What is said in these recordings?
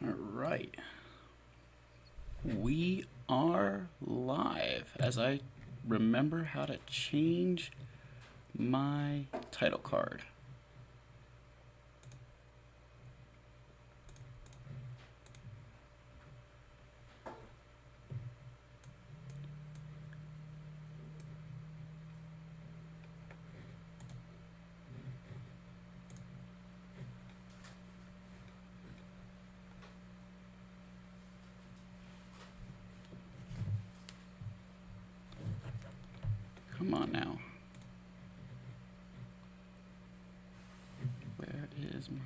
All right. We are live as I remember how to change my title card. Come on now. Where is my...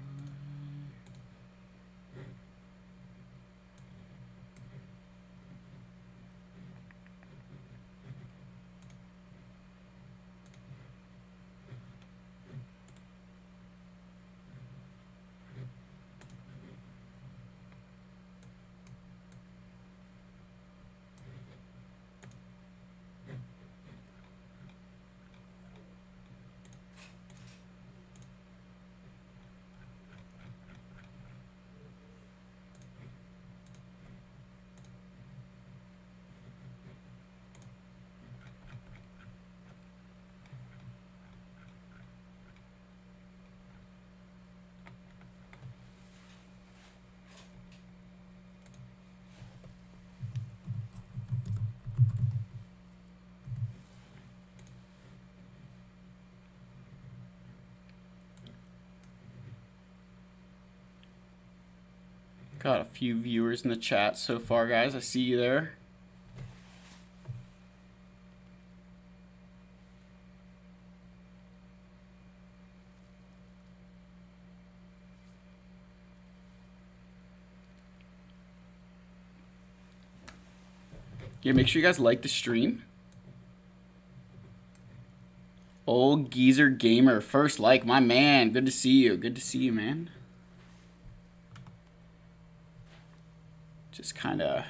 Got a few viewers in the chat so far, guys. I see you there. Yeah, make sure you guys like the stream. Old Geezer Gamer, first like, my man. Good to see you. Good to see you, man. Just kind of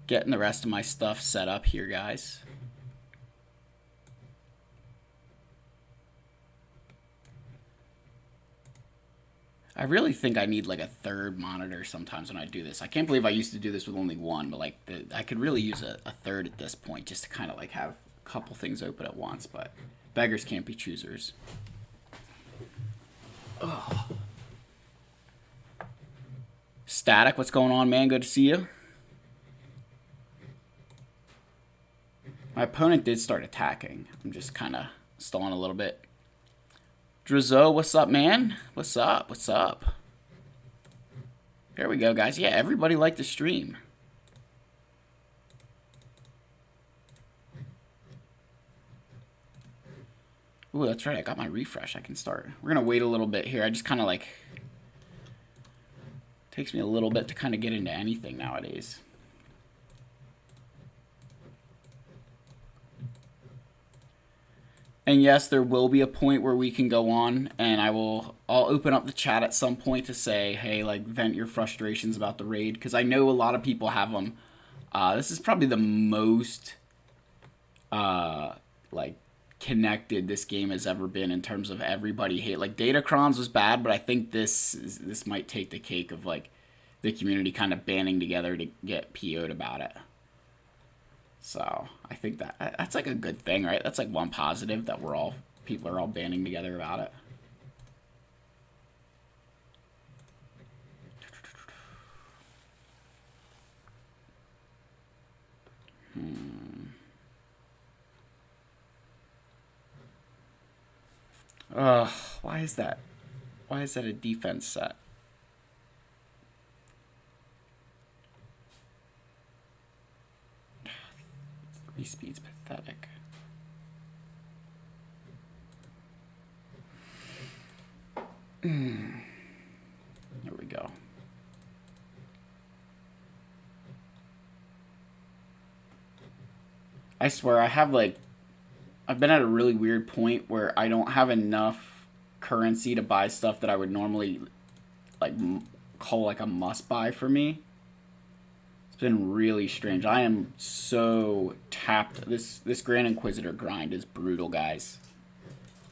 getting the rest of my stuff set up here, guys. I really think I need like a third monitor sometimes when I do this. I can't believe I used to do this with only one, but like I could really use a third at this point just to kind of like have a couple things open at once, but beggars can't be choosers. Oh. Static, what's going on, man? Good to see you. My opponent did start attacking. I'm just kind of stalling a little bit. Drizzo, what's up, man? What's up? What's up? There we go, guys. Yeah, everybody liked the stream. Ooh, that's right. I got my refresh. I can start. We're going to wait a little bit here. I just kind of like... Takes me a little bit to kind of get into anything nowadays. And yes, there will be a point where we can go on, and I'll open up the chat at some point to say, hey, like, vent your frustrations about the raid, because I know a lot of people have them. This is probably the most, like, connected this game has ever been in terms of everybody hate. Like, Datacrons was bad, but I think this might take the cake of, like, the community kind of banding together to get PO'd about it. So I think that's like a good thing, right? That's like one positive that people are all banding together about it. Why is that? Why is that a defense set? Three speed's pathetic. There we go. I swear, I've been at a really weird point where I don't have enough currency to buy stuff that I would normally like call like a must buy for me. It's been really strange. I am so tapped. This Grand Inquisitor grind is brutal, guys.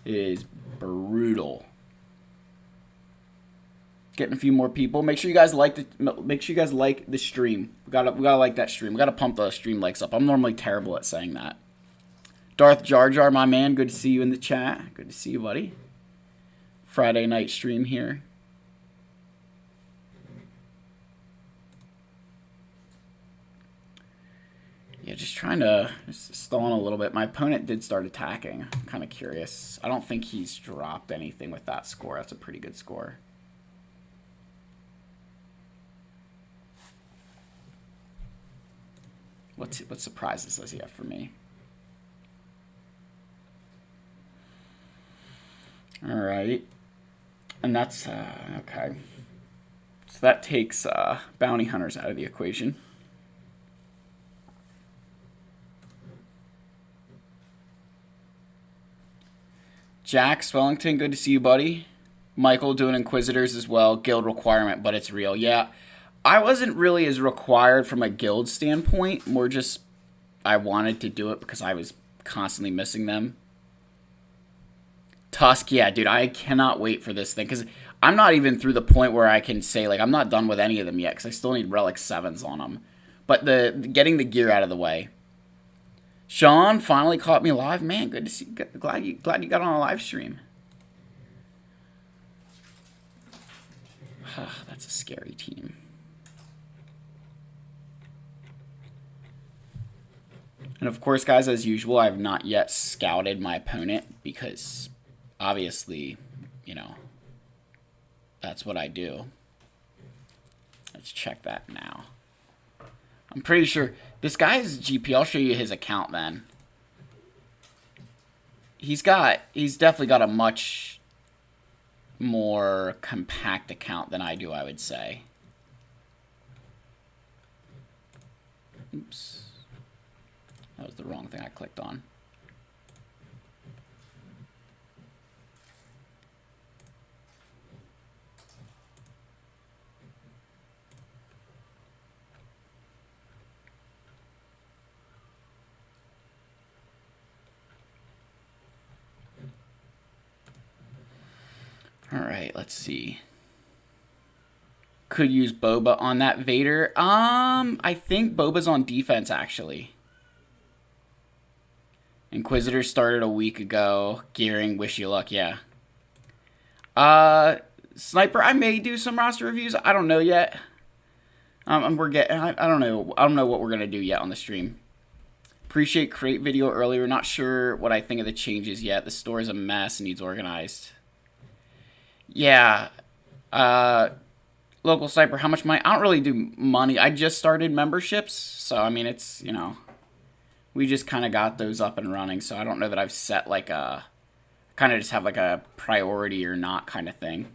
It is brutal. Getting a few more people. Make sure you guys like the stream. We gotta like that stream. We gotta pump the stream likes up. I'm normally terrible at saying that. Darth Jar Jar, my man. Good to see you in the chat. Good to see you, buddy. Friday night stream here. Yeah, just trying to stall a little bit. My opponent did start attacking. I'm kind of curious. I don't think he's dropped anything with that score. That's a pretty good score. What surprises does he have for me? All right. And that's, okay. So that takes bounty hunters out of the equation. Jack Swellington, good to see you, buddy. Michael doing Inquisitors as well. Guild requirement, but it's real. Yeah, I wasn't really as required from a guild standpoint. More just I wanted to do it because I was constantly missing them. Tusk, yeah, dude, I cannot wait for this thing. Because I'm not even through the point where I can say, like, I'm not done with any of them yet. Because I still need Relic 7s on them. But getting the gear out of the way. Sean finally caught me live. Man, good to see. Glad you got on a live stream. That's a scary team. And of course, guys, as usual, I have not yet scouted my opponent because obviously, you know, that's what I do. Let's check that now. I'm pretty sure this guy's GP. I'll show you his account then. He's definitely got a much more compact account than I do, I would say. Oops. That was the wrong thing I clicked on. Alright, let's see. Could use Boba on that Vader. I think Boba's on defense, actually. Inquisitor started a week ago. Gearing, wish you luck, yeah. Sniper, I may do some roster reviews. I don't know yet. I don't know. I don't know what we're gonna do yet on the stream. Appreciate crate video earlier. Not sure what I think of the changes yet. The store is a mess and needs organized. Yeah. Local Sniper, how much money? I don't really do money. I just started memberships. So, I mean, it's, you know, we just kind of got those up and running. So, I don't know that I've set like a, kind of just have like a priority or not kind of thing.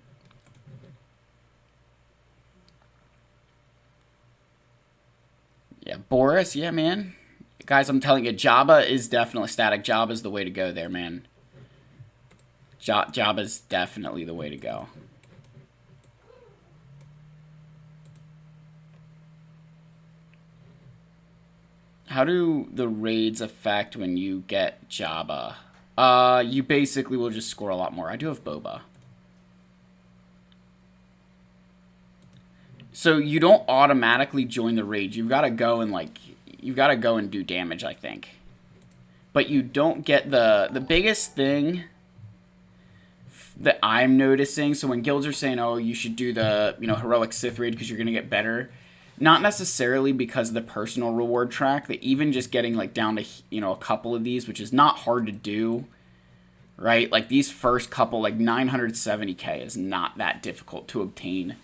Yeah, Boris, yeah, man. Guys, I'm telling you, Jabba is definitely static. Jabba is the way to go there, man. Jabba's definitely the way to go. How do the raids affect when you get Jabba? You basically will just score a lot more. I do have Boba. So you don't automatically join the raid. You've got to go and do damage, I think. But you don't get the biggest thing that I'm noticing. So when guilds are saying, "Oh, you should do the, you know, heroic Sith raid because you're going to get better." Not necessarily because of the personal reward track, that even just getting like down to, you know, a couple of these, which is not hard to do, right? Like these first couple, like 970k is not that difficult to obtain.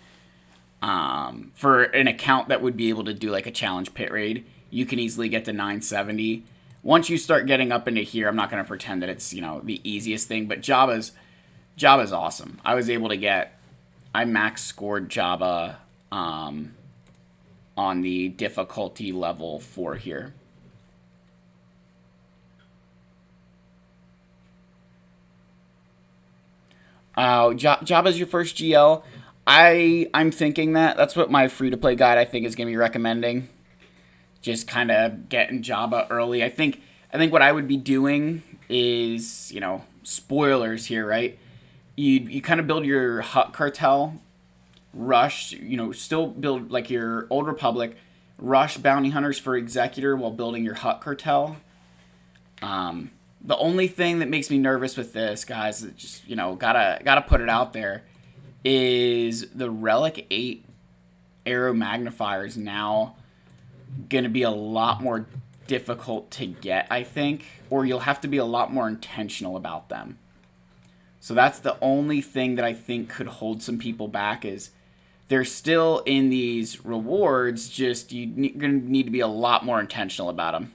For an account that would be able to do like a challenge pit raid, you can easily get to 970. Once you start getting up into here, I'm not going to pretend that it's, you know, the easiest thing, but Jabba's awesome. I was able to get, I max scored Jabba, on the difficulty level 4 here. Jabba's your first GL. I'm thinking that's what my free-to-play guide I think is going to be recommending. Just kind of getting Jabba early. I think what I would be doing is, you know, spoilers here, right? You kind of build your Hutt cartel rush, still build like your Old Republic, rush bounty hunters for Executor while building your Hutt cartel. The only thing that makes me nervous with this, guys, that just gotta put it out there, is the Relic 8 arrow magnifiers now gonna be a lot more difficult to get, I think, or you'll have to be a lot more intentional about them. So that's the only thing that I think could hold some people back, is they're still in these rewards, just you're going to need to be a lot more intentional about them.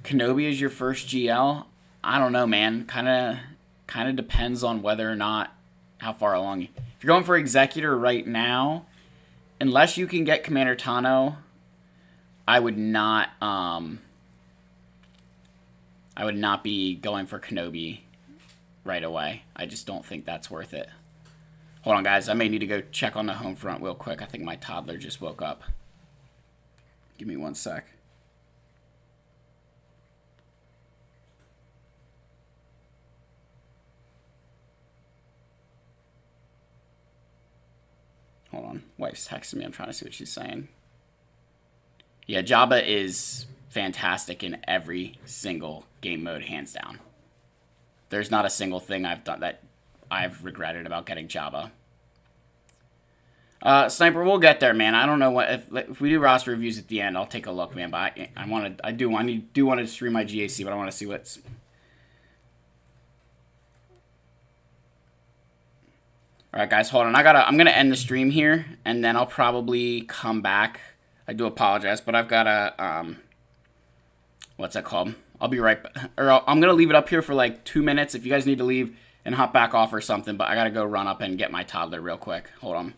Kenobi is your first GL? I don't know, man. Kind of depends on whether or not, how far along you. If you're going for Executor right now, unless you can get Commander Tano, I would not be going for Kenobi right away. I just don't think that's worth it. Hold on, guys. I may need to go check on the home front real quick. I think my toddler just woke up. Give me 1 sec. Hold on. Wife's texting me. I'm trying to see what she's saying. Yeah, Jabba is fantastic in every single game mode, hands down. There's not a single thing I've done that I've regretted about getting Jabba. Sniper, we'll get there, man. I don't know what if we do roster reviews at the end. I'll take a look, man. But I do want to stream my GAC, but I want to see what's. All right, guys, hold on. I'm gonna end the stream here, and then I'll probably come back. I do apologize, but I've got a what's that called? I'll be right back. Or I'm gonna leave it up here for like 2 minutes. If you guys need to leave and hop back off or something, but I gotta go run up and get my toddler real quick. Hold on.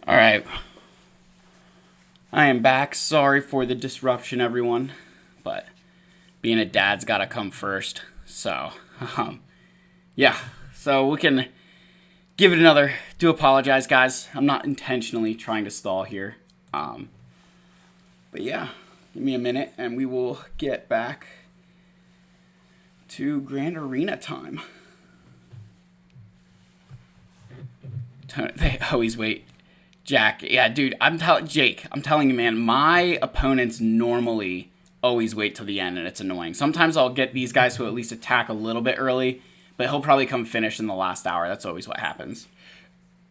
All right. I am back. Sorry for the disruption, everyone. But being a dad's got to come first. So, yeah. So we can give it another. Do apologize, guys. I'm not intentionally trying to stall here. But yeah, give me a minute and we will get back to Grand Arena time. They always wait. Jack, yeah, dude, Jake, I'm telling you, man, my opponents normally always wait till the end, and it's annoying. Sometimes I'll get these guys who at least attack a little bit early, but he'll probably come finish in the last hour. That's always what happens.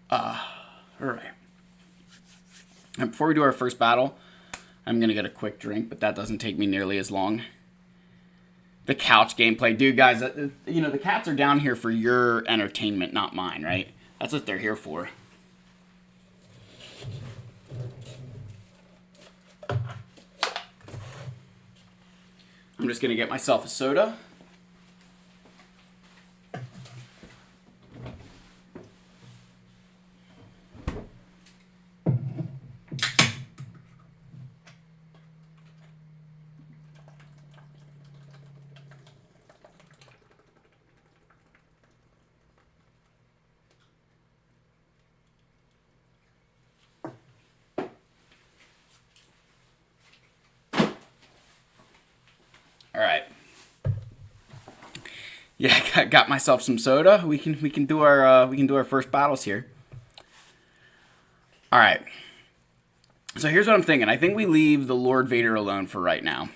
All right. And before we do our first battle, I'm going to get a quick drink, but that doesn't take me nearly as long. The couch gameplay. Dude, guys, you know, the cats are down here for your entertainment, not mine, right? That's what they're here for. I'm just going to get myself a soda. All right. Yeah, I got myself some soda. We can do our first battles here. All right. So here's what I'm thinking. I think we leave the Lord Vader alone for right now.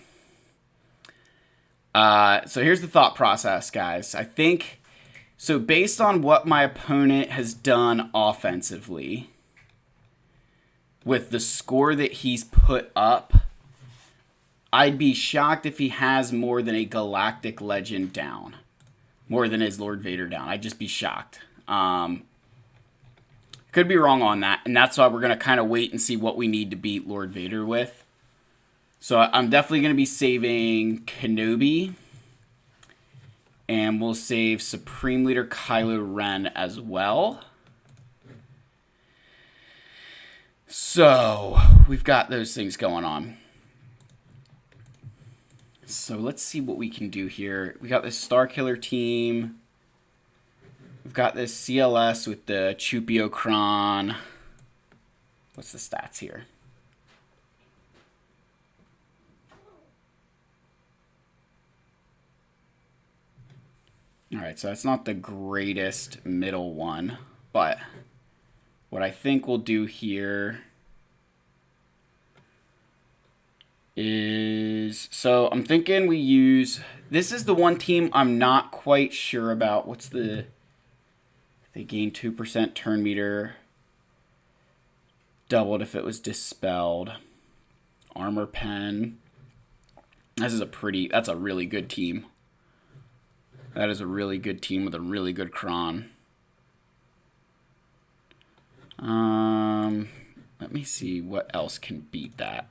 So here's the thought process, guys. I think so based on what my opponent has done offensively with the score that he's put up, I'd be shocked if he has more than a Galactic Legend down. More than his Lord Vader down. I'd just be shocked. Could be wrong on that. And that's why we're going to kind of wait and see what we need to beat Lord Vader with. So I'm definitely going to be saving Kenobi. And we'll save Supreme Leader Kylo Ren as well. So we've got those things going on. So let's see what we can do here. We got this Starkiller team. We've got this CLS with the Chupiocron. What's the stats here? All right, so that's not the greatest middle one, but what I think we'll do here is, so I'm thinking we use, this is the one team I'm not quite sure about. What's the, they gain 2% turn meter, doubled if it was dispelled. Armor pen. This is that's a really good team. That is a really good team with a really good cron. Let me see what else can beat that.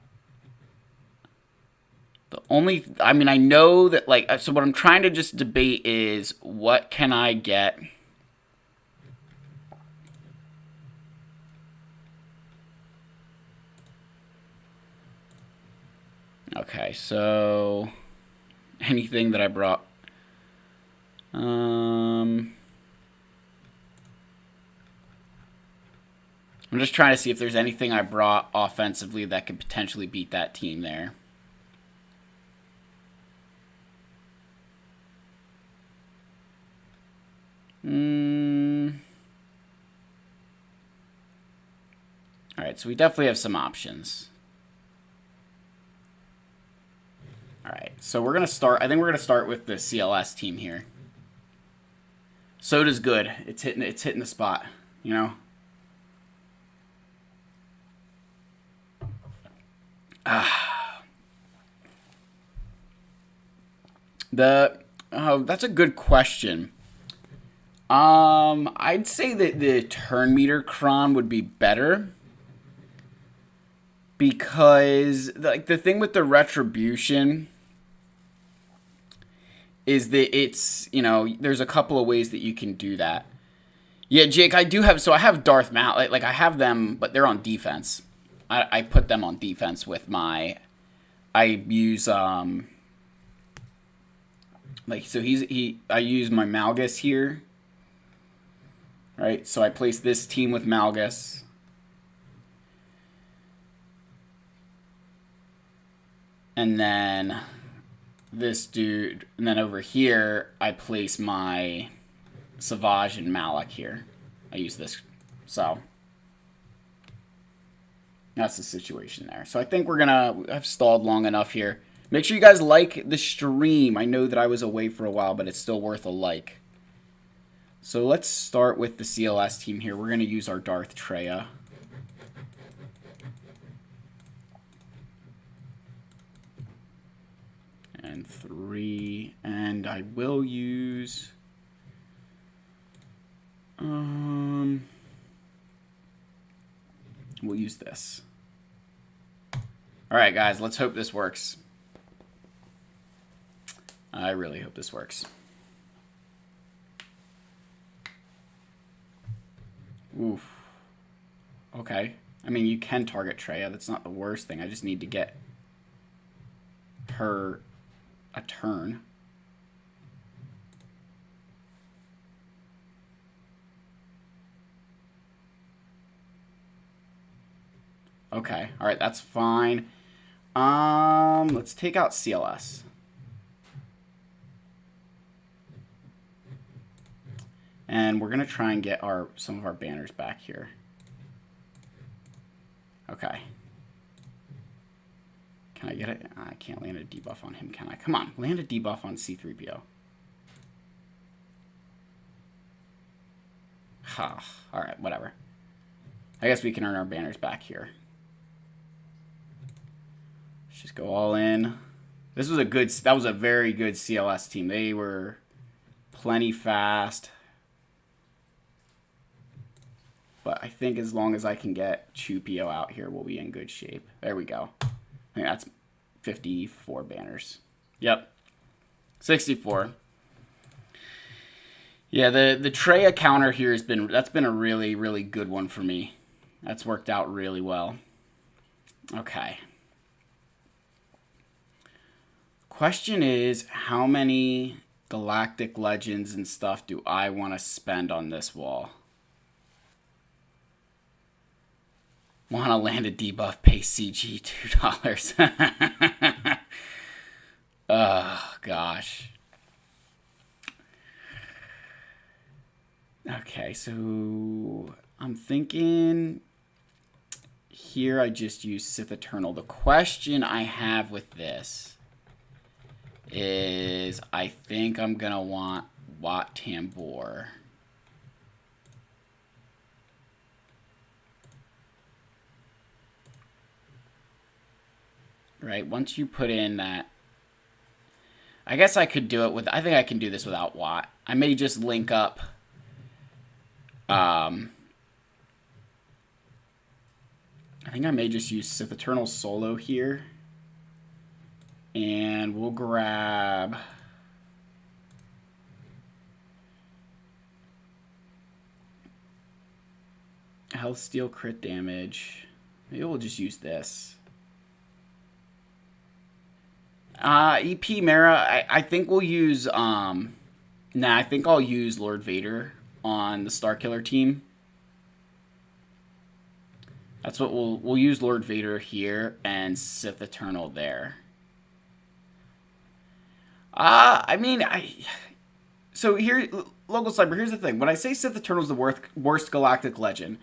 The only, I mean, I know that, like, so what I'm trying to just debate is what can I get? Okay, so anything that I brought. I'm just trying to see if there's anything I brought offensively that could potentially beat that team there. All right, so we definitely have some options. All right, so we're going to start, I think we're going to start with the CLS team here. Soda's good. It's hitting the spot, you know? That's a good question. I'd say that the turn meter cron would be better because like the thing with the retribution is that it's, you know, there's a couple of ways that you can do that. Yeah, Jake, I do have, so I have Darth Maul, like I have them, but they're on defense. I put them on defense with my, I use, like, so I use my Malgus here, right? So I place this team with Malgus. And then this dude, and then over here, I place my Savage and Malak here. I use this, so that's the situation there. So I think we're gonna, I've stalled long enough here. Make sure you guys like the stream. I know that I was away for a while, but it's still worth a like. So let's start with the CLS team here. We're gonna use our Darth Treya. And 3, and I will use we'll use this. All right, guys, let's hope this works. I really hope this works. Oof. Okay. I mean, you can target Treya. That's not the worst thing. I just need to get her a turn. Okay. All right, that's fine. Let's take out CLS. And we're going to try and get some of our banners back here. Okay. Can I get it? I can't land a debuff on him, can I? Come on, land a debuff on C-3PO. Huh. Alright, whatever. I guess we can earn our banners back here. Let's just go all in. This was that was a very good CLS team. They were plenty fast. But I think as long as I can get Chupio out here, we'll be in good shape. There we go. I think that's 54 banners. Yep. 64. Yeah, the Treya counter here that's been a really, really good one for me. That's worked out really well. Okay. Question is, how many Galactic Legends and stuff do I want to spend on this wall? Want to land a debuff, pay CG $2. Oh, gosh. Okay, so I'm thinking here I just use Sith Eternal. The question I have with this is I think I'm going to want Wat Tambor. Right, once you put in that, I guess I could do it with, I think I can do this without Wat. I may just link up, I think I may just use Sith Eternal solo here, and we'll grab Health Steal crit damage. Maybe we'll just use this. EP Mara, I think we'll use, I think I'll use Lord Vader on the Starkiller team. That's what we'll use Lord Vader here and Sith Eternal there. So here, Local Cyber, here's the thing. When I say Sith Eternal is the worst Galactic Legend,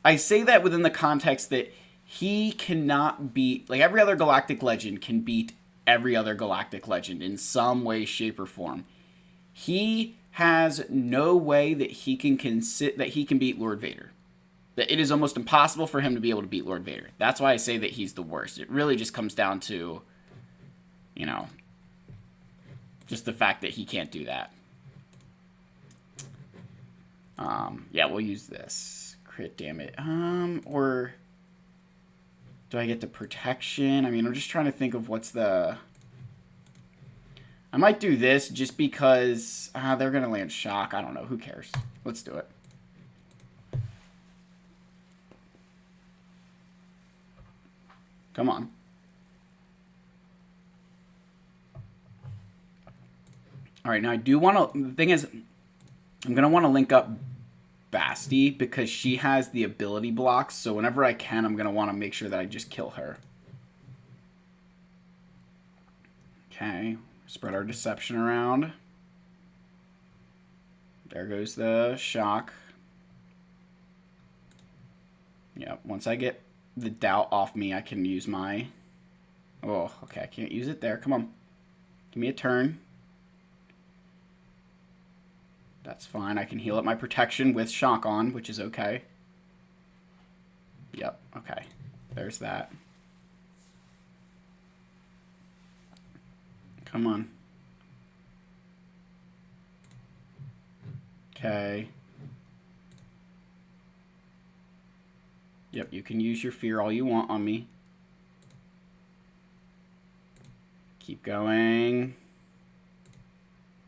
I say that within the context that he cannot beat, like every other Galactic Legend can beat every other Galactic Legend in some way, shape, or form. He has no way that he can beat Lord Vader. That it is almost impossible for him to be able to beat Lord Vader. That's why I say that he's the worst. It really just comes down to, you know, just the fact that he can't do that. Yeah, we'll use this. Crit damage. Or do I get the protection? I mean, I'm just trying to think of what's the... I might do this just because they're going to land shock. I don't know. Who cares? Let's do it. Come on. All right, now I do want to... The thing is, I'm going to want to link up Basti because she has the ability blocks. So whenever I can, I'm going to want to make sure that I just kill her. Okay. Spread our deception around. There goes the shock. Yep, once I get the doubt off me, I can use my... Oh, okay, I can't use it there. Come on. Give me a turn. That's fine. I can heal up my protection with shock on, which is okay. Yep, okay. There's that. Come on. Okay. Yep, you can use your fear all you want on me. Keep going.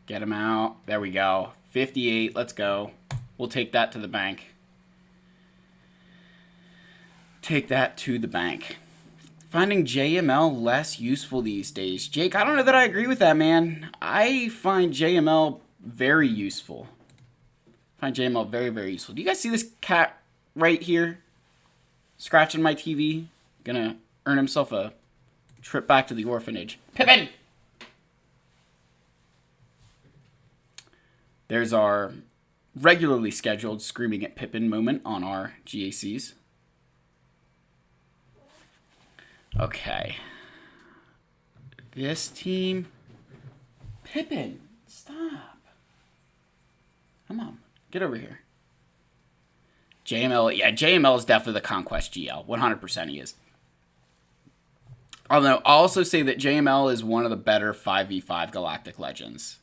Get him out. There we go. 58. Let's go. We'll take that to the bank. Take that to the bank. Finding JML less useful these days. Jake, I don't know that I agree with that, man. I find JML very useful. I find JML very, very useful. Do you guys see this cat right here? Scratching my TV. Gonna earn himself a trip back to the orphanage. Pippin! There's our regularly scheduled Screaming at Pippin moment on our GACs. Okay. This team... Pippin, stop. Come on, get over here. JML, yeah, JML is definitely the Conquest GL. 100% he is. Although, I'll also say that JML is one of the better 5v5 Galactic Legends.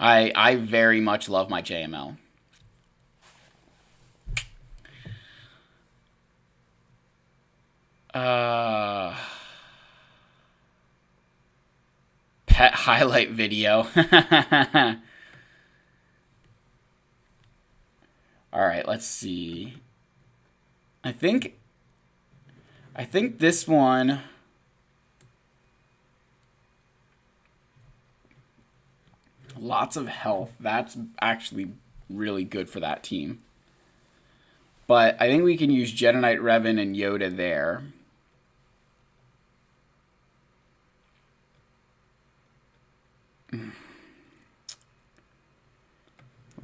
I very much love my JML. Pet highlight video. All right, let's see. I think this one... Lots of health. That's actually really good for that team. But I think we can use Jedi Knight Revan and Yoda there.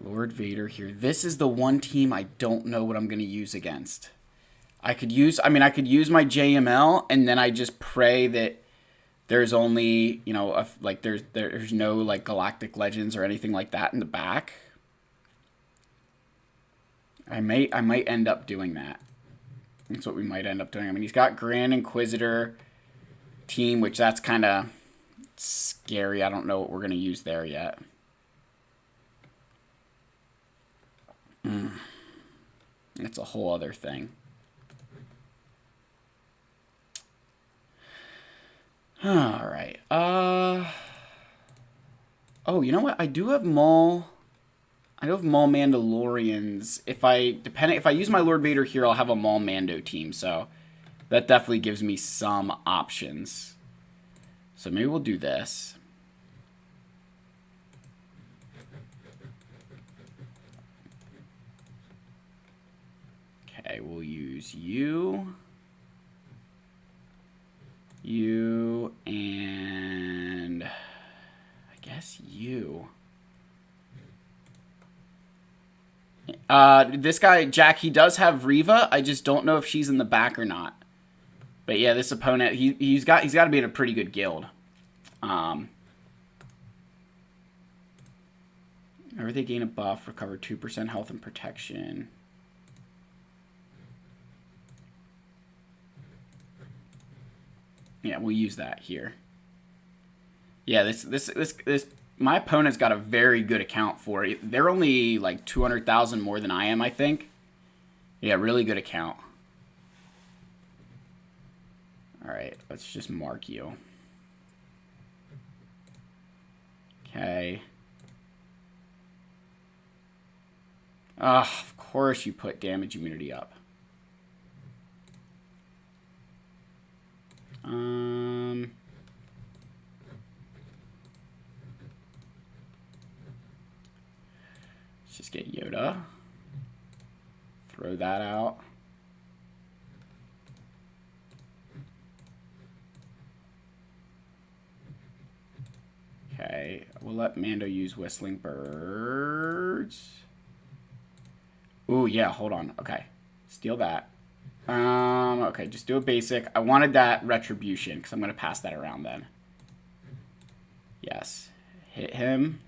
Lord Vader here. This is the one team I don't know what I'm going to use against. I could use my JML, and then I just pray that there's only, you know, there's no, like, Galactic Legends or anything like that in the back. I might end up doing that. That's what we might end up doing. I mean, he's got Grand Inquisitor team, which that's kind of scary. I don't know what we're going to use there yet. That's a whole other thing. All right. Oh, you know what? I do have Maul Mandalorians. If I use my Lord Vader here, I'll have a Maul Mando team. So that definitely gives me some options. So maybe we'll do this. Okay, we'll use you. You and I guess you. This guy, Jack, he does have Riva. I just don't know if she's in the back or not. But yeah, this opponent, he's got to be in a pretty good guild. Whenever they gain a buff, recover 2% health and protection. Yeah, we'll use that here. Yeah, this my opponent's got a very good account for it. They're only like 200,000 more than I am, I think. Yeah, really good account. All right, let's just mark you. Okay. Of course you put damage immunity up. just get Yoda. Throw that out. Okay, we'll let Mando use Whistling Birds. Ooh, yeah, hold on. Okay, steal that. Okay, just do a basic. I wanted that Retribution, because I'm going to pass that around then. Yes. Hit him.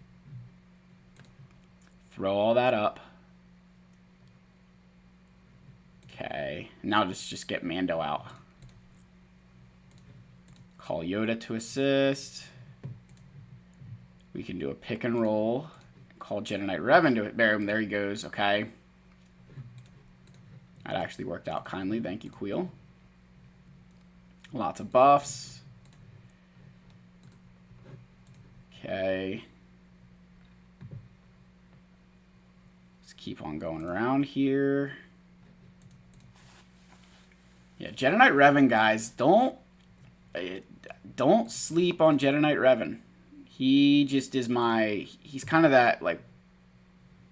Throw all that up. Okay, now just get Mando out. Call Yoda to assist. We can do a pick and roll. Call Jedi Knight Revan to it. There he goes. Okay. That actually worked out kindly. Thank you, Queel. Lots of buffs. Okay. Let's keep on going around here. Yeah, Jedi Knight Revan, guys. Don't sleep on Jedi Knight Revan. He just is he's kind of that, like,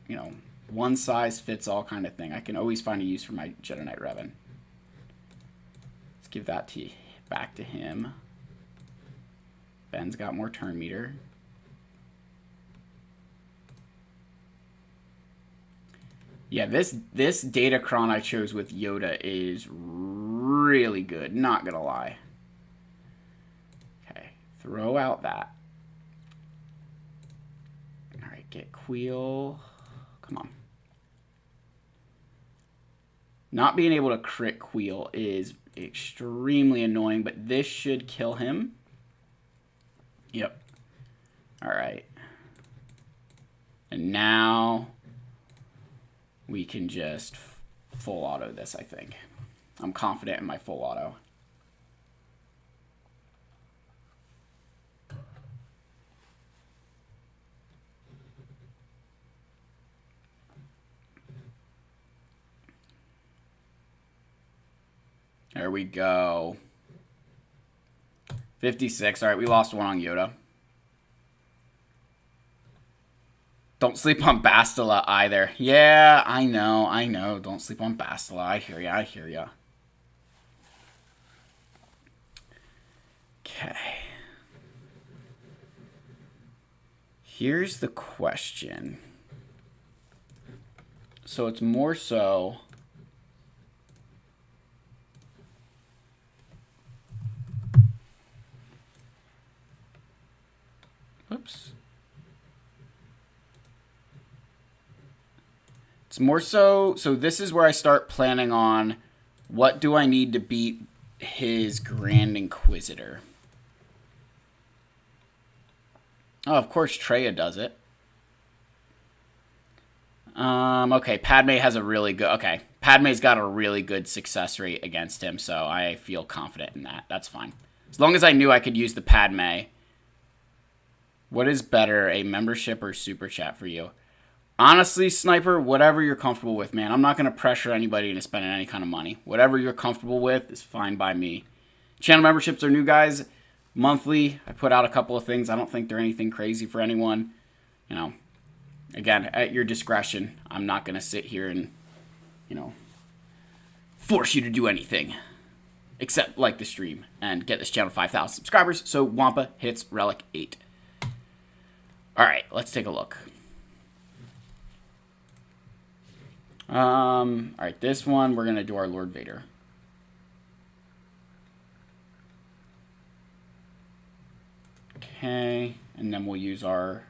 you know, one size fits all kind of thing. I can always find a use for my Jedi Knight Revan. Let's give that back to him. Ben's got more turn meter. Yeah, this Datacron I chose with Yoda is really good. Not gonna lie. Okay, throw out that. All right, get Queel. Come on. Not being able to crit Queel is extremely annoying, but this should kill him. Yep. All right. And now we can just full auto this, I think. I'm confident in my full auto. There we go. 56. All right, we lost one on Yoda. Don't sleep on Bastila either. Yeah, I know. Don't sleep on Bastila. I hear ya. Okay. Here's the question. So it's more so... Oops. It's more so this is where I start planning on what do I need to beat his Grand Inquisitor. Oh, of course Traya does it. Okay, Padme has a really good... Okay, Padme's got a really good success rate against him, so I feel confident in that. That's fine. As long as I knew I could use the Padme... What is better, a membership or super chat for you? Honestly, Sniper, whatever you're comfortable with, man. I'm not going to pressure anybody into spending any kind of money. Whatever you're comfortable with is fine by me. Channel memberships are new, guys. Monthly, I put out a couple of things. I don't think they're anything crazy for anyone. You know, again, at your discretion. I'm not going to sit here and, you know, force you to do anything. Except like the stream and get this channel 5,000 subscribers so Wampa hits Relic 8. Alright, let's take a look. Alright, this one, we're going to do our Lord Vader. Okay, and then we'll use our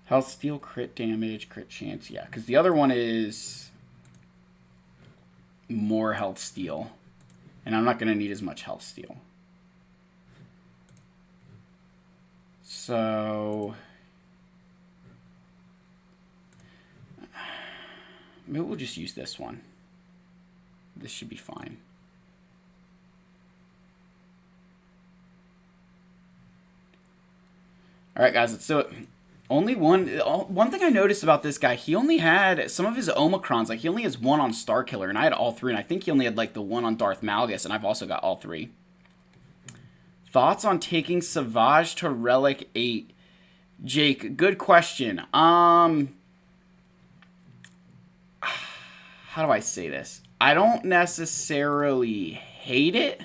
health steal, crit damage, crit chance. Yeah, because the other one is more health steal. And I'm not going to need as much health steal. So, maybe we'll just use this one. This should be fine. All right, guys, let's do it. Only one thing I noticed about this guy, he only had some of his Omicrons. Like, he only has one on Starkiller, and I had all three. And I think he only had, like, the one on Darth Malgus, and I've also got all three. Thoughts on taking Savage to Relic 8? Jake, good question. How do I say this? I don't necessarily hate it,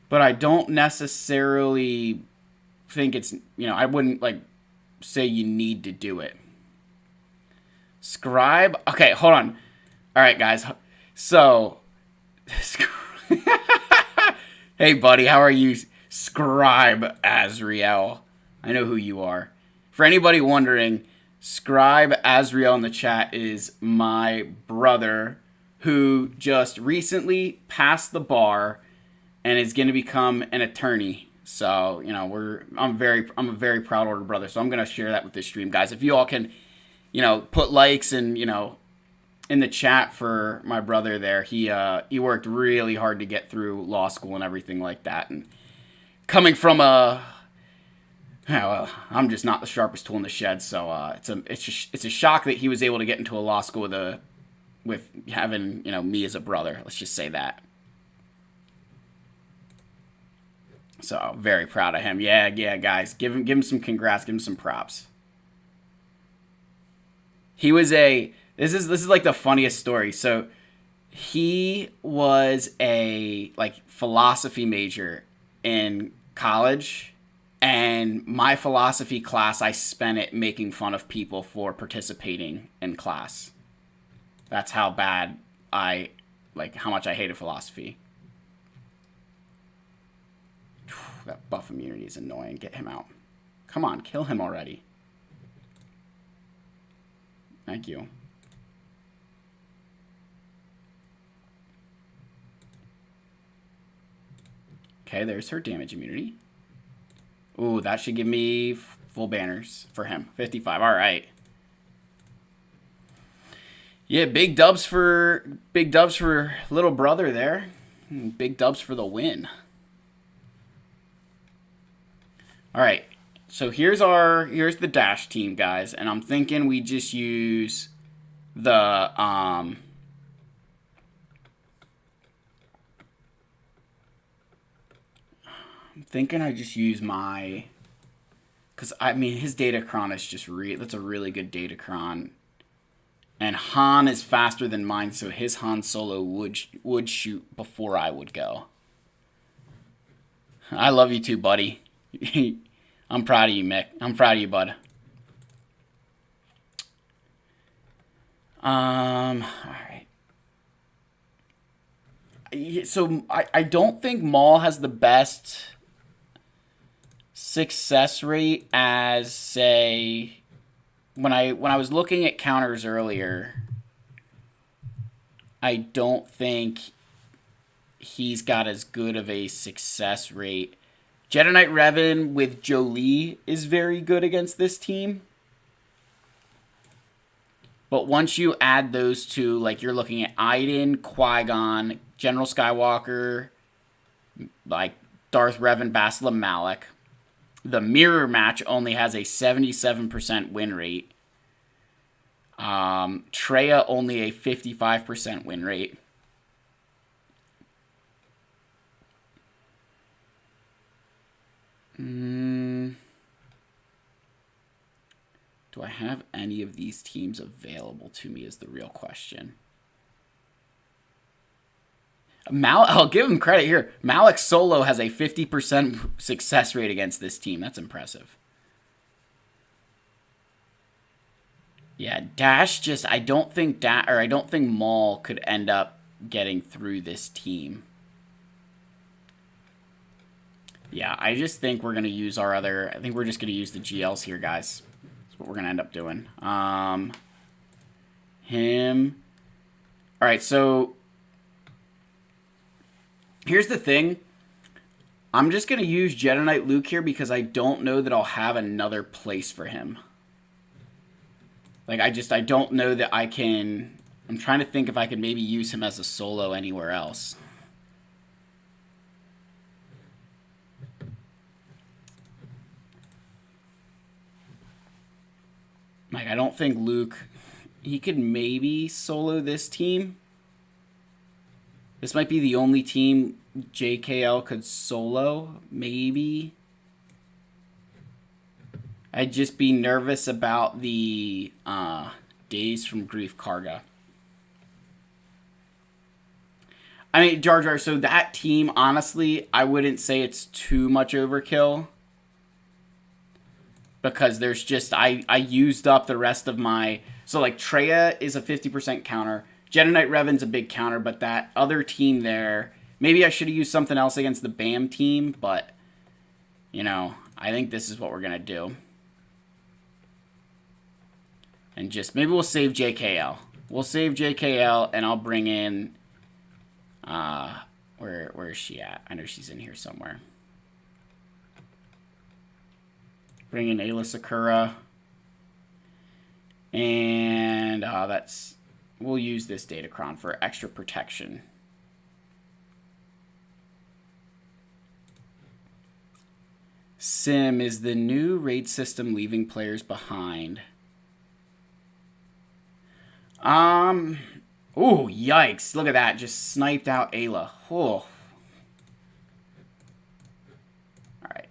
but I don't necessarily think it's, I wouldn't like say you need to do it. Scribe. Okay, hold on. All right, guys. So, hey, buddy, how are you? Scribe Azriel. I know who you are. For anybody wondering, Scribe Azriel in the chat is my brother who just recently passed the bar and is going to become an attorney. So, I'm a very proud older brother. So I'm going to share that with this stream, guys. If you all can, put likes and, in the chat for my brother there. He worked really hard to get through law school and everything like that. And coming from I'm just not the sharpest tool in the shed, so it's a shock that he was able to get into a law school with having me as a brother. Let's just say that. So very proud of him. Yeah, guys, give him some congrats, give him some props. He was this is like the funniest story. So he was a philosophy major in college, and my philosophy class, I spent it making fun of people for participating in class. That's how bad how much I hated philosophy. That buff immunity is annoying. Get him out. Come on, kill him already. Thank you. Okay, there's her damage immunity. Ooh, that should give me full banners for him. 55, all right. Yeah, big dubs for little brother there. Big dubs for the win. All right, so here's the dash team, guys, and I'm thinking we just use the I'm thinking I just use my, because I mean his Datacron is just that's a really good Datacron, and Han is faster than mine, so his Han Solo would shoot before I would go. I love you too, buddy. I'm proud of you, Mick. I'm proud of you, bud. All right. So I don't think Maul has the best success rate as, say, when I was looking at counters earlier, I don't think he's got as good of a success rate. Jedi Knight Revan with Jolie is very good against this team. But once you add those two, you're looking at Iden, Qui-Gon, General Skywalker, Darth Revan, Bastila Malak. The mirror match only has a 77% win rate. Traya only a 55% win rate. Do I have any of these teams available to me is the real question. I'll give him credit here. Malak Solo has a 50% success rate against this team. That's impressive. Yeah, Dash I don't think Maul could end up getting through this team. Yeah, I just think we're going to use I think we're just going to use the GLs here, guys. That's what we're going to end up doing. Him. All right, so here's the thing. I'm just going to use Jedi Knight Luke here because I don't know that I'll have another place for him. I don't know that I can. I'm trying to think if I could maybe use him as a solo anywhere else. I don't think Luke, he could maybe solo this team. This might be the only team JKL could solo, maybe. I'd just be nervous about the Days from Grief Karga. I mean, Jar Jar, so that team, honestly, I wouldn't say it's too much overkill. Because there's just, I used up the rest of my... So, like, Treya is a 50% counter. Jedi Knight Revan's a big counter, but that other team there... Maybe I should have used something else against the BAM team, but... You know, I think this is what we're going to do. And just, maybe we'll save JKL. We'll save JKL, and I'll bring in... where is she at? I know she's in here somewhere. Bring in Ayla Sakura. And that's... We'll use this Datacron for extra protection. Sim, is the new raid system leaving players behind? Ooh, yikes. Look at that. Just sniped out Ayla. Oh. Alright.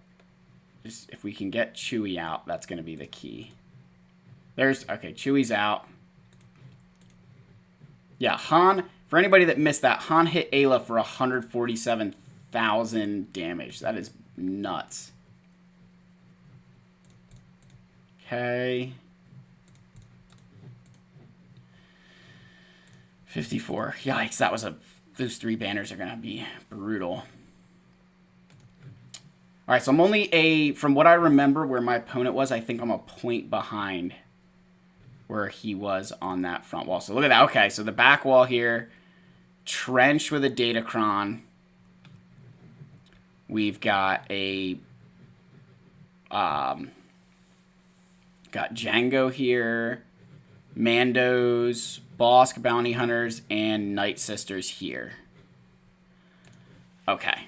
Just if we can get Chewie out, that's going to be the key. Okay, Chewie's out. Yeah, Han, for anybody that missed that, Han hit Ayla for 147,000 damage. That is nuts. Okay. 54. Yikes, that was those 3 banners are going to be brutal. Alright, so I'm only from what I remember where my opponent was, I think I'm a point behind where he was on that front wall. So look at that. Okay, so the back wall here, trench with a Datacron. We've got got Django here, Mandos, Bosk Bounty Hunters, and Night Sisters here. Okay.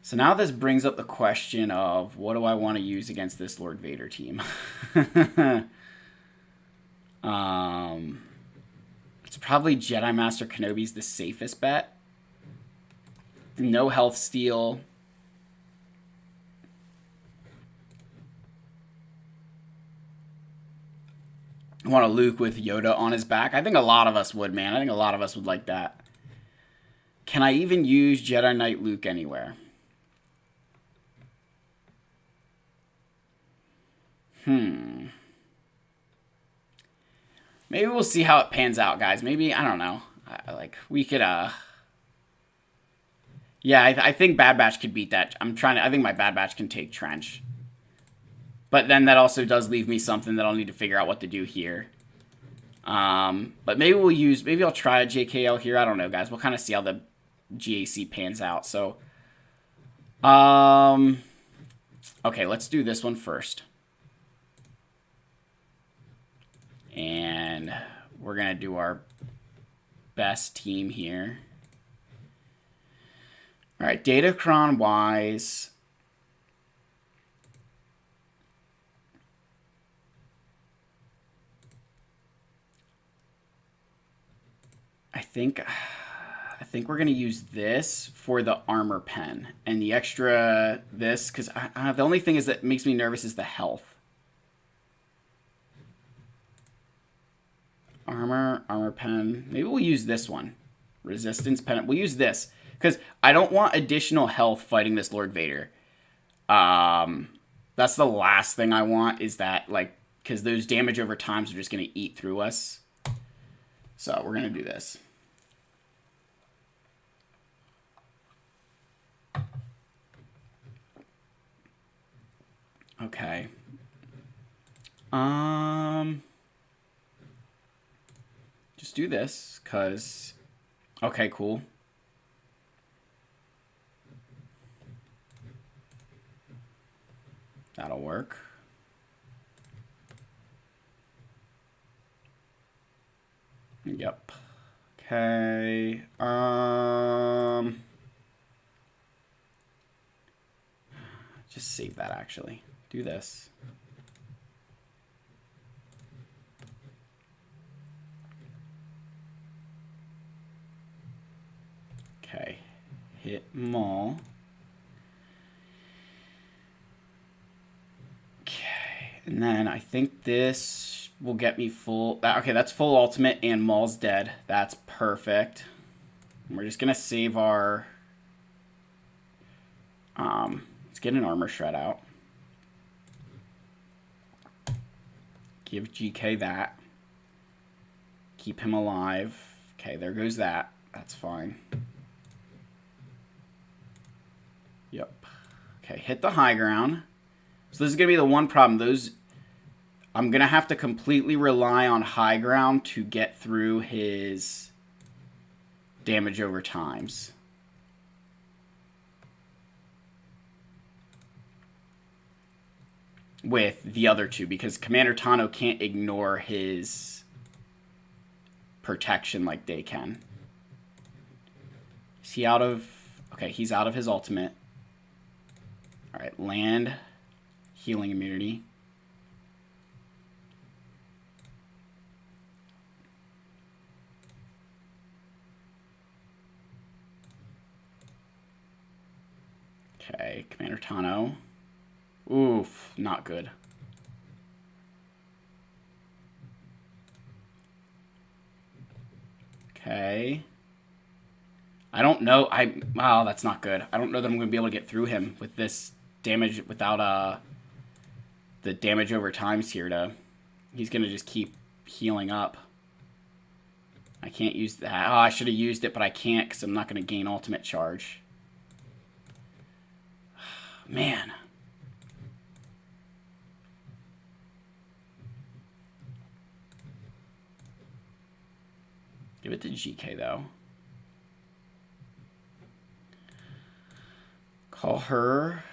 So now this brings up the question of what do I want to use against this Lord Vader team? It's probably Jedi Master Kenobi's the safest bet. No health steal. I want a Luke with Yoda on his back. I think a lot of us would, man. I think a lot of us would like that. Can I even use Jedi Knight Luke anywhere? Maybe we'll see how it pans out, guys. Maybe, I don't know. We could, yeah, I think Bad Batch could beat that. I think my Bad Batch can take Trench. But then that also does leave me something that I'll need to figure out what to do here. But maybe maybe I'll try a JKL here. I don't know, guys. We'll kind of see how the GAC pans out. So, okay, let's do this one first. And we're going to do our best team here. All right, Datacron-wise... I think we're going to use this for the armor pen. And the extra this, because the only thing is that makes me nervous is the health. Armor pen. Maybe we'll use this one. Resistance pen. We'll use this. Because I don't want additional health fighting this Lord Vader. That's the last thing I want is that, like, because those damage over times are just going to eat through us. So we're going to do this. Okay. Just do this, because... Okay, cool. That'll work. Yep. Okay. Just save that, actually. Do this. Okay. Hit Maul. And then I think this will get me full. Okay, that's full ultimate and Maul's dead. That's perfect. And we're just going to save our... let's get an armor shred out. Give GK that. Keep him alive. Okay, there goes that. That's fine. Yep. Okay, hit the high ground. So this is going to be the one problem. I'm going to have to completely rely on high ground to get through his damage over times. With the other two, because Commander Tano can't ignore his protection like they can. Is he out of... Okay, he's out of his ultimate. Alright, land. Healing immunity. Okay, Commander Tano. Oof, not good. Okay. I don't know. Wow, that's not good. I don't know that I'm going to be able to get through him with this damage without the damage over times here. He's going to just keep healing up. I can't use that. Oh, I should have used it, but I can't because I'm not going to gain ultimate charge. Man. Give it to GK, though. Call her.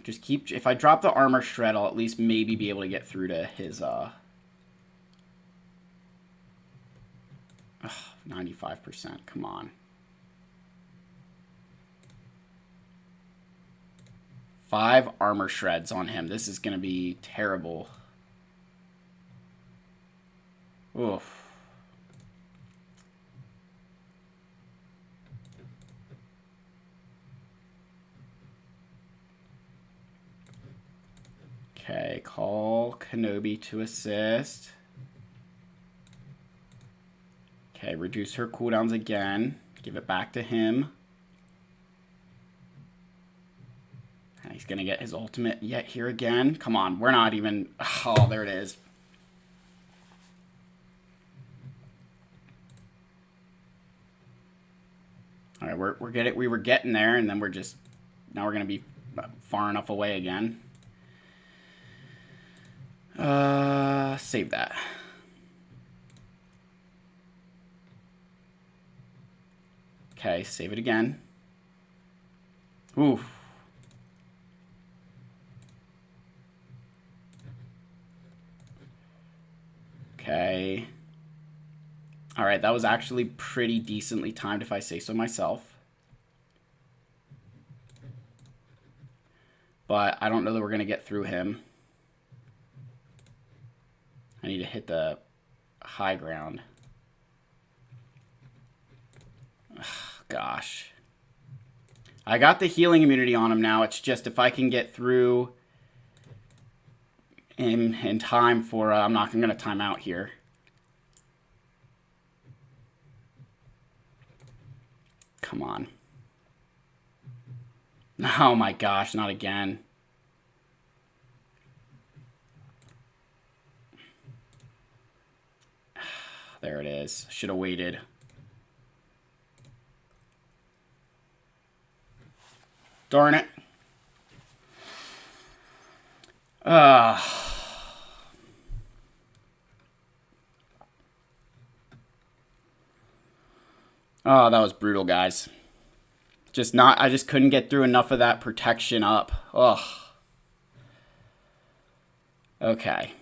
Just keep... If I drop the armor shred, I'll at least maybe be able to get through to his... 95%. Come on. 5 armor shreds on him. This is going to be terrible. Oof. Okay, call Kenobi to assist. Okay, reduce her cooldowns again. Give it back to him. And he's going to get his ultimate yet here again. Come on, we're not even... Oh, there it is. All right, we were getting there, and then we're just... Now we're going to be far enough away again. Save that. Okay, save it again. Oof. Okay. All right, that was actually pretty decently timed, if I say so myself. But I don't know that we're going to get through him. I need to hit the high ground. Ugh, gosh. I got the healing immunity on him now. It's just if I can get through in time for... I'm not going to time out here. Come on. Oh my gosh, not again. There it is. Should have waited. Darn it. Oh, that was brutal, guys. I just couldn't get through enough of that protection up. Ugh. Okay.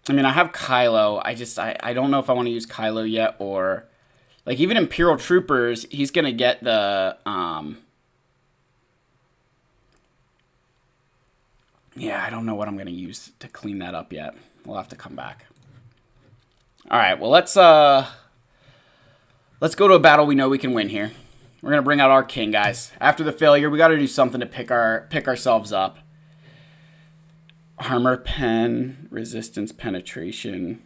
I mean, I have Kylo. I don't know if I want to use Kylo yet, or... Like, even Imperial Troopers, he's going to get the... Yeah, I don't know what I'm going to use to clean that up yet. We'll have to come back. All right, well, let's go to a battle we know we can win here. We're gonna bring out our king, guys. After the failure, we got to do something to pick ourselves up. Armor pen, resistance, penetration.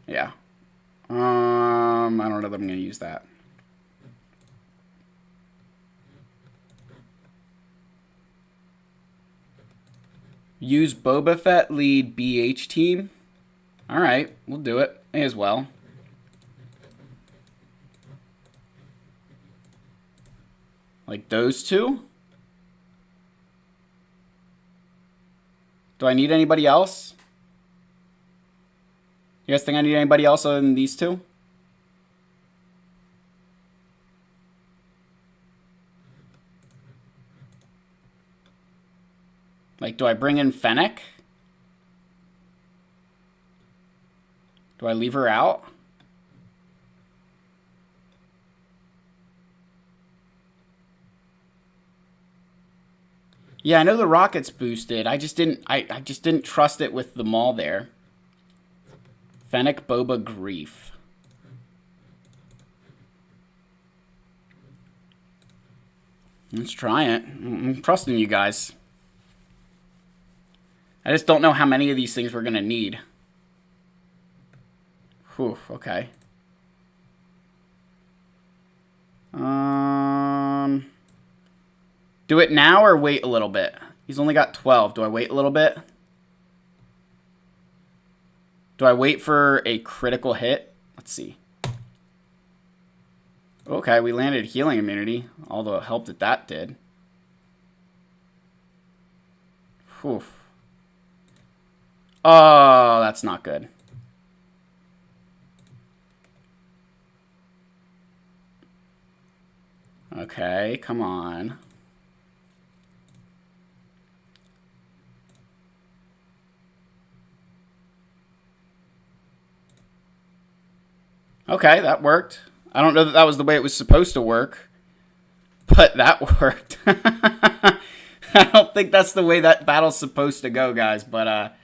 Yeah. I don't know that I'm gonna use that. Use Boba Fett lead BH team. All right, we'll do it. May as well. Like those two? Do I need anybody else? You guys think I need anybody else other than these two? Like, do I bring in Fennec? Do I leave her out? Yeah, I know the rocket's boosted. I just didn't trust it with the Maul there. Fennec, Boba, Grief. Let's try it. I'm trusting you guys. I just don't know how many of these things we're gonna need. Whew, okay. Do it now or wait a little bit? He's only got 12. Do I wait a little bit? Do I wait for a critical hit? Let's see. Okay, we landed healing immunity. All the help that did. Whew. Oh, that's not good. Okay, come on. Okay, that worked. I don't know that that was the way it was supposed to work, but that worked. I don't think that's the way that battle's supposed to go, guys, but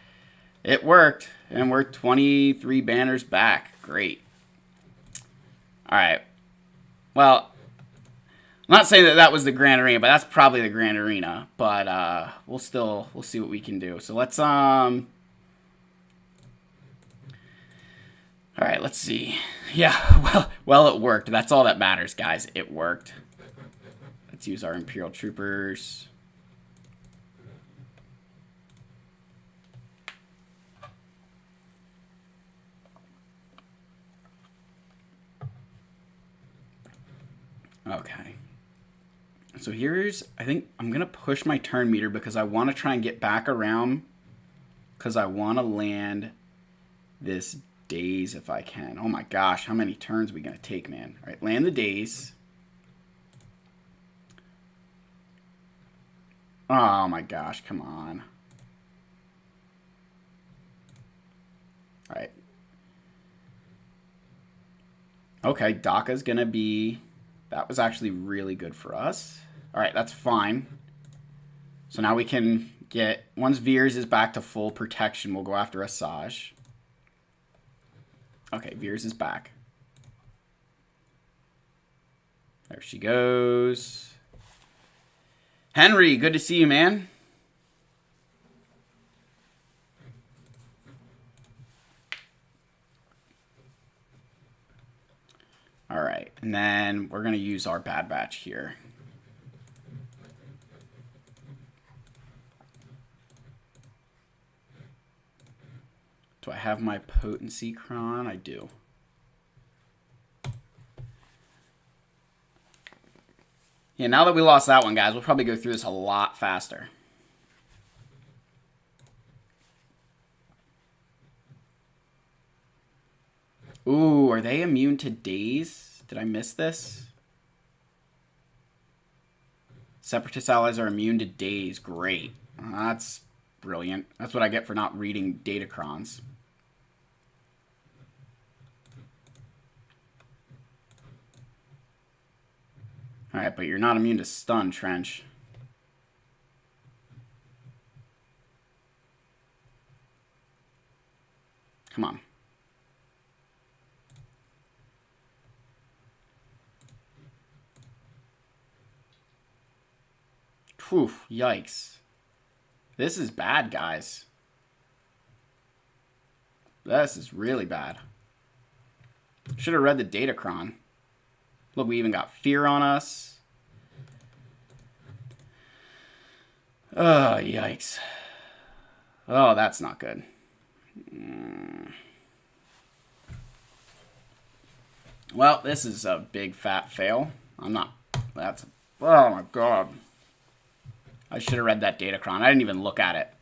it worked, and we're 23 banners back. Great. All right. Well, I'm not saying that that was the Grand Arena, but that's probably the Grand Arena. But we'll see what we can do. So let's All right, let's see. Yeah, well, it worked. That's all that matters, guys. It worked. Let's use our Imperial Troopers. Okay. So here's, I think I'm going to push my turn meter because I want to try and get back around because I want to land this daze if I can. Oh my gosh, how many turns are we going to take, man? All right, land the daze. Oh my gosh, come on. All right. Okay, Daka's going to be... That was actually really good for us. All right, that's fine. So now we can get... Once Veers is back to full protection, we'll go after Asajj. Okay, Veers is back. There she goes. Henry, good to see you, man. All right, and then we're going to use our Bad Batch here. Do I have my potency cron? I do. Yeah, now that we lost that one, guys, we'll probably go through this a lot faster. Ooh, are they immune to daze? Did I miss this? Separatist allies are immune to daze. Great. That's brilliant. That's what I get for not reading datacrons. Alright, but you're not immune to stun, Trench. Whew, yikes. This is bad, guys. This is really bad. Should have read the Datacron. Look, we even got fear on us. Oh, yikes. Oh, that's not good. Well, this is a big fat fail. I'm not... That's... Oh, my God. I should have read that Datacron. I didn't even look at it.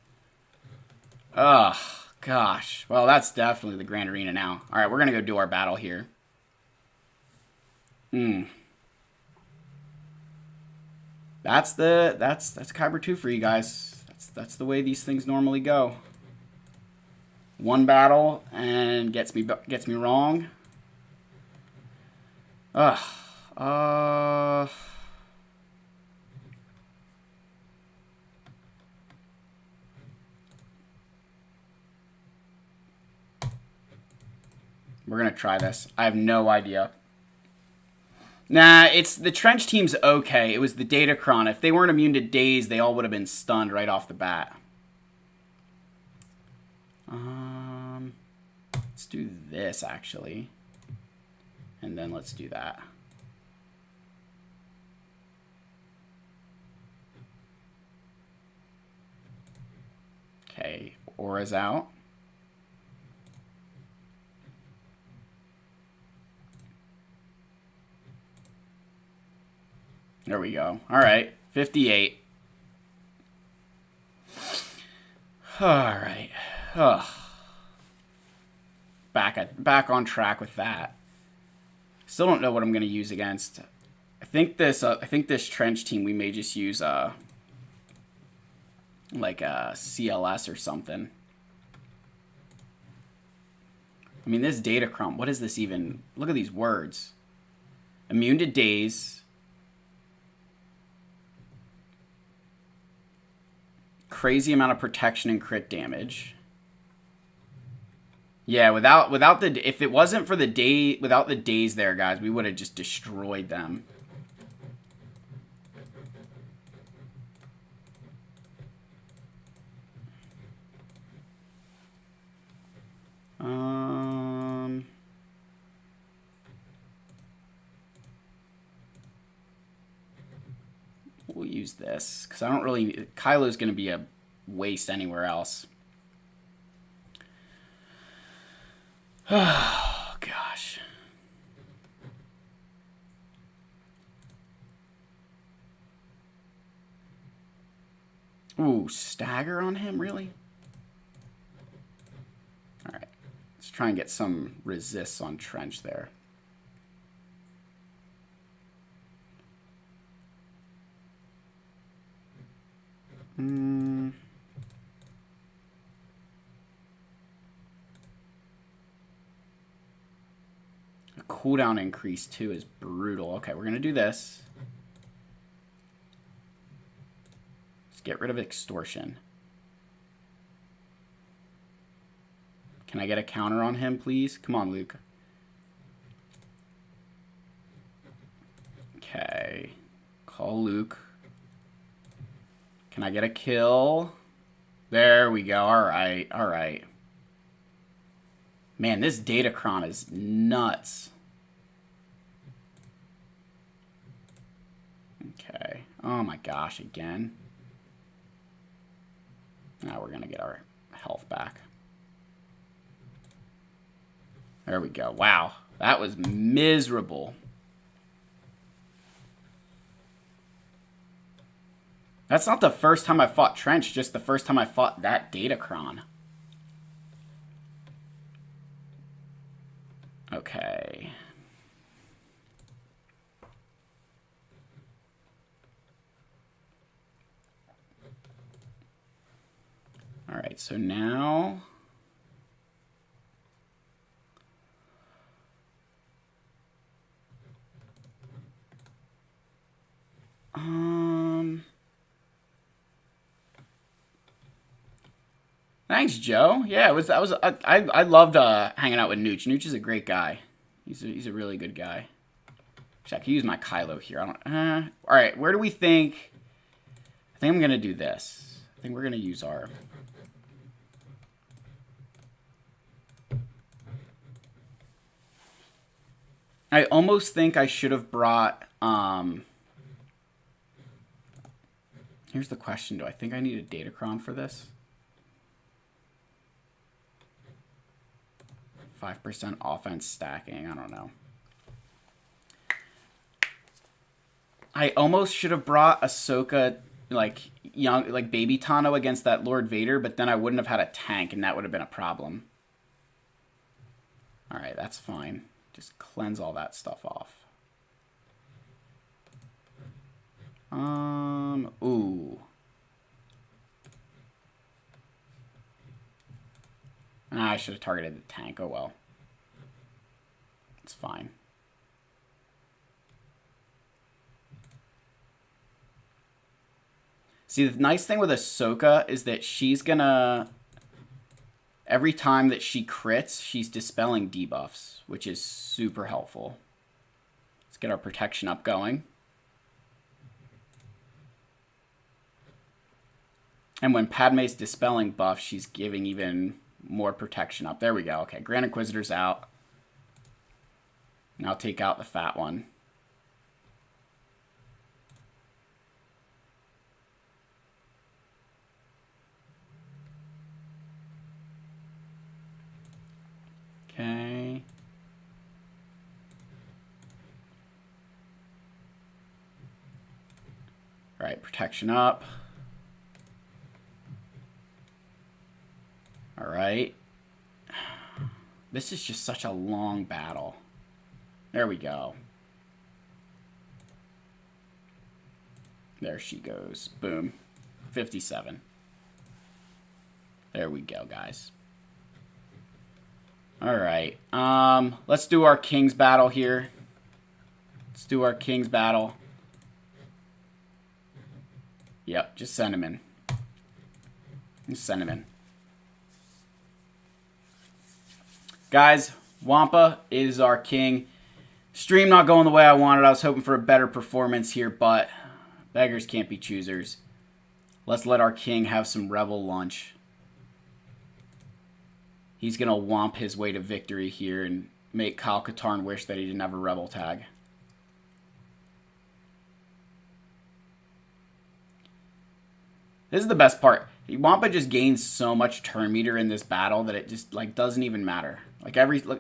Ugh, gosh. Well, that's definitely the Grand Arena now. All right, we're going to go do our battle here. That's Kyber 2 for you guys. That's the way these things normally go. One battle and gets me wrong. Ugh. We're going to try this. I have no idea. Nah, it's the trench team's okay. It was the Datacron. If they weren't immune to daze, they all would have been stunned right off the bat. Let's do this, actually. And then let's do that. Okay, Aura's out. There we go. All right, 58. All right. Ugh. Back on track with that. Still don't know what I'm going to use against. I think this trench team we may just use like a CLS or something. I mean, this Datacron, what is this even? Look at these words. Immune to daze. Crazy amount of protection and crit damage. Yeah, without the, if it wasn't for the day, without the daze there, guys, we would have just destroyed them. We'll use this because I don't really. Kylo's going to be a waste anywhere else. Oh, gosh. Ooh, stagger on him, really? All right. Let's try and get some resists on Trench there. A cooldown increase too is brutal. Okay, we're gonna do this. Let's get rid of extortion. Can I get a counter on him, please? Come on, Luke. Okay. Call Luke. Can I get a kill? There we go. All right. All right. Man, this Datacron is nuts. Okay. Oh my gosh, again. Now we're going to get our health back. There we go. Wow. That was miserable. That's not the first time I fought Trench, just the first time I fought that Datacron. Okay. All right, so now... Thanks, Joe. Yeah, I loved hanging out with Nooch. Nooch is a great guy. He's a really good guy. Actually, I could use my Kylo here. I don't. All right, where do we think? I think I'm going to do this. I think we're going to use our... I almost think I should have brought... Here's the question. Do I think I need a Datacron for this? 5% offense stacking. I don't know. I almost should have brought Ahsoka, like baby Tano against that Lord Vader, but then I wouldn't have had a tank, and that would have been a problem. All right, that's fine. Just cleanse all that stuff off. Ooh. I should have targeted the tank. Oh, well. It's fine. See, the nice thing with Ahsoka is that she's gonna... Every time that she crits, she's dispelling debuffs, which is super helpful. Let's get our protection up going. And when Padme's dispelling buff, she's giving even more protection up. There we go. Okay, Grand Inquisitor's out. Now take out the fat one. Okay. All right, protection up. All right. This is just such a long battle. There we go. There she goes. Boom. 57. There we go, guys. All right. Let's do our King's battle here. Let's do our King's battle. Yep, just send him in. Just send him in. Guys, Wampa is our king. Stream not going the way I wanted. I was hoping for a better performance here, but beggars can't be choosers. Let's let our king have some rebel lunch. He's going to womp his way to victory here and make Kyle Katarn wish that he didn't have a rebel tag. This is the best part. Wampa just gains so much turn meter in this battle that it just doesn't even matter.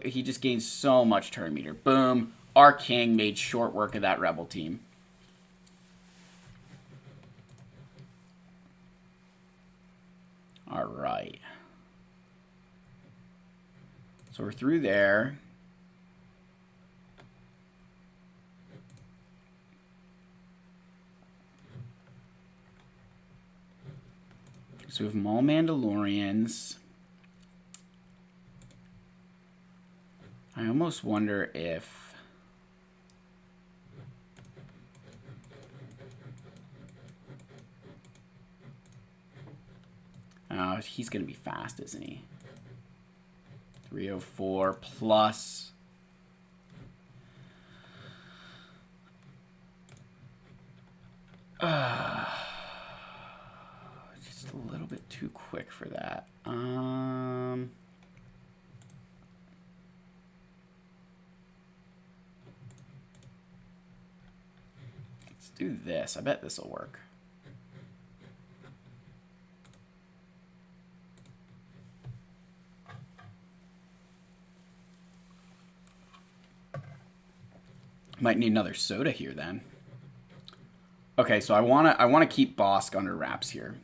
He just gains so much turn meter. Boom. Our king made short work of that rebel team. All right. So we're through there. So we have Maul Mandalorians. I almost wonder if... Oh, he's going to be fast, isn't he? 304 plus... just a little bit too quick for that. Let's do this. I bet this will work. Might need another soda here then. Okay, so I wanna keep Bosk under wraps here.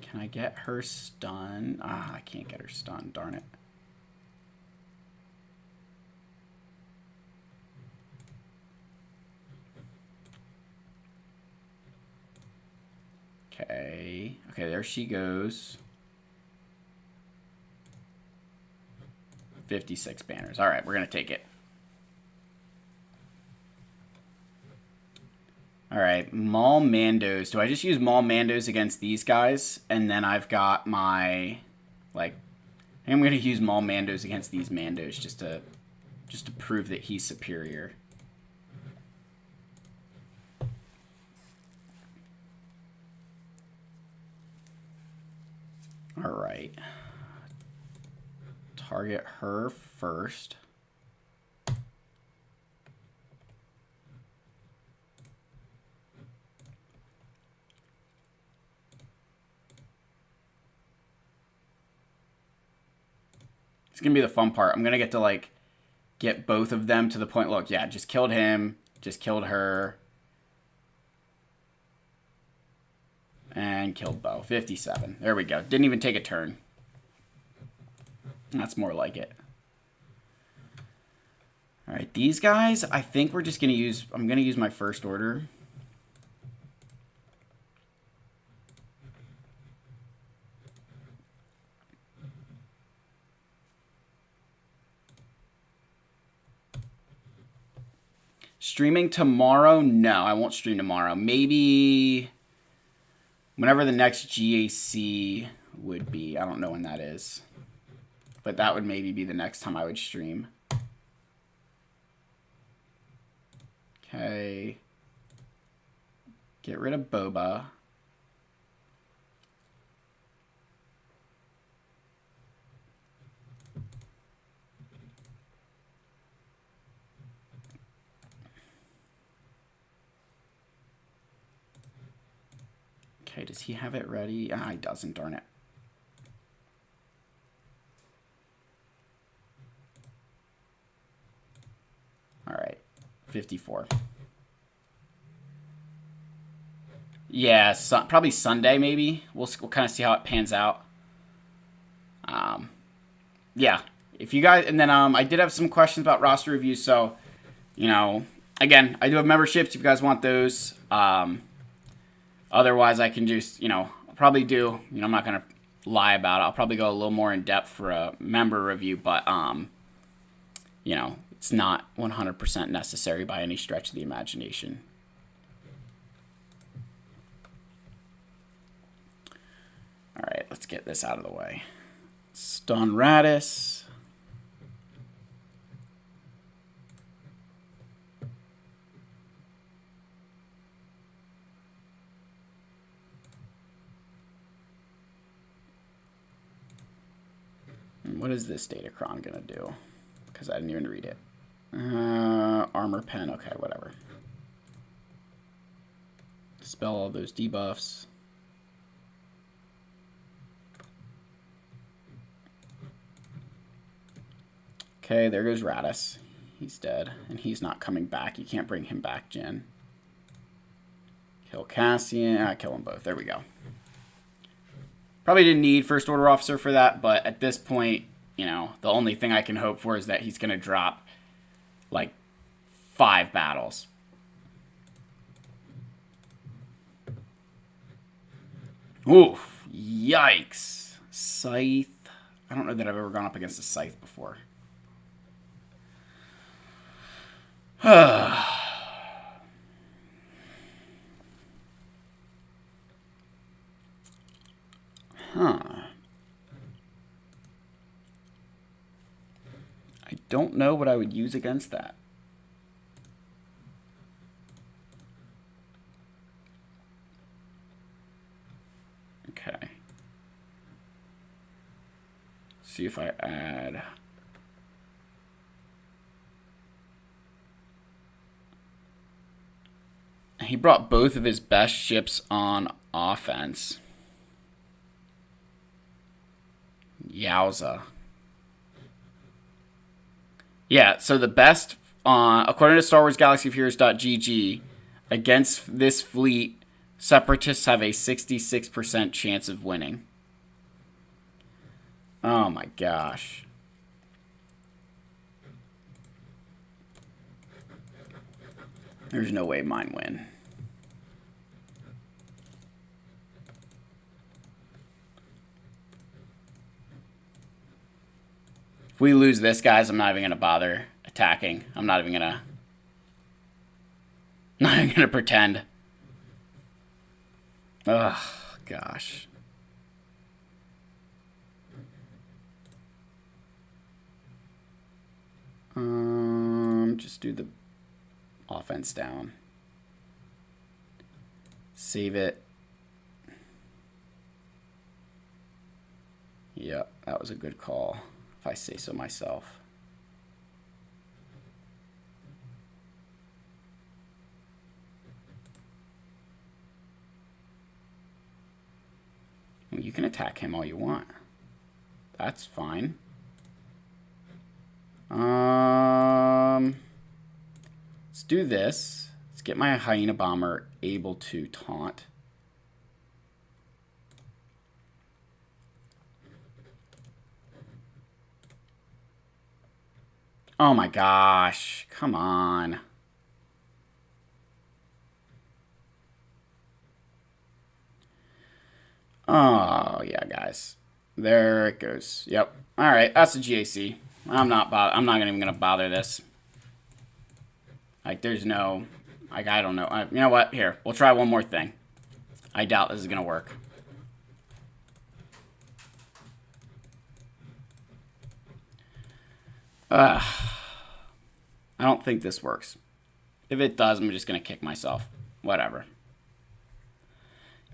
Can I get her stun? Ah, I can't get her stun, darn it. Okay. Okay, there she goes. 56 banners. All right, we're going to take it. All right, Maul Mandos. Do I just use Maul Mandos against these guys? And then I've got my, I think I'm going to use Maul Mandos against these Mandos just to just to prove that he's superior. All right. Target her first. It's going to be the fun part. I'm going to get to, like, get both of them to the point. Look, yeah, just killed him. Just killed her. And killed Bo. 57. There we go. Didn't even take a turn. That's more like it. All right, these guys, I think we're just going to use... I'm going to use my first order. Streaming tomorrow? No, I won't stream tomorrow. Maybe whenever the next GAC would be. I don't know when that is. But that would maybe be the next time I would stream. Okay. Get rid of Boba. Okay, does he have it ready? Ah, he doesn't, darn it. All right, 54. Yeah, probably Sunday maybe. We'll kind of see how it pans out. Yeah, if you guys, and then I did have some questions about roster reviews. So, you know, again, I do have memberships if you guys want those. Otherwise, I can just, you know, probably do, you know, I'm not going to lie about it. I'll probably go a little more in depth for a member review, but, you know, it's not 100% necessary by any stretch of the imagination. All right, let's get this out of the way. Stun Radis. What is this Datacron gonna do? Because I didn't even read it. Armor pen, okay, whatever. Dispel all those debuffs. Okay, there goes Radis. He's dead, and he's not coming back. You can't bring him back, Jen. Kill Cassian. Kill them both. There we go. Probably didn't need First Order Officer for that, but at this point, you know, the only thing I can hope for is that he's going to drop, like, 5 battles. Oof. Yikes. Scythe. I don't know that I've ever gone up against a Scythe before. Huh. I don't know what I would use against that. Okay. See if I add... He brought both of his best ships on offense. Yowza. Yeah, so the best, according to Star Wars Galaxy of Heroes.gg, against this fleet, Separatists have a 66% chance of winning. Oh my gosh. There's no way mine win. If we lose this, guys, I'm not even going to bother attacking. I'm not even going to pretend. Ugh, gosh. Just do the offense down. Save it. Yep, that was a good call, if I say so myself. Well, you can attack him all you want. That's fine. Let's do this. Let's get my hyena bomber able to taunt. Oh my gosh, come on. Oh yeah, guys. There it goes. Yep. All right, that's the GAC. I'm not even gonna bother this. Like, there's no, like, I don't know. You know what? Here, we'll try one more thing. I doubt this is gonna work. I don't think this works. If it does, I'm just gonna kick myself. Whatever.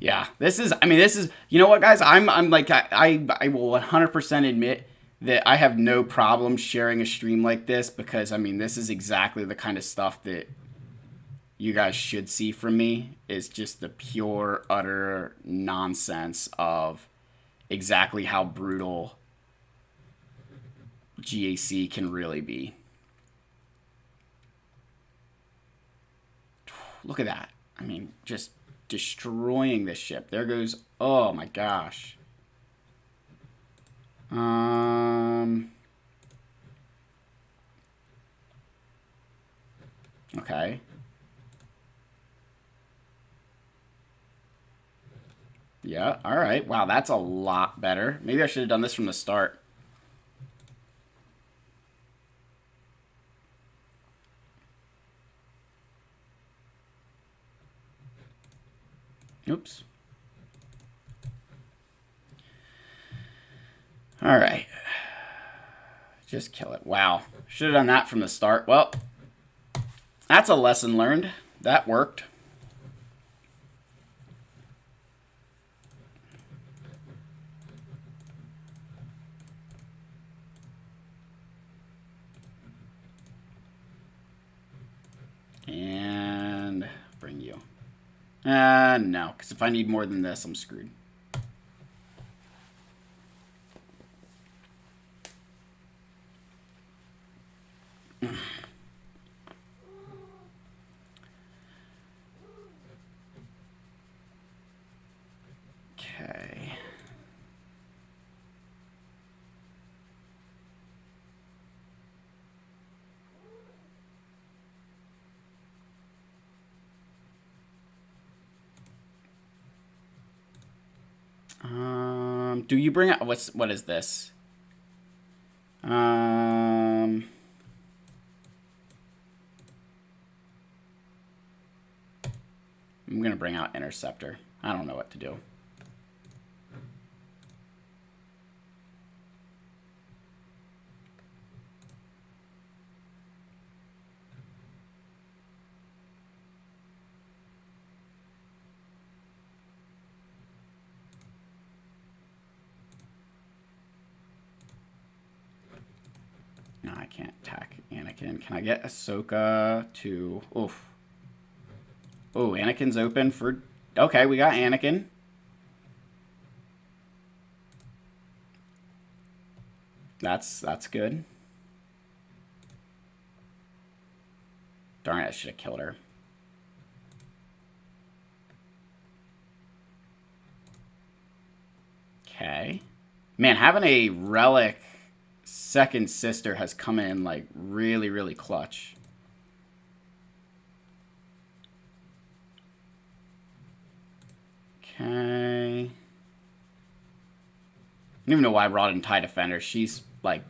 Yeah, this is, I mean, this is, you know what, guys? I'm like, I will 100% admit that I have no problem sharing a stream like this because, I mean, this is exactly the kind of stuff that you guys should see from me. Is just the pure, utter nonsense of exactly how brutal GAC can really be. Look at that. I mean, just destroying this ship. There goes, oh my gosh. Okay. Yeah, all right. Wow, that's a lot better. Maybe I should have done this from the start. Oops. All right. Just kill it. Wow. Should have done that from the start. Well, that's a lesson learned. That worked. And bring you. No, because if I need more than this, I'm screwed. Okay. Do you bring out what is this? I'm gonna bring out Interceptor. I don't know what to do. No, I can't attack Anakin. Can I get Ahsoka to... Oof. Oh, Anakin's open for... Okay, we got Anakin. That's good. Darn it, I should have killed her. Okay. Man, having a relic second sister has come in like really, really clutch. Okay. I don't even know why I brought in TIE Defender. She's like,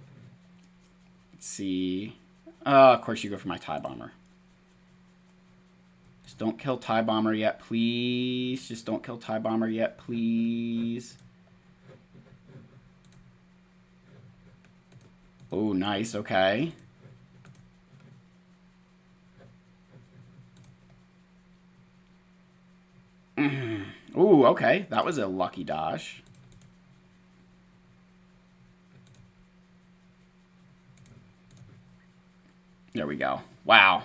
let's see. Of course you go for my TIE Bomber. Just don't kill TIE Bomber yet, please. Just don't kill TIE Bomber yet, please. Oh, nice. Okay. okay. That was a lucky dodge. There we go. Wow.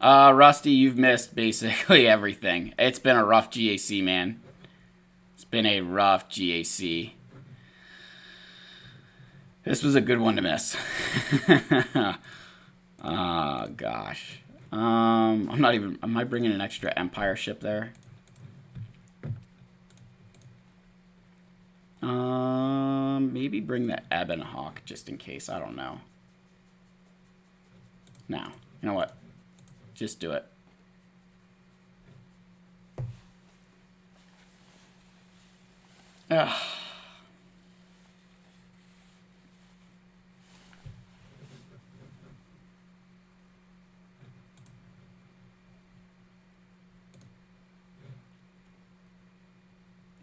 Rusty, you've missed basically everything. It's been a rough GAC, man. It's been a rough GAC. This was a good one to miss. Oh, gosh. I'm not even... Am I bringing an extra Empire ship there? Maybe bring the Ebon Hawk just in case. I don't know. No. You know what? Just do it. Ugh.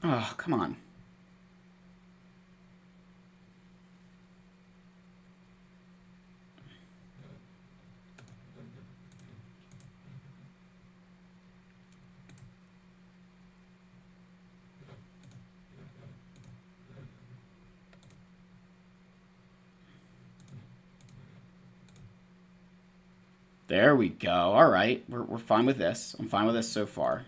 Oh, come on. There we go. All right. We're fine with this. I'm fine with this so far.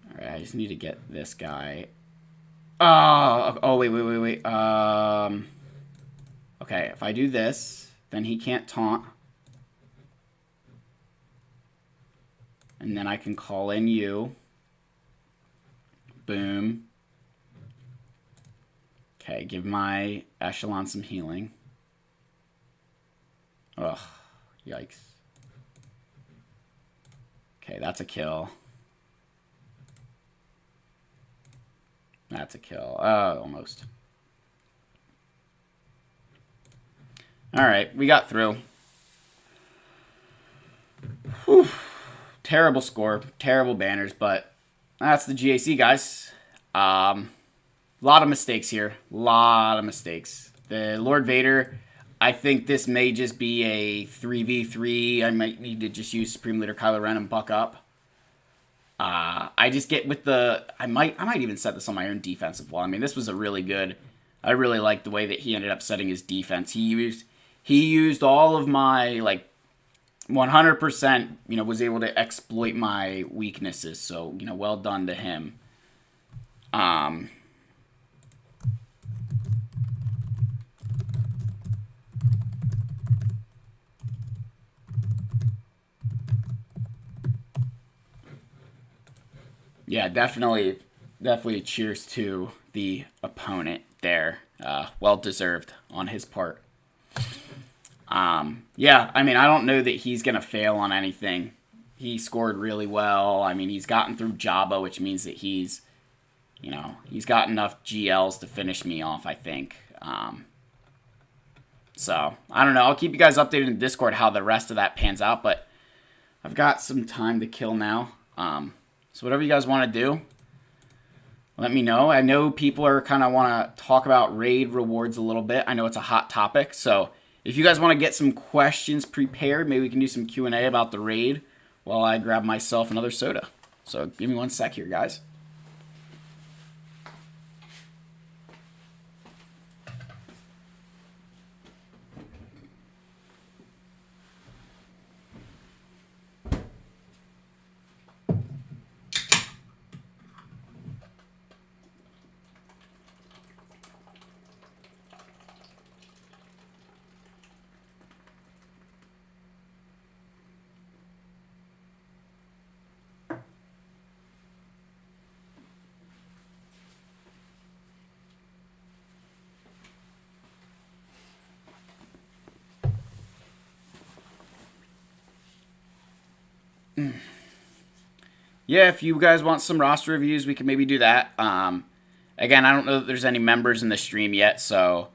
All right. I just need to get this guy. Oh, wait. Okay. If I do this, then he can't taunt. And then I can call in you. Boom. Okay, give my Echelon some healing. Ugh, yikes. Okay, that's a kill. That's a kill. Almost. Alright, we got through. Whew. Terrible score, terrible banners, but that's the GAC, guys. Lot of mistakes here. Lot of mistakes. The Lord Vader, I think this may just be a 3v3. I might need to just use Supreme Leader Kylo Ren and buck up. I just get with the... I might even set this on my own defensive wall. I mean, this was a really good... I really like the way that he ended up setting his defense. He used all of my, like, 100%, was able to exploit my weaknesses. So, well done to him. Yeah, definitely cheers to the opponent there. Well deserved on his part. Yeah, I mean, I don't know that he's going to fail on anything. He scored really well. I mean, he's gotten through Jabba, which means that he's got enough GLs to finish me off, I think. So, I don't know. I'll keep you guys updated in Discord how the rest of that pans out, but I've got some time to kill now. So whatever you guys want to do, let me know. I know people are kind of want to talk about raid rewards a little bit. I know it's a hot topic, so if you guys want to get some questions prepared, maybe we can do some Q&A about the raid while I grab myself another soda. So give me one sec here, guys. Yeah, if you guys want some roster reviews, we can maybe do that. Again, I don't know that there's any members in the stream yet, so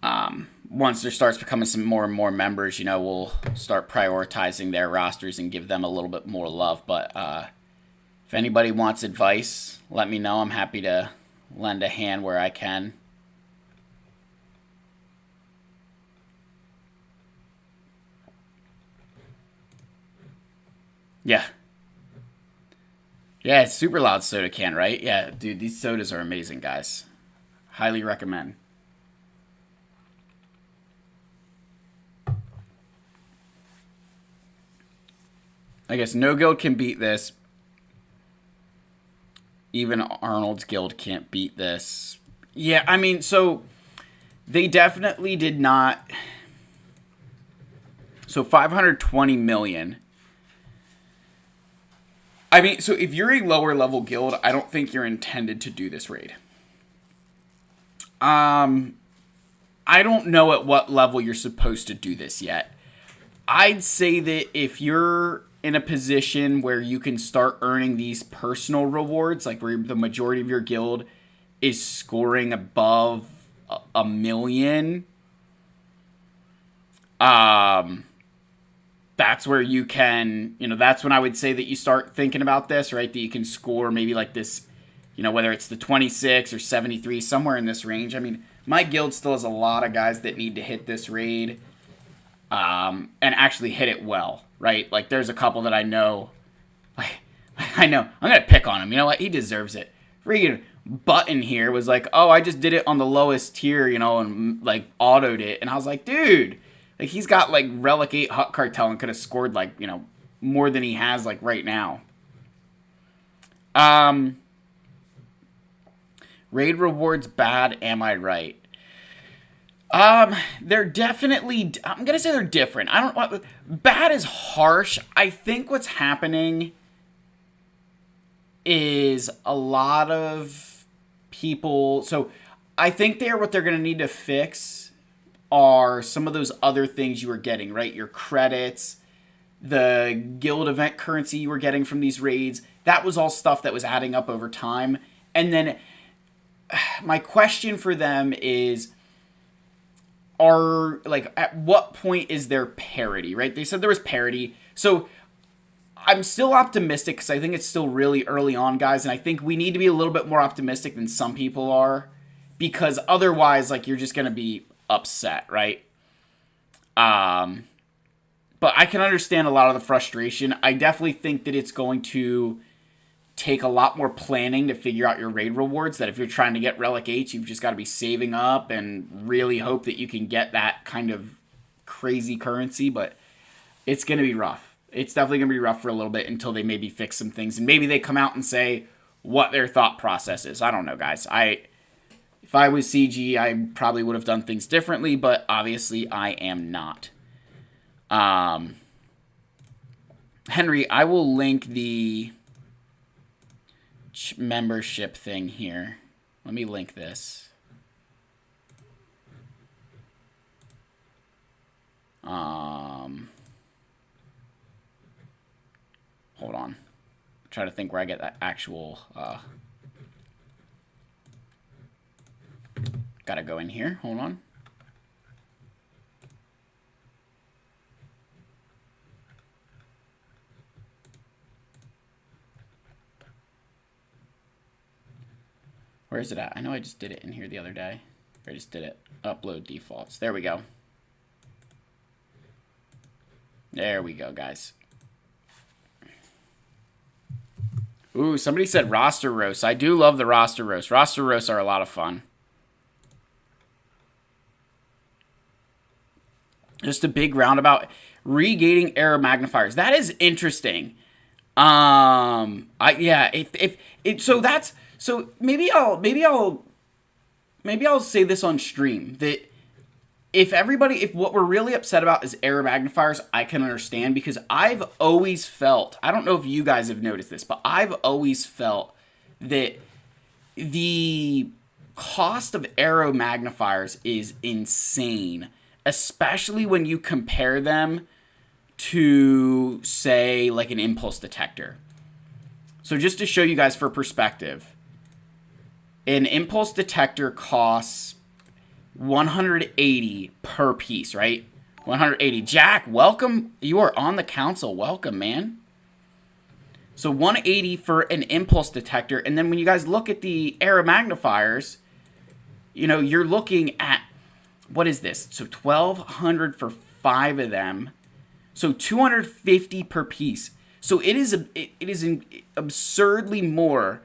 once there starts becoming some more and more members, we'll start prioritizing their rosters and give them a little bit more love. But if anybody wants advice, let me know. I'm happy to lend a hand where I can. Yeah. Yeah, it's super loud soda can, right? Yeah, dude, these sodas are amazing, guys. Highly recommend. I guess no guild can beat this. Even Arnold's guild can't beat this. Yeah, I mean, so they definitely did not. So 520 million. I mean, so if you're a lower level guild, I don't think you're intended to do this raid. I don't know at what level you're supposed to do this yet. I'd say that if you're in a position where you can start earning these personal rewards, like where the majority of your guild is scoring above a million, that's where you can, that's when I would say that you start thinking about this, right? That you can score maybe like this, whether it's the 26 or 73, somewhere in this range. I mean, my guild still has a lot of guys that need to hit this raid and actually hit it well, right? Like, there's a couple that I know. I know. I'm going to pick on him. You know what? He deserves it. Freaking Button here was like, oh, I just did it on the lowest tier, and, like, autoed it. And I was like, dude, like, he's got, like, Relic 8 Hut Cartel and could have scored, like, more than he has, like, right now. Raid rewards bad, am I right? They're definitely, I'm gonna say they're different. Bad is harsh. I think what's happening is a lot of people, so I think what they're gonna need to fix are some of those other things you were getting, right? Your credits, the guild event currency you were getting from these raids. That was all stuff that was adding up over time. And then my question for them is, at what point is there parity, right? They said there was parity. So I'm still optimistic because I think it's still really early on, guys. And I think we need to be a little bit more optimistic than some people are, because otherwise, like, you're just going to be upset, right? But I can understand a lot of the frustration. I definitely think that it's going to take a lot more planning to figure out your raid rewards, that if you're trying to get Relic 8, you've just got to be saving up and really hope that you can get that kind of crazy currency, but it's going to be rough. It's definitely going to be rough for a little bit until they maybe fix some things, and maybe they come out and say what their thought process is. I don't know, guys. If I was CG, I probably would have done things differently, but obviously I am not. Henry, I will link the membership thing here. Let me link this. Hold on. Try to think where I get that actual gotta go in here. Hold on. Where is it at? I know I just did it in here the other day. I just did it. Upload defaults. There we go. There we go, guys. Ooh, somebody said roster roasts. I do love the roster roasts. Roster roasts are a lot of fun. Just a big roundabout. Regating arrow magnifiers. That is interesting. So maybe I'll say this on stream, that if what we're really upset about is error magnifiers, I can understand, because I've always felt, I don't know if you guys have noticed this, but I've always felt that the cost of arrow magnifiers is insane, especially when you compare them to, say, like an impulse detector. So just to show you guys for perspective, an impulse detector costs 180 per piece, right? 180. Jack, welcome. You are on the council. Welcome, man. So 180 for an impulse detector. And then when you guys look at the arrow magnifiers, you know, you're looking at, what is this? So 1,200 for 5 of them. So 250 per piece. So it is absurdly more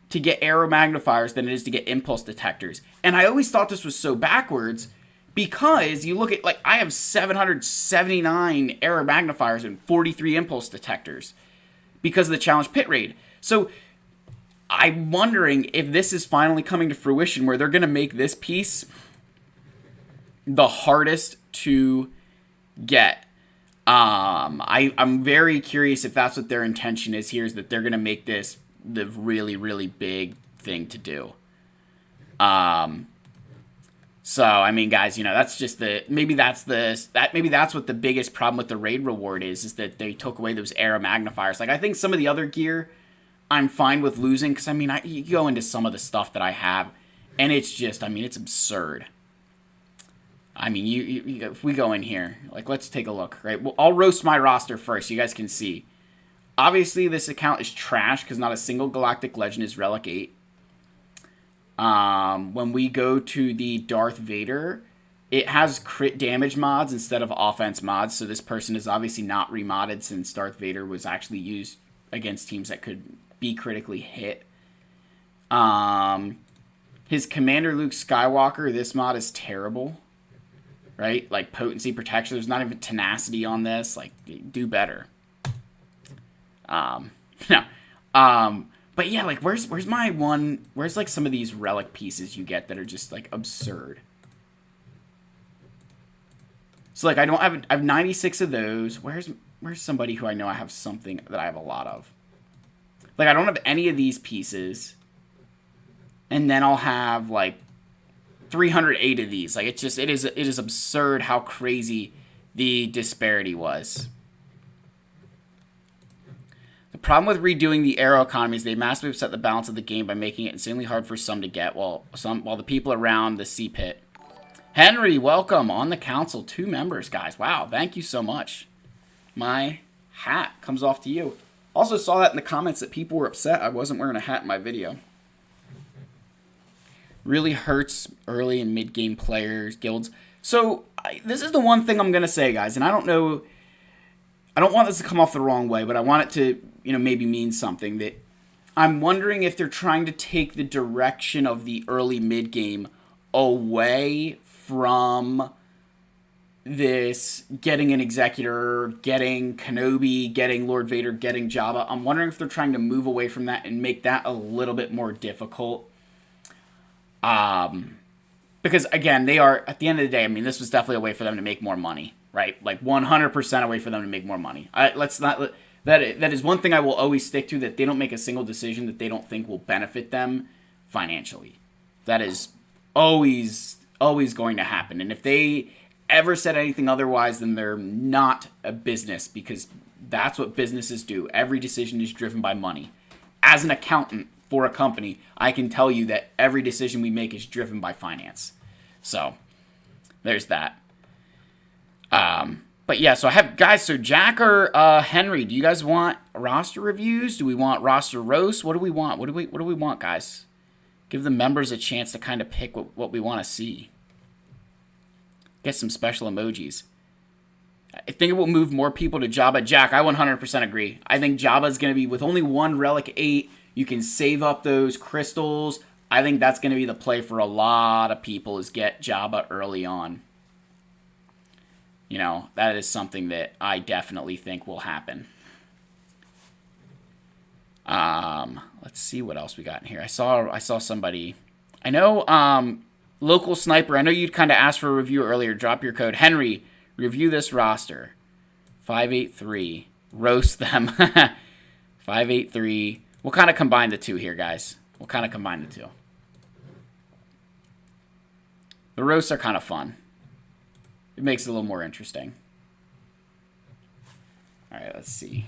to get arrow magnifiers than it is to get impulse detectors. And I always thought this was so backwards because you look at, like, I have 779 arrow magnifiers and 43 impulse detectors because of the challenge pit raid. So I'm wondering if this is finally coming to fruition where they're going to make this piece the hardest to get. I'm very curious if that's what their intention is here, is that they're going to make this the really, really big thing to do. So, I mean, guys, you know, that's just maybe that's what the biggest problem with the raid reward is that they took away those arrow magnifiers. Like, I think some of the other gear I'm fine with losing, because, I mean, you go into some of the stuff that I have, and it's just, I mean, it's absurd. I mean, if we go in here, like, let's take a look, right? Well, I'll roast my roster first so you guys can see. Obviously, this account is trash because not a single Galactic Legend is Relic 8. When we go to the Darth Vader, it has crit damage mods instead of offense mods, so this person is obviously not remodded since Darth Vader was actually used against teams that could be critically hit. His Commander Luke Skywalker, this mod is terrible. Right? Like, potency, protection. There's not even tenacity on this. Like, do better. No. But yeah, like, where's my one... Where's, like, some of these relic pieces you get that are just, like, absurd? So, like, I have 96 of those. Where's somebody who I know I have something that I have a lot of? Like, I don't have any of these pieces. And then I'll have, like, 308 of these. Like, it is absurd how crazy the disparity was. The problem with redoing the arrow economy is they massively upset the balance of the game by making it insanely hard for some to get, while the people around the sea pit. Henry, welcome on the council. 2 members, guys. Wow, thank you so much. My hat comes off to you. Also saw that in the comments that people were upset I wasn't wearing a hat in my video. Really hurts early and mid-game players, guilds. So, this is the one thing I'm going to say, guys, and I don't know, I don't want this to come off the wrong way, but I want it to, you know, maybe mean something. That I'm wondering if they're trying to take the direction of the early mid-game away from this getting an Executor, getting Kenobi, getting Lord Vader, getting Jabba. I'm wondering if they're trying to move away from that and make that a little bit more difficult. Because again, they are, at the end of the day, I mean, this was definitely a way for them to make more money, right? Like 100% a way for them to make more money. That is one thing I will always stick to, that they don't make a single decision that they don't think will benefit them financially. That is always going to happen. And if they ever said anything otherwise, then they're not a business, because that's what businesses do. Every decision is driven by money. As an accountant for a company, I can tell you that every decision we make is driven by finance. So, there's that. But yeah, so I have, guys, so Jack or Henry, do you guys want roster reviews? Do we want roster roasts? What do we want? What do we want, guys? Give the members a chance to kind of pick what we want to see. Get some special emojis. I think it will move more people to Jabba. Jack, I 100% agree. I think Jabba is going to be, with only one Relic 8, you can save up those crystals. I think that's going to be the play for a lot of people, is get Jabba early on. You know, that is something that I definitely think will happen. Let's see what else we got in here. I saw somebody. I know, Local Sniper, I know you'd kind of asked for a review earlier. Drop your code. Henry, review this roster. 583. Roast them. 583. We'll kind of combine the two here, guys. We'll kind of combine the two. The roasts are kind of fun. It makes it a little more interesting. All right, let's see.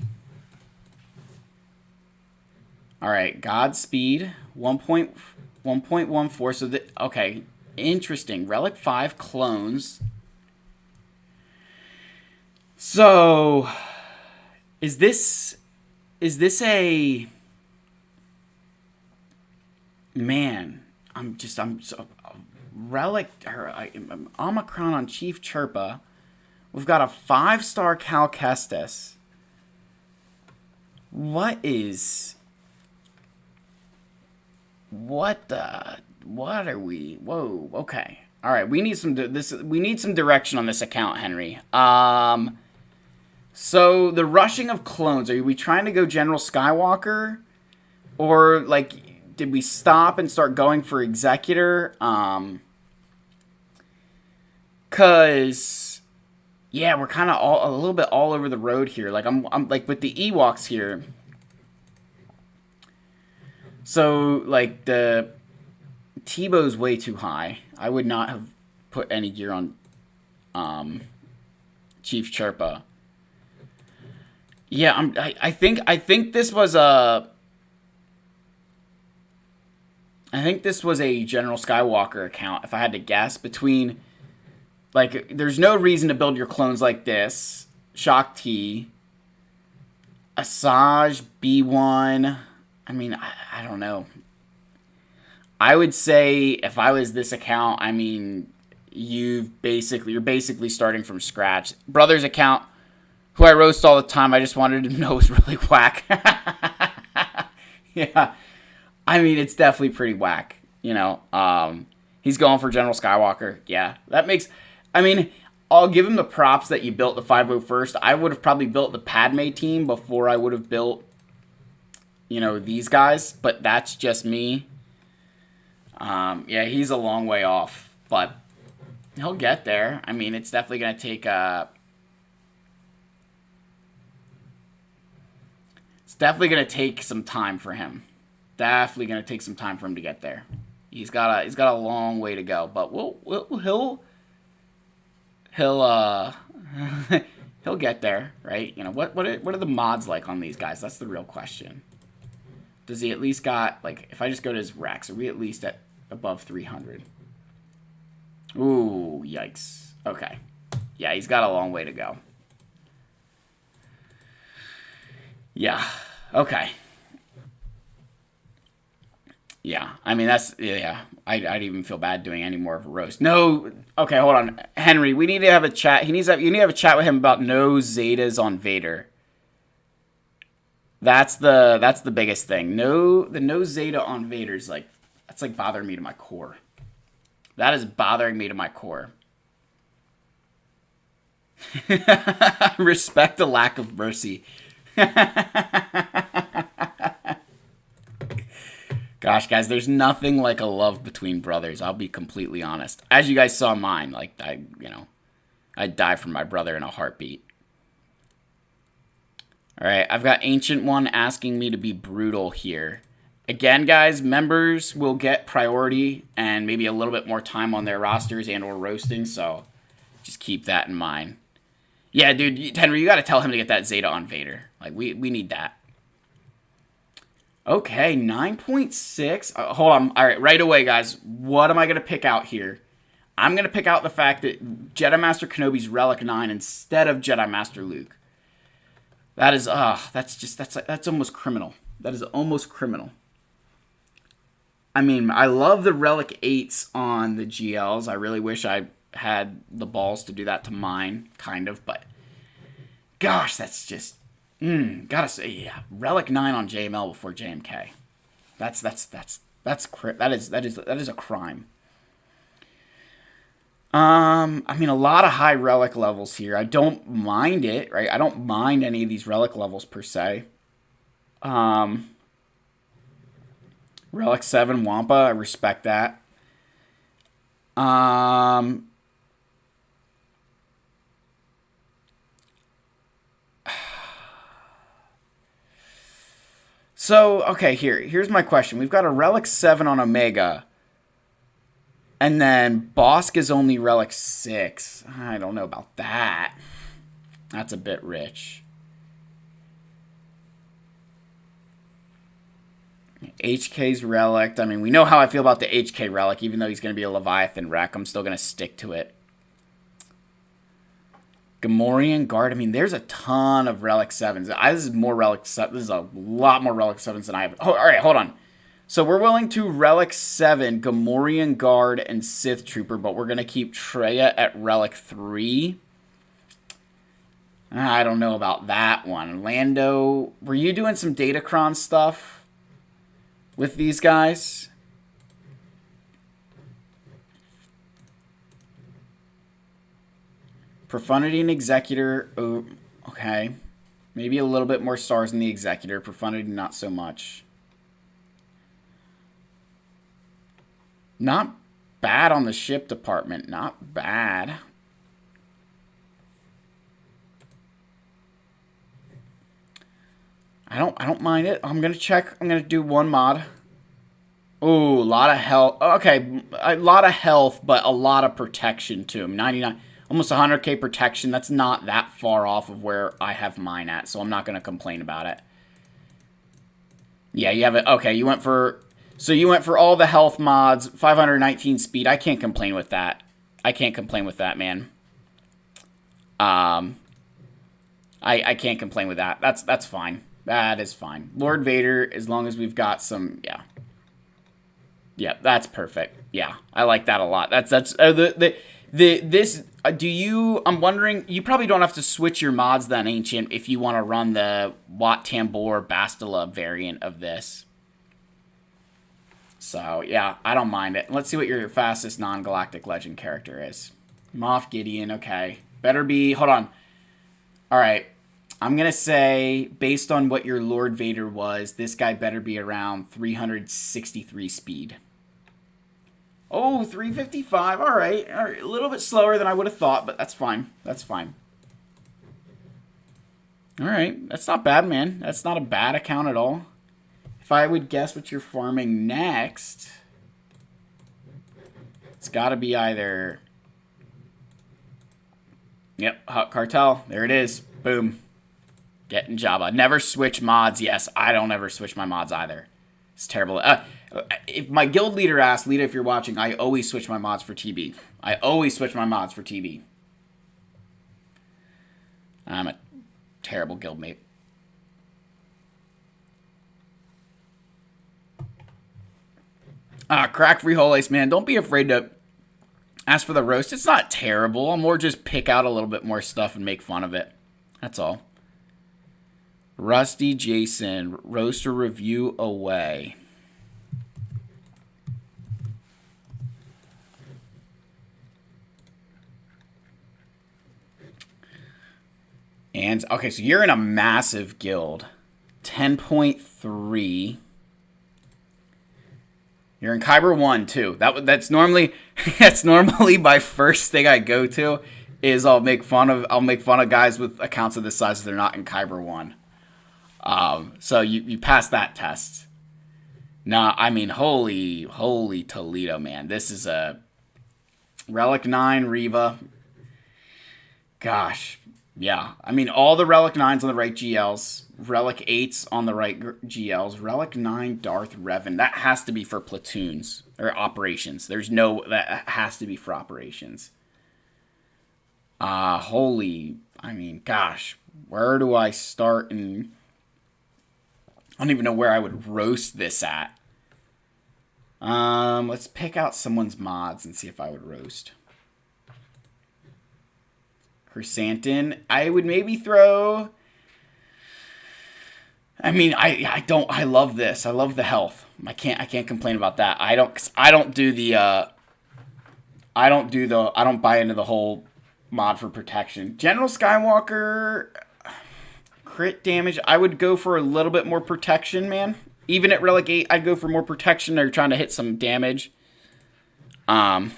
All right, Godspeed, 1.14. So, okay, interesting. Relic 5 clones. So, is this Is this a... Man, I'm so... Relic... Or, Omicron on Chief Chirpa. We've got a 5-star Cal Kestis. What is... What are we... Whoa, okay. Alright, we need some... We need some direction on this account, Henry. So, the rushing of clones. Are we trying to go General Skywalker? Or, like, did we stop and start going for Executor? Because, yeah, we're kind of a little bit all over the road here. Like, I'm like, with the Ewoks here. So, like, the Tebow's way too high. I would not have put any gear on Chief Chirpa. Yeah, I think this was a... I think this was a General Skywalker account, if I had to guess, between... Like, there's no reason to build your clones like this. Shock T. Asajj, B1. I mean, I don't know. I would say, if I was this account, I mean, you're basically starting from scratch. Brother's account... who I roast all the time, I just wanted to know was really whack. Yeah. I mean, it's definitely pretty whack, you know. He's going for General Skywalker. Yeah, that makes... I mean, I'll give him the props that you built the 501st. I would have probably built the Padme team before I would have built, you know, these guys. But that's just me. Yeah, he's a long way off. But he'll get there. I mean, it's definitely going to take... definitely going to take some time for him. Definitely going to take some time for him to get there. He's got a long way to go, but he'll get there, right? You know, what are the mods like on these guys? That's the real question. Does he at least got, like, if I just go to his Rex, are we at least at above 300? Ooh, yikes. Okay. Yeah, he's got a long way to go. Yeah. Okay. Yeah. I mean, that's... Yeah. I'd even feel bad doing any more of a roast. No... Okay, hold on. Henry, we need to have a chat. You need to have a chat with him about no Zetas on Vader. That's the biggest thing. The no Zeta on Vader's like... That's like bothering me to my core. That is bothering me to my core. Respect the lack of mercy. Gosh, guys, there's nothing like a love between brothers. I'll be completely honest. As you guys saw mine, like, I'd die for my brother in a heartbeat. All right, I've got Ancient One asking me to be brutal here. Again, guys, members will get priority and maybe a little bit more time on their rosters and or roasting, so just keep that in mind. Yeah, dude, Henry, you got to tell him to get that Zeta on Vader. Like, we need that. Okay, 9.6. Hold on. All right, right away, guys. What am I going to pick out here? I'm going to pick out the fact that Jedi Master Kenobi's Relic 9 instead of Jedi Master Luke. That is, that's almost criminal. That is almost criminal. I mean, I love the Relic 8s on the GLs. I really wish I had the balls to do that to mine, kind of, but gosh, that's just gotta say, yeah, Relic 9 on JML before JMK. That is a crime. I mean, a lot of high relic levels here. I don't mind it, right? I don't mind any of these relic levels per se. Relic 7 Wampa, I respect that. So, okay, here's my question. We've got a Relic 7 on Omega. And then Bosk is only Relic 6. I don't know about that. That's a bit rich. HK's Relic. I mean, we know how I feel about the HK Relic. Even though he's going to be a Leviathan wreck, I'm still going to stick to it. Gamorrean Guard. I mean, there's a ton of Relic 7s. This is more Relic 7. This is a lot more Relic 7s than I have. Oh, all right, hold on. So we're willing to Relic 7, Gamorrean Guard, and Sith Trooper, but we're going to keep Traya at Relic 3. I don't know about that one. Lando, were you doing some Datacron stuff with these guys? Profundity and Executor. Oh, okay. Maybe a little bit more stars in the Executor. Profundity, not so much. Not bad on the ship department. Not bad. I don't mind it. I'm gonna check. I'm gonna do one mod. Ooh, a lot of health. Okay, a lot of health, but a lot of protection to him. 99, almost 100k protection. That's not that far off of where I have mine at, so I'm not gonna complain about it. Yeah, you have it. Okay, you went for. So you went for all the health mods, 519 speed. I can't complain with that. I can't complain with that, man. I can't complain with that. That's fine. That is fine. Lord Vader, as long as we've got some, yeah. Yeah, that's perfect. Yeah, I like that a lot. I'm wondering, you probably don't have to switch your mods then, Ancient, if you want to run the Wat Tambor Bastila variant of this. So, yeah, I don't mind it. Let's see what your fastest non-galactic legend character is. Moff Gideon, okay. Better be, hold on. All right. I'm going to say, based on what your Lord Vader was, this guy better be around 363 speed. Oh, 355. All right. All right. A little bit slower than I would have thought, but that's fine. That's fine. All right. That's not bad, man. That's not a bad account at all. If I would guess what you're farming next, it's got to be either... Yep, Hutt Cartel. There it is. Boom. Getting Jabba. Never switch mods. Yes, I don't ever switch my mods either. It's terrible. If my guild leader asks, Lita, if you're watching, I always switch my mods for TB. I always switch my mods for TB. I'm a terrible guildmate. Crack frijoles, man. Don't be afraid to ask for the roast. It's not terrible. I'll more just pick out a little bit more stuff and make fun of it. That's all. Rusty Jason, roaster review away. And, okay, so you're in a massive guild. 10.3. You're in Kyber 1, too. That's normally my first thing I go to is I'll make fun of guys with accounts of this size if they're not in Kyber 1. So you pass that test. Nah, I mean, holy Toledo, man. This is a Relic 9 Riva. Gosh, yeah. I mean, all the Relic 9s on the right GLs. Relic 8s on the right GLs. Relic 9 Darth Revan. That has to be for platoons or operations. That has to be for operations. I mean, gosh, where do I start? And I don't even know where I would roast this at. Let's pick out someone's mods and see if I would roast. Chrysanthemum. I would maybe throw... I mean, I love this. I love the health. I can't complain about that. I don't buy into the whole mod for protection. General Skywalker, crit damage. I would go for a little bit more protection, man. Even at Relic 8, I'd go for more protection. They're trying to hit some damage. Oh,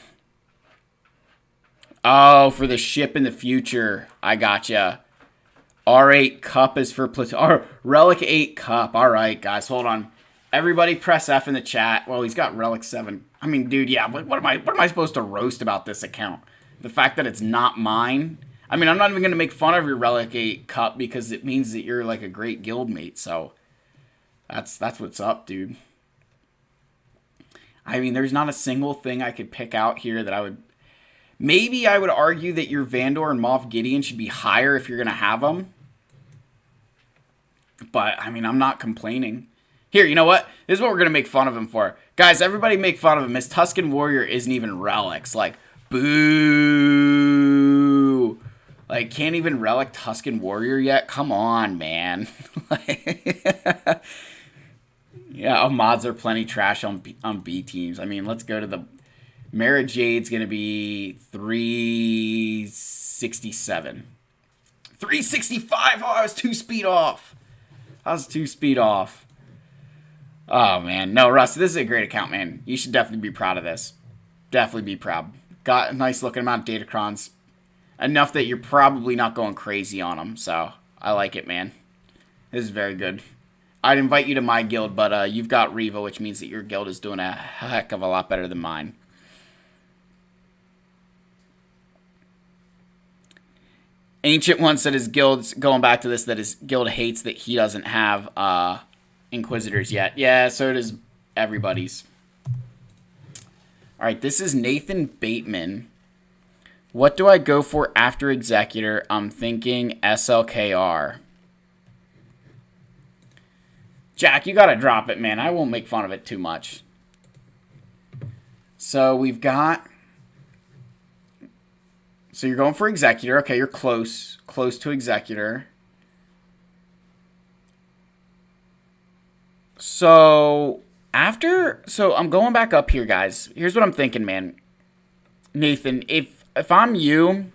for the ship in the future. I gotcha. R8 cup is for platoon. Relic 8 cup. All right, guys, hold on. Everybody press F in the chat. Well, he's got Relic 7. I mean, dude, yeah, but what am I supposed to roast about this account? The fact that it's not mine? I mean, I'm not even going to make fun of your Relic 8 cup because it means that you're like a great guildmate, so that's what's up, dude. I mean, there's not a single thing I could pick out here that I would Maybe I would argue that your Vandor and Moff Gideon should be higher if you're going to have them. But, I mean, I'm not complaining. Here, you know what? This is what we're going to make fun of him for. Guys, everybody make fun of him. His Tusken Warrior isn't even relics. Like, boo. Like, can't even relic Tusken Warrior yet? Come on, man. Yeah, mods are plenty trash on B teams. I mean, let's go to the... Mara Jade's going to be 367. 365! Oh, I was 2 speed off. Oh, man. No, Russ, this is a great account, man. You should definitely be proud of this. Definitely be proud. Got a nice looking amount of datacrons. Enough that you're probably not going crazy on them. So, I like it, man. This is very good. I'd invite you to my guild, but you've got Riva, which means that your guild is doing a heck of a lot better than mine. Ancient One said his guild's, going back to this, that his guild hates that he doesn't have Inquisitors yet. Yeah, so does everybody's. Alright, this is Nathan Bateman. What do I go for after Executor? I'm thinking SLKR. Jack, you gotta drop it, man. I won't make fun of it too much. So we've got... So you're going for Executor. Okay, you're close. Close to Executor. So, So, I'm going back up here, guys. Here's what I'm thinking, man. Nathan, if I'm you,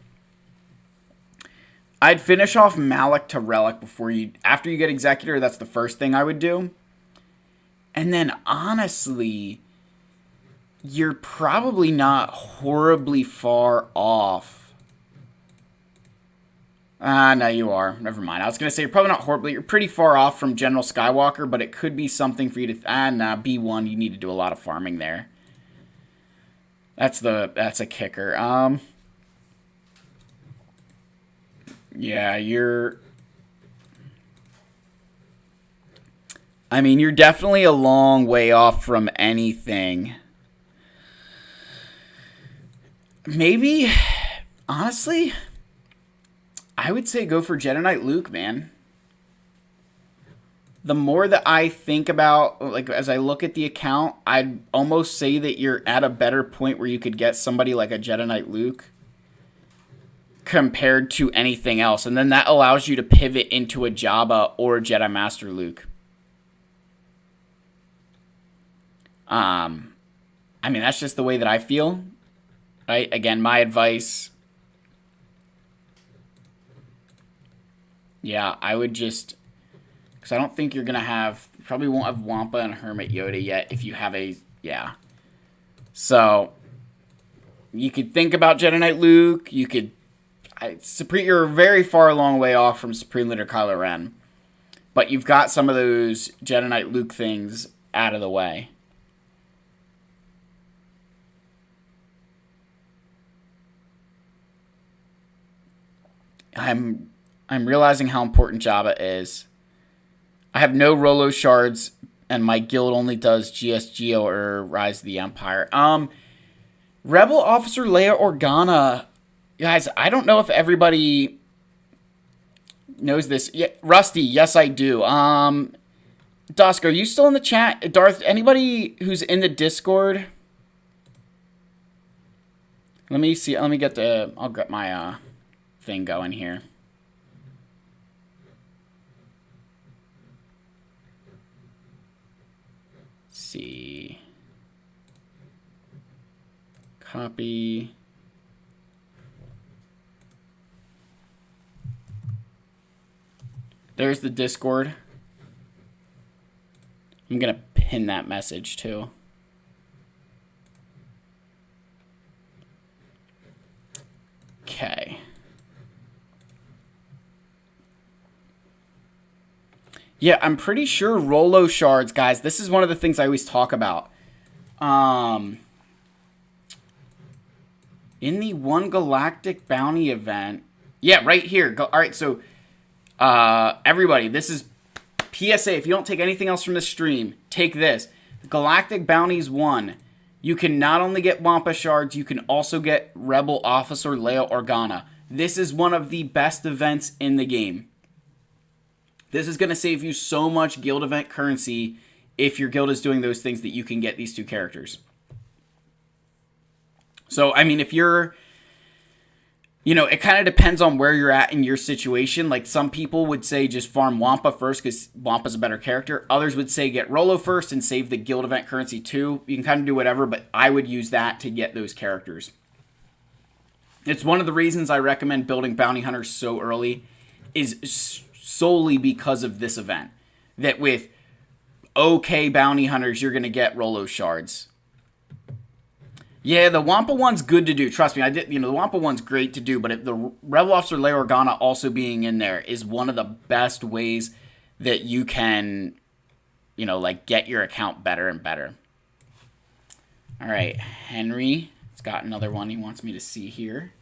I'd finish off Malak to Relic before you... After you get Executor, that's the first thing I would do. And then, honestly, you're probably not horribly far off. No, you are. Never mind. I was going to say, you're probably not horribly... You're pretty far off from General Skywalker, but it could be something for you to... nah, B1, you need to do a lot of farming there. That's a kicker. Yeah, you're... I mean, you're definitely a long way off from anything. Maybe, honestly... I would say go for Jedi Knight Luke, man. The more that I think about, like, as I look at the account, I'd almost say that you're at a better point where you could get somebody like a Jedi Knight Luke compared to anything else. And then that allows you to pivot into a Jabba or a Jedi Master Luke. I mean, that's just the way that I feel. Right? Again, my advice... Yeah, I would just... Because I don't think you're going to have... Probably won't have Wampa and Hermit Yoda yet if you have a... Yeah. So, you could think about Jedi Knight Luke. You could... You're very far a long way off from Supreme Leader Kylo Ren. But you've got some of those Jedi Knight Luke things out of the way. I'm realizing how important Jabba is. I have no Rolo shards, and my guild only does GSGO or Rise of the Empire. Rebel Officer Leia Organa. Guys, I don't know if everybody knows this. Yeah, Rusty, yes I do. Dusk, are you still in the chat? Darth, anybody who's in the Discord? Let me see. Let me get the... I'll get my thing going here. See. Copy. There's the Discord. I'm going to pin that message too. Okay. Yeah, I'm pretty sure Rolo shards, guys. This is one of the things I always talk about. In the One Galactic Bounty event. Yeah, right here. All right, so everybody, this is PSA. If you don't take anything else from this stream, take this. Galactic Bounties 1. You can not only get Wampa shards, you can also get Rebel Officer Leia Organa. This is one of the best events in the game. This is going to save you so much guild event currency if your guild is doing those things that you can get these two characters. So, I mean, if you're... You know, it kind of depends on where you're at in your situation. Like, some people would say just farm Wampa first because Wampa's a better character. Others would say get Rolo first and save the guild event currency too. You can kind of do whatever, but I would use that to get those characters. It's one of the reasons I recommend building Bounty Hunters so early is solely because of this event. That with okay Bounty Hunters, you're going to get Rolo shards. Yeah, the Wampa one's good to do. Trust me, the Wampa one's great to do, but if the Rebel Officer Leia Organa also being in there is one of the best ways that you can, like, get your account better and better. All right, Henry has got another one he wants me to see here.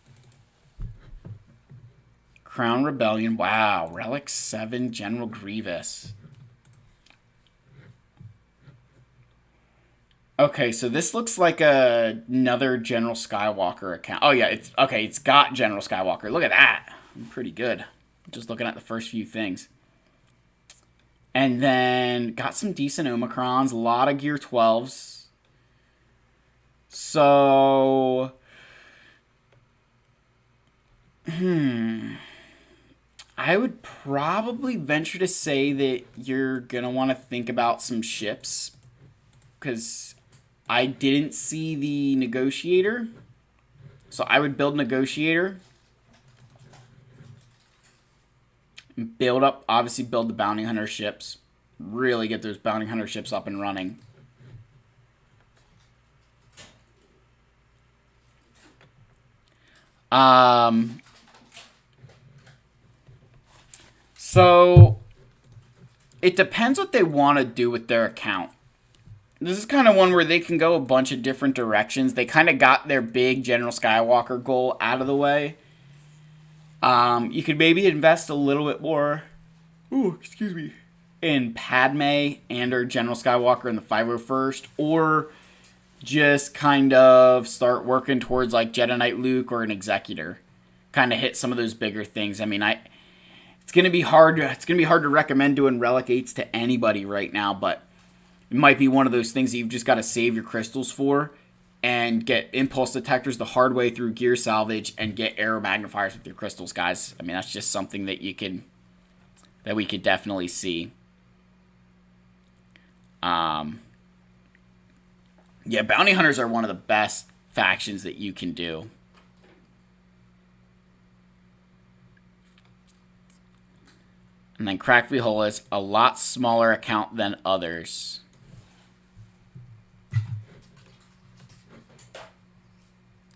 Crown Rebellion. Wow, Relic 7 General Grievous. Okay, so this looks like another General Skywalker account. Oh, yeah, it's got General Skywalker. Look at that. Pretty good. Just looking at the first few things. And then got some decent Omicrons, a lot of Gear 12s. So, I would probably venture to say that you're going to want to think about some ships, because I didn't see the Negotiator. So I would build Negotiator. Obviously build the Bounty Hunter ships. Really get those Bounty Hunter ships up and running. So it depends what they want to do with their account. This is kind of one where they can go a bunch of different directions. They kind of got their big General Skywalker goal out of the way. You could maybe invest a little bit more, in Padme and or General Skywalker in the 501st, or just kind of start working towards like Jedi Knight Luke or an Executor. Kind of hit some of those bigger things. I mean, it's gonna be hard. It's gonna be hard to recommend doing Relic 8s to anybody right now, but it might be one of those things that you've just got to save your crystals for and get impulse detectors the hard way through gear salvage and get arrow magnifiers with your crystals, guys. I mean, that's just something that we could definitely see. Yeah, Bounty Hunters are one of the best factions that you can do. And then Crackville is a lot smaller account than others.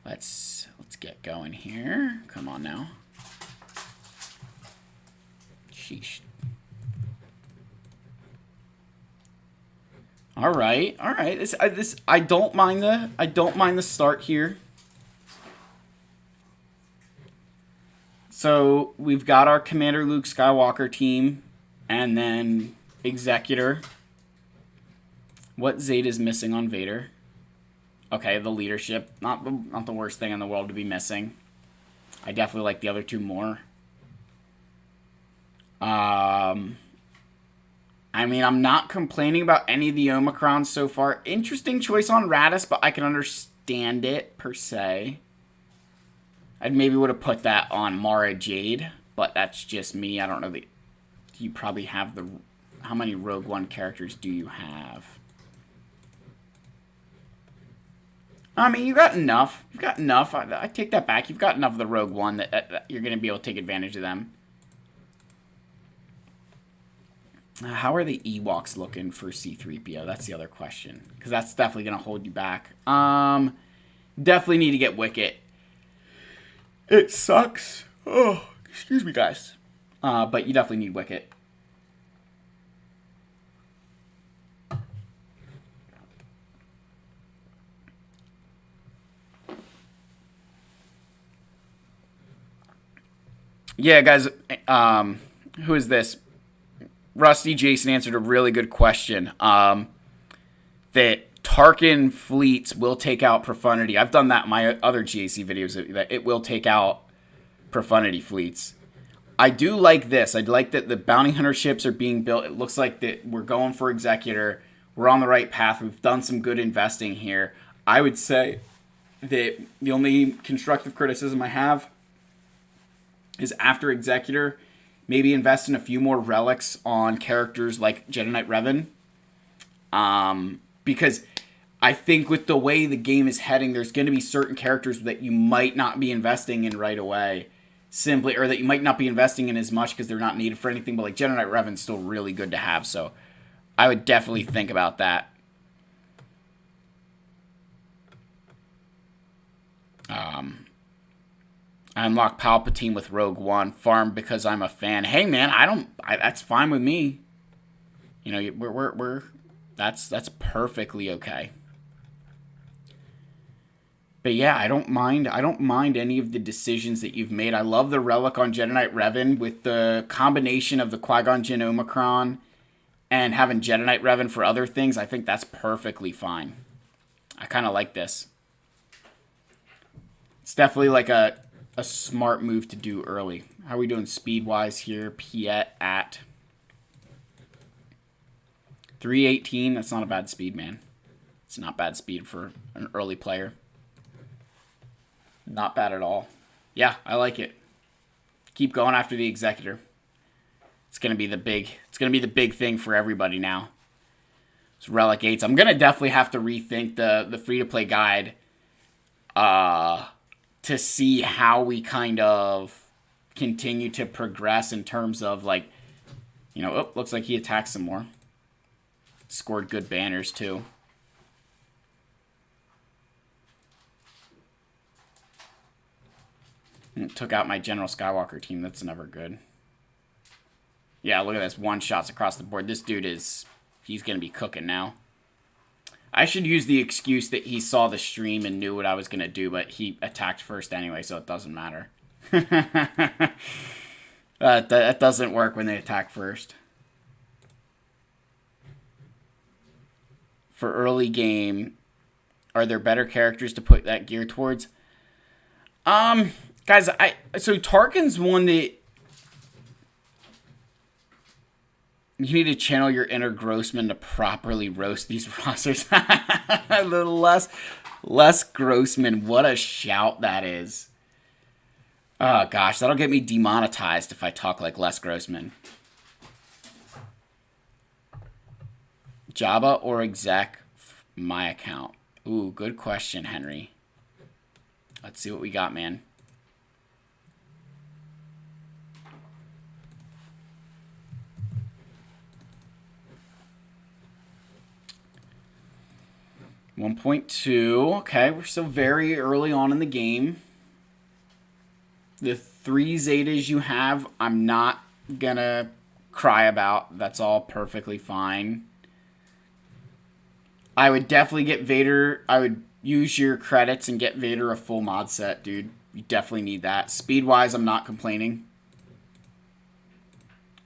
Let's get going here. Come on now. Sheesh. All right. I don't mind the start here. So we've got our Commander Luke Skywalker team, and then Executor. What Zeta's missing on Vader? Okay, the leadership. Not the worst thing in the world to be missing. I definitely like the other two more. I mean, I'm not complaining about any of the Omicrons so far. Interesting choice on Radis, but I can understand it, per se. I maybe would have put that on Mara Jade, but that's just me. I don't know. You probably have the... How many Rogue One characters do you have? I mean, you got enough. You've got enough. I take that back. You've got enough of the Rogue One that you're going to be able to take advantage of them. How are the Ewoks looking for C-3PO? That's the other question. Because that's definitely going to hold you back. Definitely need to get Wicket. It sucks. Oh, excuse me, guys. But you definitely need Wicket. Yeah, guys, who is this? Rusty Jason answered a really good question. That Tarkin fleets will take out profundity. I've done that in my other GAC videos, that it will take out profundity fleets. I do like this. I like that the bounty hunter ships are being built. It looks like that we're going for Executor. We're on the right path. We've done some good investing here. I would say that the only constructive criticism I have is after Executor, maybe invest in a few more relics on characters like Jedi Knight Revan. Because I think with the way the game is heading, there's going to be certain characters that you might not be investing in right away. Simply, or that you might not be investing in as much because they're not needed for anything. But like Jedi Knight Revan's still really good to have. So I would definitely think about that. I unlock Palpatine with Rogue One. Farm because I'm a fan. Hey man, that's fine with me. You know, that's perfectly okay. But yeah, I don't mind any of the decisions that you've made. I love the relic on Jedi Knight Revan with the combination of the Qui-Gon Jinn Omicron and having Jedi Knight Revan for other things. I think that's perfectly fine. I kind of like this. It's definitely like a smart move to do early. How are we doing speed-wise here? Piet at 318. That's not a bad speed, man. It's not bad speed for an early player. Not bad at all. Yeah, I like it. Keep going after the Executor. It's gonna be the big thing for everybody now. It's Relic 8s. I'm gonna definitely have to rethink the free-to-play guide to see how we kind of continue to progress in terms of like, you know, oh, looks like he attacked some more. Scored good banners too. Took out my General Skywalker team. That's never good. Yeah, look at this. One shots across the board. This dude he's going to be cooking now. I should use the excuse that he saw the stream and knew what I was going to do, but he attacked first anyway, so it doesn't matter. That doesn't work when they attack first. For early game, are there better characters to put that gear towards? Guys, so Tarkin's one that you need to channel your inner Grossman to properly roast these rosters. A little less Grossman. What a shout that is. Oh gosh, that'll get me demonetized if I talk like Les Grossman. Jabba or exec? My account. Ooh, good question, Henry. Let's see what we got, man. $1.2. Okay, we're still very early on in the game. The 3 Zetas you have, I'm not gonna cry about. That's all perfectly fine. I would definitely get Vader. I would use your credits and get Vader a full mod set, dude. You definitely need that. Speed-wise, I'm not complaining.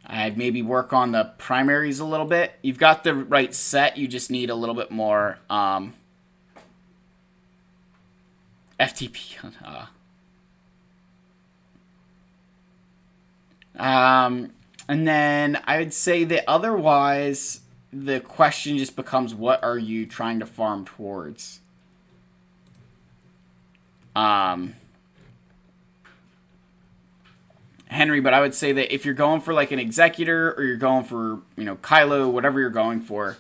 I'd maybe work on the primaries a little bit. You've got the right set. You just need a little bit more FTP. And then I would say that otherwise, the question just becomes, what are you trying to farm towards? Henry, but I would say that if you're going for like an Executor or you're going for, you know, Kylo, whatever you're going for.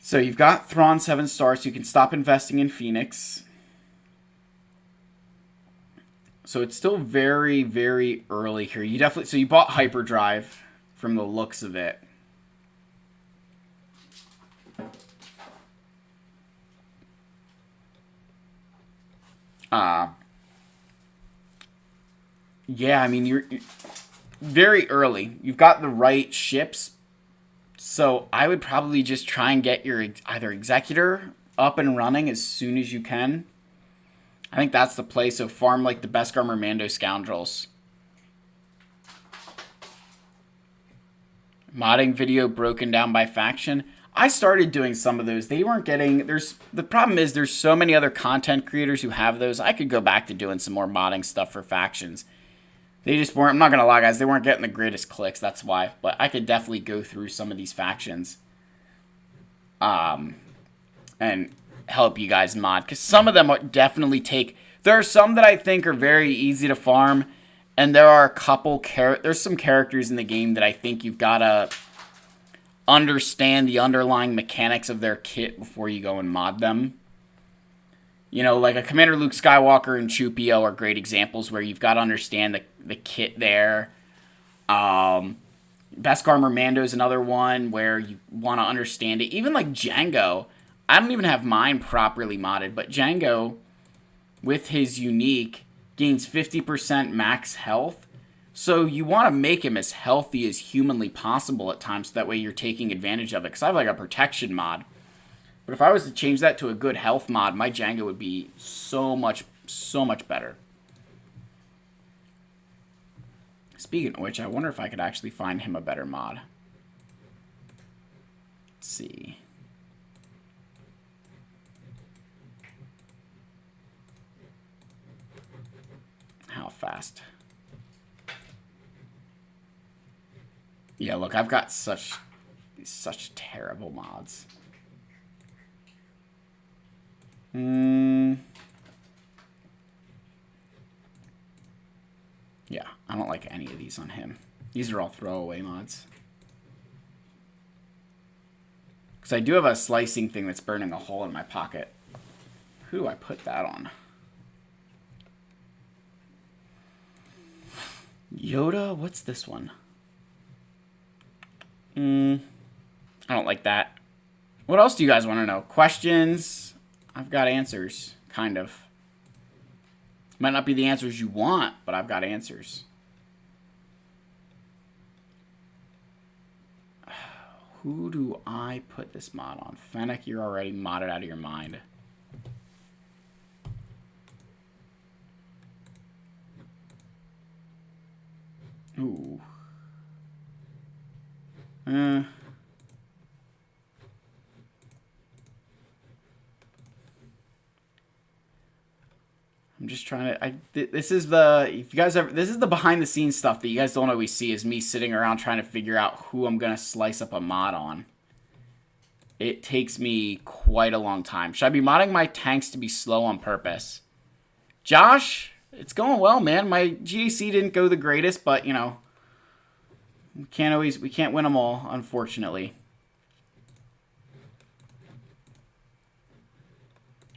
So you've got Thrawn 7 stars, so you can stop investing in Phoenix. So it's still very, very early here. You definitely, so you bought Hyperdrive from the looks of it. Yeah, I mean, you're very early. You've got the right ships. So I would probably just try and get your either Executor up and running as soon as you can. I think that's the play. So farm like the Beskar Mando Scoundrels. Modding video broken down by faction. I started doing some of those. They weren't getting, the problem is there's so many other content creators who have those. I could go back to doing some more modding stuff for factions. They just weren't, I'm not going to lie, guys, they weren't getting the greatest clicks, that's why. But I could definitely go through some of these factions and help you guys mod. Because some of them definitely take, there are some that I think are very easy to farm. And there are a couple, there's some characters in the game that I think you've got to understand the underlying mechanics of their kit before you go and mod them. You know, like a Commander Luke Skywalker and Chupio are great examples where you've got to understand the kit there. Beskar Mando is another one where you want to understand it. Even like Django, I don't even have mine properly modded, but Django, with his unique, gains 50% max health. So you want to make him as healthy as humanly possible at times, so that way you're taking advantage of it. Because I have like a protection mod. But if I was to change that to a good health mod, my Django would be so much better. Speaking of which, I wonder if I could actually find him a better mod. Let's see. How fast? Yeah, look, I've got such terrible mods. Yeah, I don't like any of these on him. These are all throwaway mods. Because I do have a slicing thing that's burning a hole in my pocket. Who do I put that on? Yoda? What's this one? I don't like that. What else do you guys want to know? Questions? I've got answers, kind of. Might not be the answers you want, but I've got answers. Who do I put this mod on? Fennec, you're already modded out of your mind. Ooh. I'm just trying to. This is the, if you guys ever, this is the behind the scenes stuff that you guys don't always see, is me sitting around trying to figure out who I'm gonna slice up a mod on. It takes me quite a long time. Should I be modding my tanks to be slow on purpose? Josh, it's going well, man. My GAC didn't go the greatest, but you know, we can't win them all, unfortunately.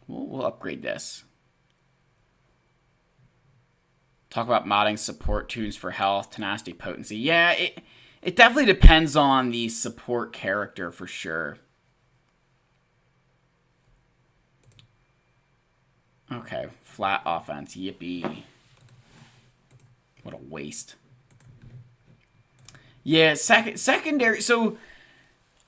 We'll upgrade this. Talk about modding support tunes for health, tenacity, potency. Yeah, it definitely depends on the support character for sure. Okay, flat offense. Yippee. What a waste. Yeah, secondary. So,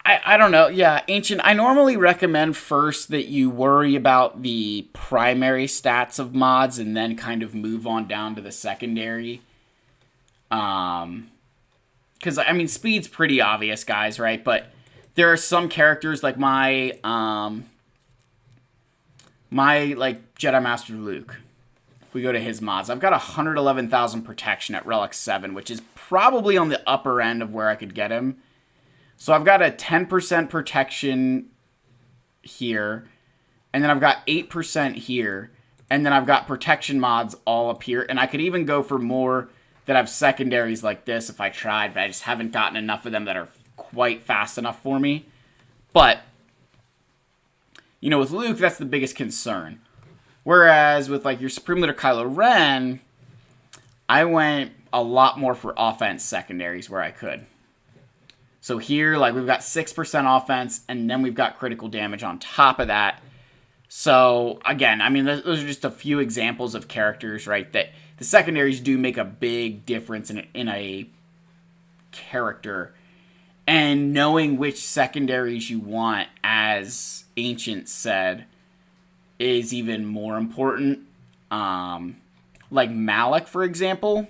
I don't know. Yeah, Ancient. I normally recommend first that you worry about the primary stats of mods and then kind of move on down to the secondary. Because, I mean, speed's pretty obvious, guys, right? But there are some characters like my Jedi Master Luke. If we go to his mods, I've got 111,000 protection at Relic 7, which is probably on the upper end of where I could get him. So I've got a 10% protection here, and then I've got 8% here, and then I've got protection mods all up here, and I could even go for more that have secondaries like this if I tried, but I just haven't gotten enough of them that are quite fast enough for me. But, you know, with Luke, that's the biggest concern. Whereas with, like, your Supreme Leader Kylo Ren, I went a lot more for offense secondaries where I could. So here, like, we've got 6% offense, and then we've got critical damage on top of that. So, again, I mean, those are just a few examples of characters, right, that the secondaries do make a big difference in a character. And knowing which secondaries you want, as Ancient said, is even more important. Like Malik, for example.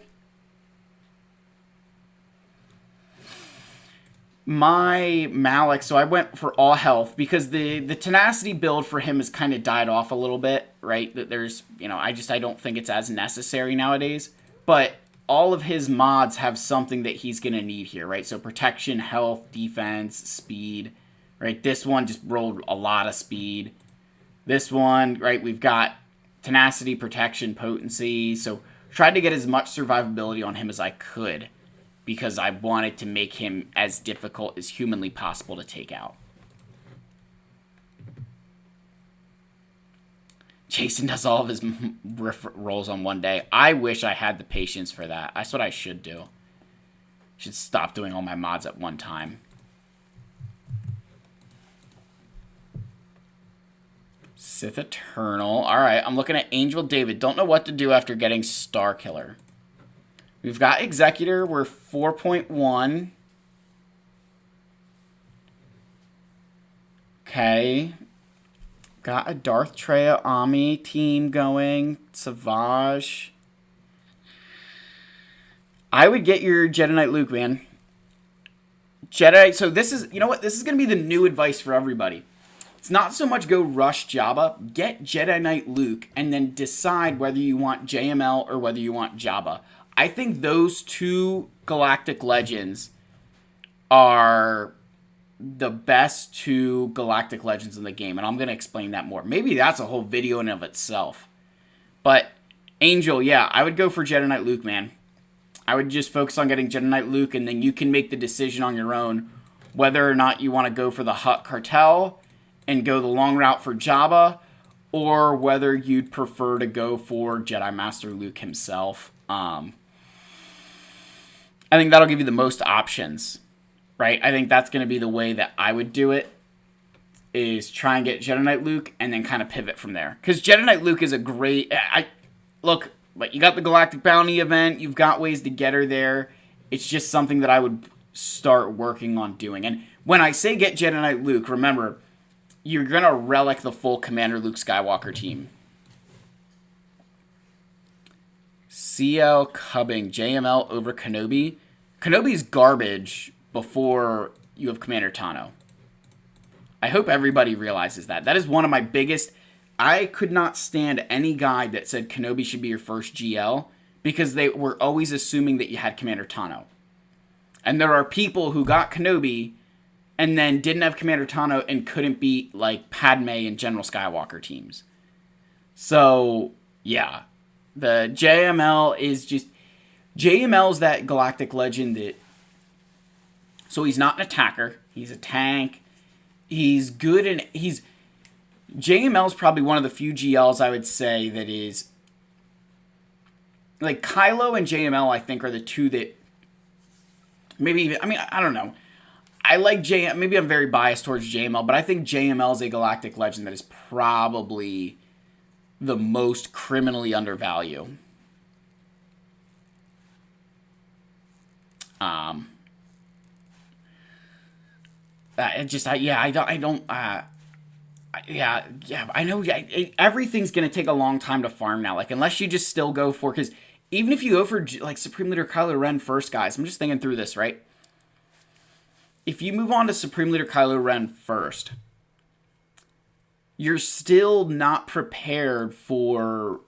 my Malik, so I went for all health because the tenacity build for him has kind of died off a little bit, right? That there's, I don't think it's as necessary nowadays. But all of his mods have something that he's going to need here, right? So protection, health, defense, speed, right? This one just rolled a lot of speed. This one, right, we've got tenacity, protection, potency. So tried to get as much survivability on him as I could because I wanted to make him as difficult as humanly possible to take out. Jason does all of his rolls on one day. I wish I had the patience for that. That's what I should do. Should stop doing all my mods at one time. Sith Eternal. Alright, I'm looking at Angel David. Don't know what to do after getting Star Killer. We've got Executor. We're 4.1. Okay. Got a Darth Treya Ami team going. Savage. I would get your Jedi Knight Luke, man. Jedi, so this is, you know what? This is going to be the new advice for everybody. It's not so much go rush Jabba. Get Jedi Knight Luke and then decide whether you want JML or whether you want Jabba. I think those two Galactic Legends are the best two Galactic Legends in the game, and I'm going to explain that more. Maybe that's a whole video in of itself. But Angel, yeah, I would go for Jedi Knight Luke, man. I would just focus on getting Jedi Knight Luke, and then you can make the decision on your own whether or not you want to go for the Hutt Cartel and go the long route for Jabba, or whether you'd prefer to go for Jedi Master Luke himself. I think that'll give you the most options, right? I think that's going to be the way that I would do it, is try and get Jedi Knight Luke and then kind of pivot from there. Because Jedi Knight Luke is a great... Look, but you got the Galactic Bounty event. You've got ways to get her there. It's just something that I would start working on doing. And when I say get Jedi Knight Luke, remember, you're going to relic the full Commander Luke Skywalker team. CL Cubbing, JML over Kenobi. Kenobi's garbage before you have Commander Tano. I hope everybody realizes that. That is one of my biggest... I could not stand any guide that said Kenobi should be your first GL because they were always assuming that you had Commander Tano. And there are people who got Kenobi and then didn't have Commander Tano and couldn't beat, like, Padme and General Skywalker teams. So, yeah. The JML is just... JML's that Galactic Legend that... So he's not an attacker. He's a tank. He's good and he's... JML's probably one of the few GLs I would say that is... Like, Kylo and JML, I think, are the two that... Maybe even... I mean, I don't know. I like JML... Maybe I'm very biased towards JML, but I think JML is a Galactic Legend that is probably the most criminally undervalued. I know. Everything's gonna take a long time to farm now. Like, unless you just still go for, because even if you go for like Supreme Leader Kylo Ren first, guys, I'm just thinking through this, right? If you move on to Supreme Leader Kylo Ren first, you're still not prepared for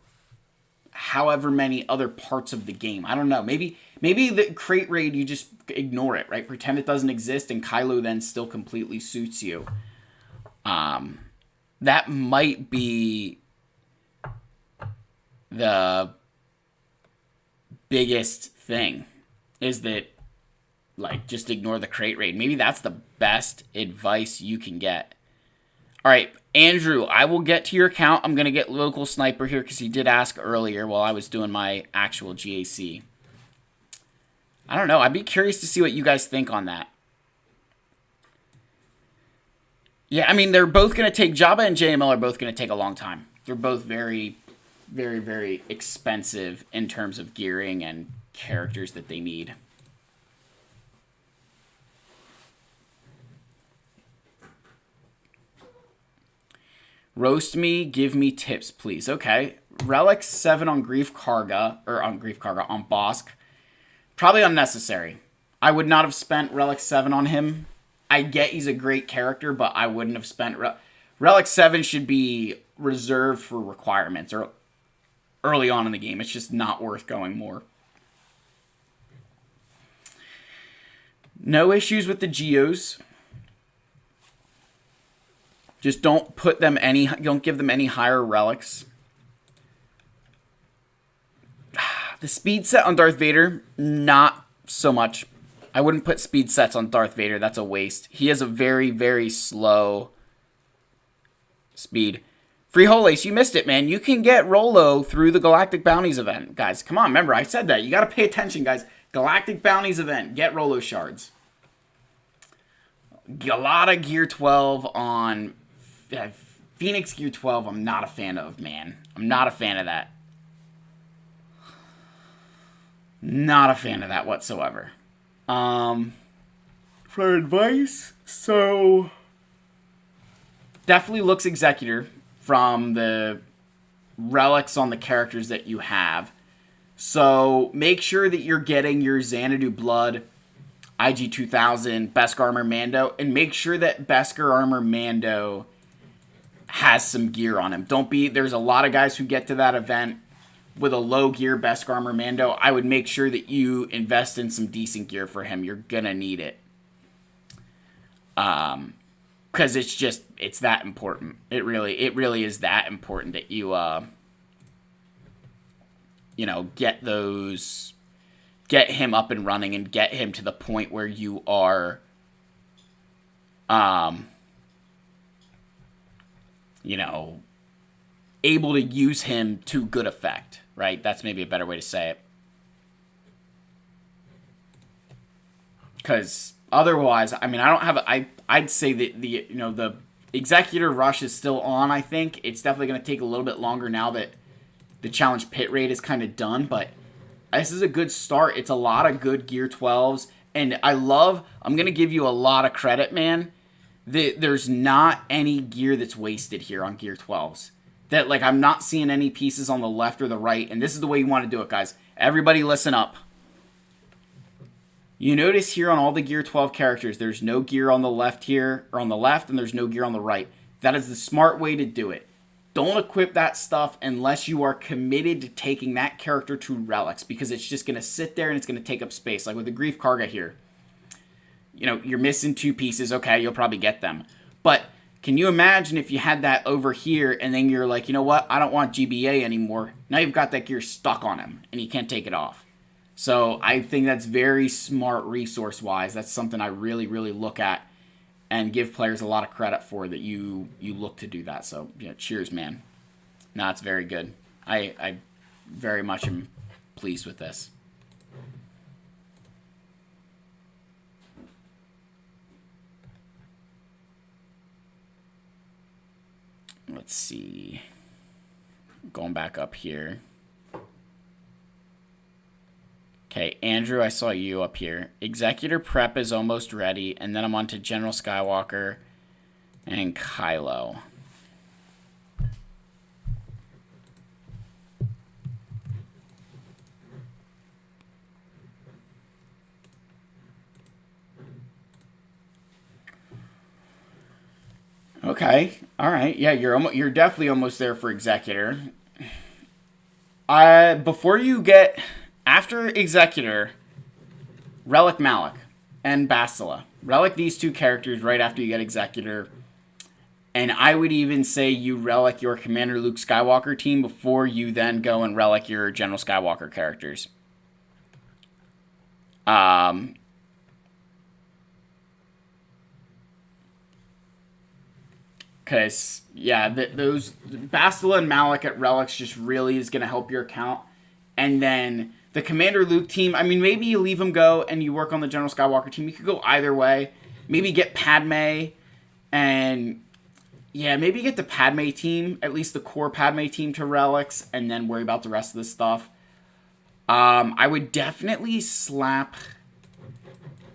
however many other parts of the game. I don't know. Maybe the crate raid, you just ignore it, right? Pretend it doesn't exist, and Kylo then still completely suits you. That might be the biggest thing, is that, like, just ignore the crate raid. Maybe that's the best advice you can get. All right, Andrew, I will get to your account. I'm going to get Local Sniper here because he did ask earlier while I was doing my actual GAC. I don't know. I'd be curious to see what you guys think on that. Yeah, I mean, they're both going to take... Jabba and JML are both going to take a long time. They're both very, very, very expensive in terms of gearing and characters that they need. Roast me, give me tips, please. Okay. Relic 7 on Grief Karga, or on Grief Karga, on Bosk. Probably unnecessary. I would not have spent Relic 7 on him. I get he's a great character, but I wouldn't have spent... Relic 7 should be reserved for requirements or early on in the game. It's just not worth going more. No issues with the Geos. Just don't give them any higher relics. The speed set on Darth Vader, not so much. I wouldn't put speed sets on Darth Vader. That's a waste. He has a very, very slow speed. Free Holace, you missed it, man. You can get Rolo through the Galactic Bounties event. Guys, come on. Remember, I said that. You got to pay attention, guys. Galactic Bounties event. Get Rolo shards. A lot of Gear 12 on... Phoenix Gear 12, I'm not a fan of, man. I'm not a fan of that. Not a fan of that whatsoever. For advice, so... Definitely looks Executor from the relics on the characters that you have. So make sure that you're getting your Xanadu Blood, IG-2000, Beskar Armor Mando, and make sure that Beskar Armor Mando has some gear on him. There's a lot of guys who get to that event with a low gear Beskar Armor Mando. I would make sure that you invest in some decent gear for him. You're gonna need it. Because it's that important. It really is that important that you, get him up and running and get him to the point where you are, able to use him to good effect, right? That's maybe a better way to say it. Because otherwise, I mean, I'd say that the Executor rush is still on, I think. It's definitely going to take a little bit longer now that the challenge pit rate is kind of done, but this is a good start. It's a lot of good Gear 12s, and I'm going to give you a lot of credit, man. There's not any gear that's wasted here on Gear 12s. I'm not seeing any pieces on the left or the right, and this is the way you want to do it, guys. Everybody listen up. You notice here on all the Gear 12 characters, there's no gear on the left here, or on the left, and there's no gear on the right. That is the smart way to do it. Don't equip that stuff unless you are committed to taking that character to relics, because it's just going to sit there and it's going to take up space. Like with the Grief Karga here. You're missing 2 pieces. Okay, you'll probably get them. But can you imagine if you had that over here and then you're like, you know what? I don't want GBA anymore. Now you've got that gear stuck on him and you can't take it off. So I think that's very smart resource-wise. That's something I really, really look at and give players a lot of credit for, that you look to do that. So, yeah, cheers, man. No, it's very good. I very much am pleased with this. Let's see. Going back up here. Okay, Andrew, I saw you up here. Executor prep is almost ready, and then I'm on to General Skywalker and Kylo. Okay, all right. Yeah, you're definitely almost there for Executor. Before you get... After Executor, Relic Malak and Bastila. Relic these 2 characters right after you get Executor. And I would even say you relic your Commander Luke Skywalker team before you then go and relic your General Skywalker characters. Because, yeah, those Bastila and Malak at relics just really is going to help your account. And then... the Commander Luke team, I mean, maybe you leave him go and you work on the General Skywalker team. You could go either way. Maybe get Padme and, yeah, maybe get the Padme team, at least the core Padme team to relics, and then worry about the rest of the stuff. I would definitely slap...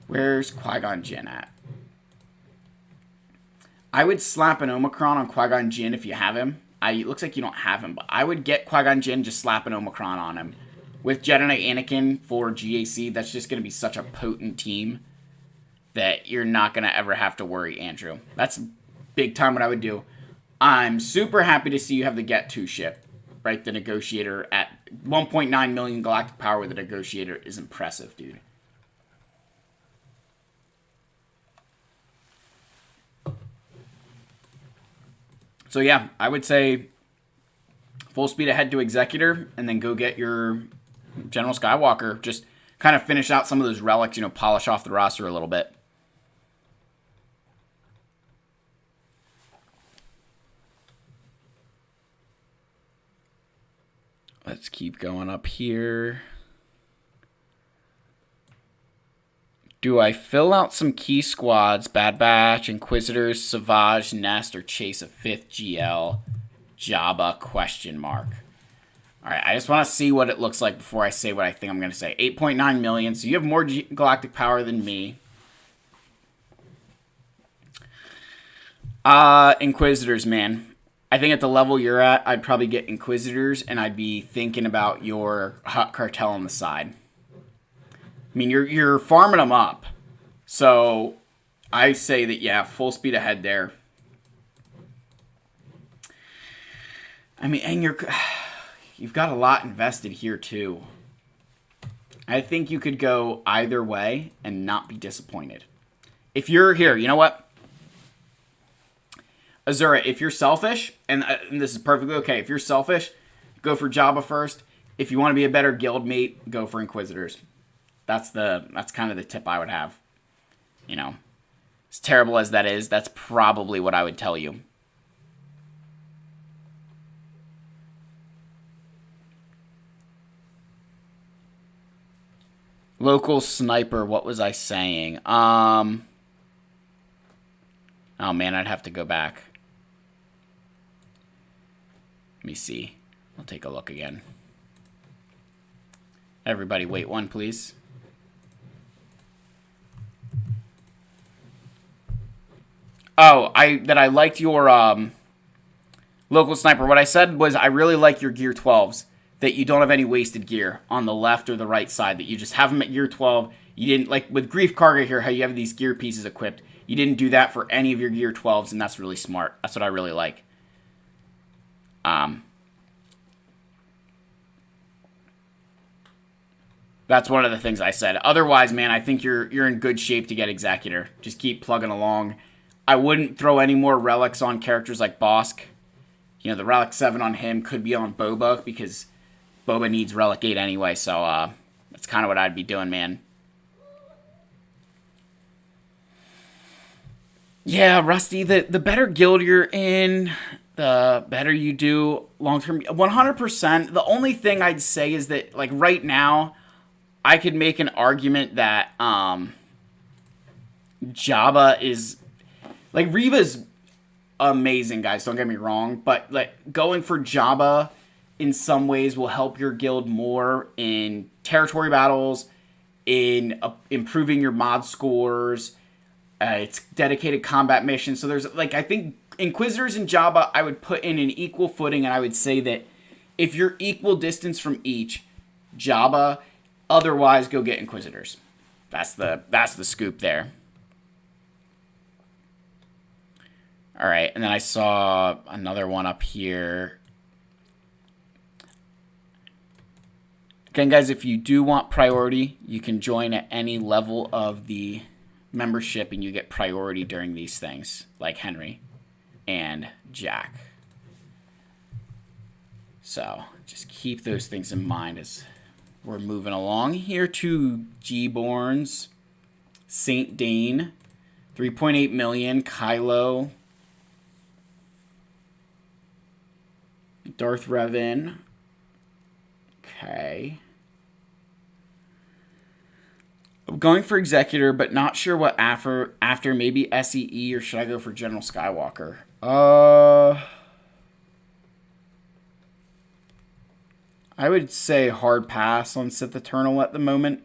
Where's Qui-Gon Jinn at? I would slap an Omicron on Qui-Gon Jinn if you have him. It looks like you don't have him, but I would get Qui-Gon Jinn, just slap an Omicron on him. with Jedi Anakin for GAC, that's just going to be such a potent team that you're not going to ever have to worry, Andrew. That's big time what I would do. I'm super happy to see you have the Get 2 ship, right? The Negotiator at 1.9 million galactic power with the Negotiator is impressive, dude. So yeah, I would say full speed ahead to Executor and then go get your General Skywalker. Just kind of finish out some of those relics, you know, polish off the roster a little bit. Let's keep going up here. Do I fill out some key squads? Bad Batch, Inquisitors, Savage, Nest, or chase a 5th GL? Jabba, question mark. Alright, I just want to see what it looks like before I say what I think I'm going to say. 8.9 million, so you have more galactic power than me. Inquisitors, man. I think at the level you're at, I'd probably get Inquisitors, and I'd be thinking about your Hutt cartel on the side. I mean, you're farming them up. So, I say that, yeah, full speed ahead there. I mean, and you've got a lot invested here, too. I think you could go either way and not be disappointed. If you're here, you know what? Azura, if you're selfish, and this is perfectly okay, if you're selfish, go for Jabba first. If you want to be a better guild mate, go for Inquisitors. That's kind of the tip I would have. You know, as terrible as that is, that's probably what I would tell you. Local sniper, what was I saying? Oh man, I'd have to go back. Let me see. I'll take a look again. Everybody wait one, please. Oh, I liked your local sniper. What I said was I really like your gear 12s. That you don't have any wasted gear on the left or the right side. That you just have them at gear 12. You didn't, like with Grief Karga here, how you have these gear pieces equipped. You didn't do that for any of your gear 12s, and that's really smart. That's what I really like. That's one of the things I said. Otherwise, man, I think you're in good shape to get Executor. Just keep plugging along. I wouldn't throw any more relics on characters like Bosk. You know, the Relic 7 on him could be on Boba, because Boba needs Relic 8 anyway, so that's kind of what I'd be doing, man. Yeah, Rusty, the better guild you're in, the better you do long-term. 100%. The only thing I'd say is that, like, right now, I could make an argument that Jabba is... Like, Riva's amazing, guys, don't get me wrong, but, like, going for Jabba in some ways will help your guild more in territory battles, in improving your mod scores. It's dedicated combat missions. So there's, like, I think Inquisitors and Jabba I would put in an equal footing, and I would say that if you're equal distance from each, Jabba, otherwise go get Inquisitors. That's the scoop there. All right, and then I saw another one up here. Again, guys, if you do want priority, you can join at any level of the membership and you get priority during these things, like Henry and Jack. So just keep those things in mind as we're moving along here to G-Borns, Saint Dane, 3.8 million, Kylo, Darth Revan. Okay. I'm going for Executor, but not sure what after maybe SEE, or should I go for General Skywalker? I would say hard pass on Sith Eternal at the moment.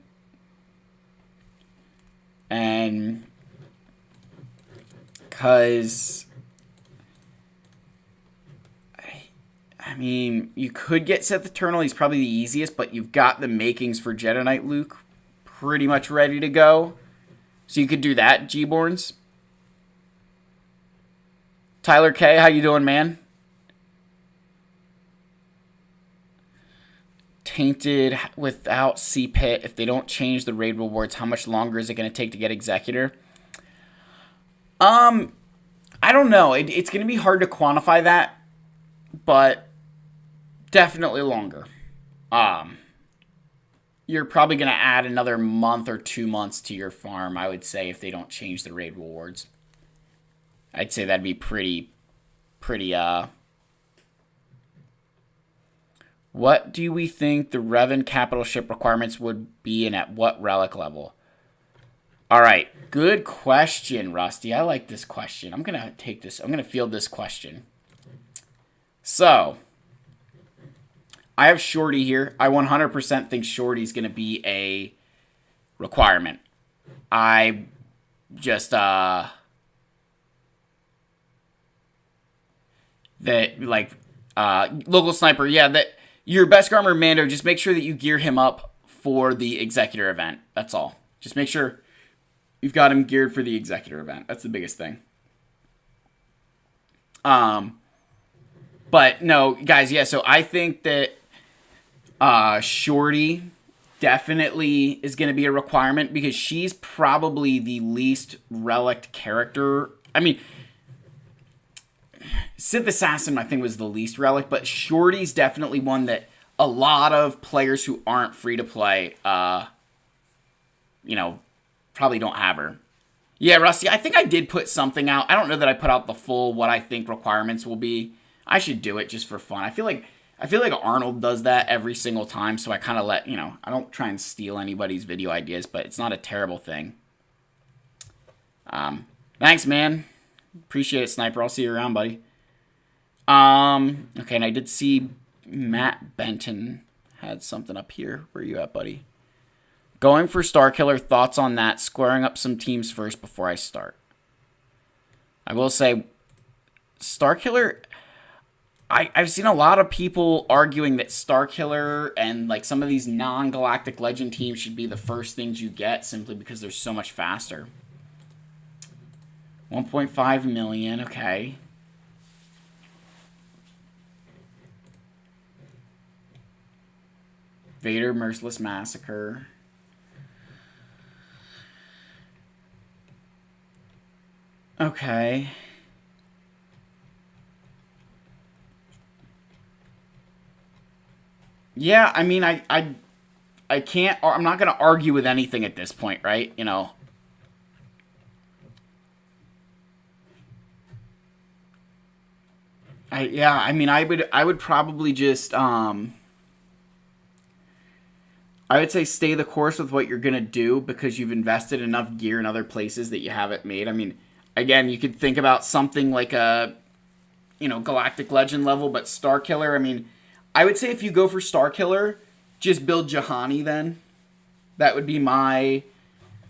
And because I mean, you could get Sith Eternal. He's probably the easiest, but you've got the makings for Jedi Knight Luke pretty much ready to go. So you could do that, G-Borns. Tyler K, how you doing, man? Tainted without C-Pit. If they don't change the raid rewards, how much longer is it going to take to get Executor? I don't know. It's going to be hard to quantify that, but definitely longer. You're probably going to add another month or 2 months to your farm, I would say, if they don't change the raid rewards. I'd say that'd be pretty, What do we think the Revan capital ship requirements would be and at what relic level? All right, good question, Rusty. I like this question. I'm going to take this. I'm going to field this question. So, I have Shorty here. I 100% think Shorty's going to be a requirement. I just, local sniper, yeah, that your best armor Mando, just make sure that you gear him up for the Executor event. That's all. Just make sure you've got him geared for the Executor event. That's the biggest thing. But no, guys, yeah, so I think that Shorty definitely is going to be a requirement because she's probably the least relic character. I mean, Sith Assassin, I think, was the least relic, but Shorty's definitely one that a lot of players who aren't free to play, probably don't have her. Yeah, Rusty, I think I did put something out. I don't know that I put out the full what I think requirements will be. I should do it just for fun. I feel like Arnold does that every single time, so I kind of let, I don't try and steal anybody's video ideas, but it's not a terrible thing. Thanks, man. Appreciate it, Sniper. I'll see you around, buddy. Okay, and I did see Matt Benton had something up here. Where are you at, buddy? Going for Starkiller, thoughts on that? Squaring up some teams first before I start. I will say, Starkiller, I've seen a lot of people arguing that Starkiller and like some of these non-Galactic Legend teams should be the first things you get simply because they're so much faster. 1.5 million, okay. Vader, Merciless Massacre. Okay. Yeah, I mean, I can't, I'm not going to argue with anything at this point, right? I would probably just, I would say stay the course with what you're going to do because you've invested enough gear in other places that you have it made. I mean, again, you could think about something like a, Galactic Legend level, but Starkiller, I mean, I would say if you go for Starkiller, just build Juhani then. That would be my,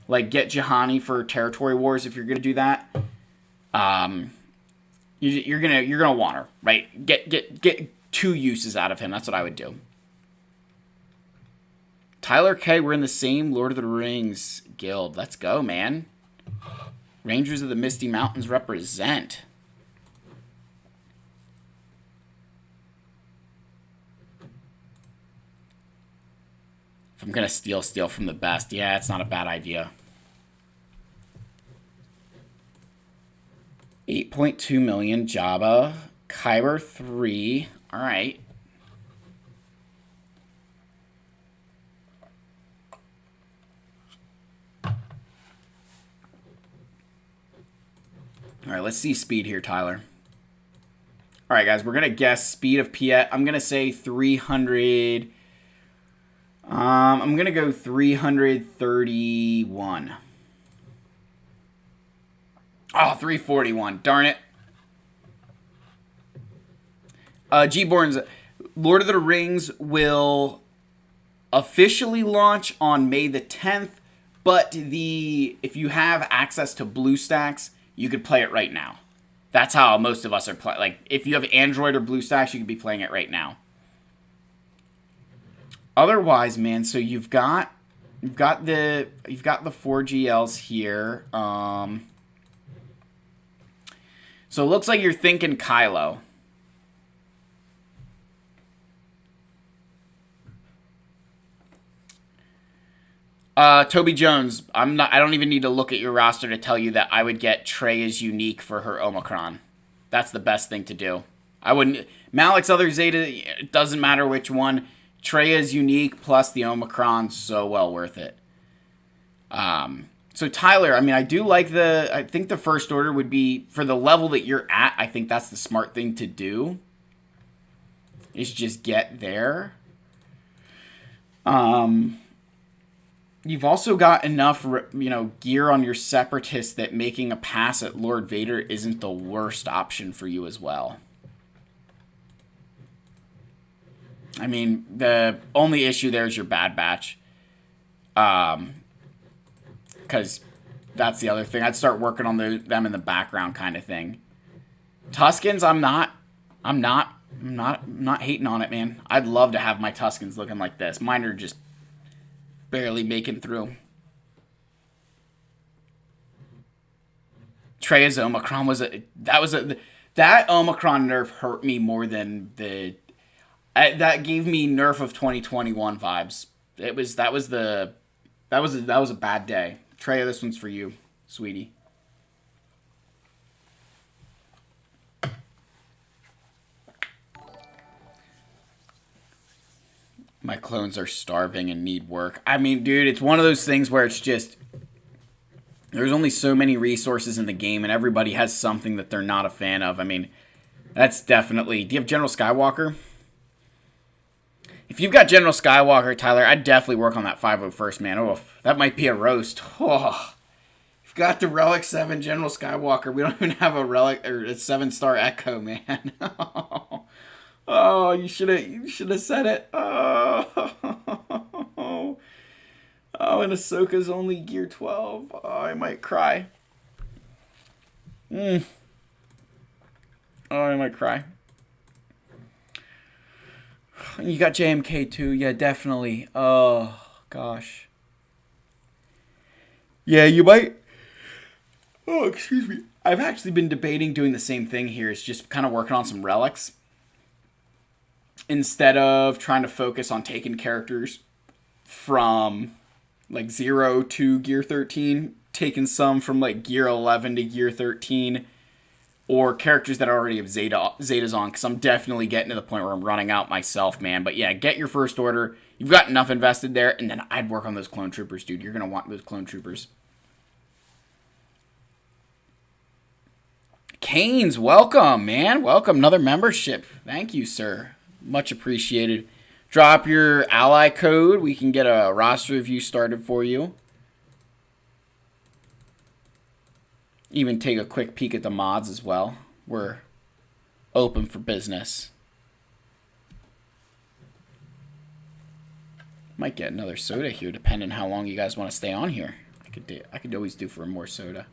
get Juhani for Territory Wars if you're going to do that. You're gonna want her, right? Get 2 uses out of him. That's what I would do. Tyler K, we're in the same Lord of the Rings guild. Let's go, man. Rangers of the Misty Mountains represent. If I'm gonna steal from the best, yeah, it's not a bad idea. 8.2 million, Jabba, Kyber 3, alright. Alright, let's see speed here, Tyler. Alright, guys, we're going to guess speed of Piet. I'm going to say 300. I'm going to go 331. Oh, 341. Darn it. G-Borns, Lord of the Rings will officially launch on May the 10th, but if you have access to BlueStacks, you could play it right now. That's how most of us are playing. Like, if you have Android or BlueStacks, you could be playing it right now. Otherwise, man, so you've got the 4GLs here. So it looks like you're thinking Kylo. Toby Jones, I don't even need to look at your roster to tell you that I would get Trey as unique for her Omicron. That's the best thing to do. I wouldn't. Malik's other Zeta, it doesn't matter which one. Trey is unique plus the Omicron, so well worth it. So Tyler, I mean, I think the First Order would be, for the level that you're at, I think that's the smart thing to do. Is just get there. You've also got enough, gear on your Separatists that making a pass at Lord Vader isn't the worst option for you as well. I mean, the only issue there is your Bad Batch. Because that's the other thing. I'd start working on them in the background kind of thing. Tuskens, I'm not hating on it, man. I'd love to have my Tuskens looking like this. Mine are just barely making through. Trey's Omicron that Omicron nerf hurt me more than that gave me nerf of 2021 vibes. That was a bad day. Trey, this one's for you, sweetie. My clones are starving and need work. I mean, dude, it's one of those things where it's just, there's only so many resources in the game, and everybody has something that they're not a fan of. I mean, that's definitely... Do you have General Skywalker? If you've got General Skywalker, Tyler, I'd definitely work on that 501st, man. Oh, that might be a roast. Oh, you've got the Relic 7 General Skywalker. We don't even have a Relic or a 7-star Echo, man. Oh, you should have said it. Oh, and Ahsoka's only gear 12. Oh, I might cry. Oh, I might cry. You got JMK too, yeah, definitely. Oh gosh. Yeah, you might. Oh, excuse me. I've actually been debating doing the same thing here. It's just kind of working on some relics. Instead of trying to focus on taking characters from like 0 to gear 13, taking some from like gear 11 to gear 13, or characters that already have Zetas on, because I'm definitely getting to the point where I'm running out myself, man. But yeah, get your First Order. You've got enough invested there, and then I'd work on those clone troopers, dude. You're going to want those clone troopers. Canes, welcome, man. Welcome. Another membership. Thank you, sir. Much appreciated. Drop your ally code. We can get a roster review started for you. Even take a quick peek at the mods as well. We're open for business. Might get another soda here, depending on how long you guys want to stay on here. I could always do for more soda.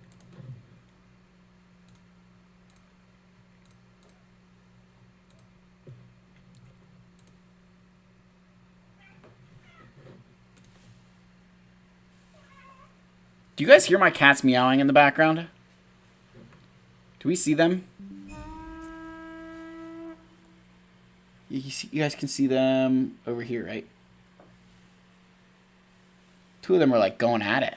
Do you guys hear my cats meowing in the background? Do we see them? You guys can see them over here, right? Two of them are like going at it.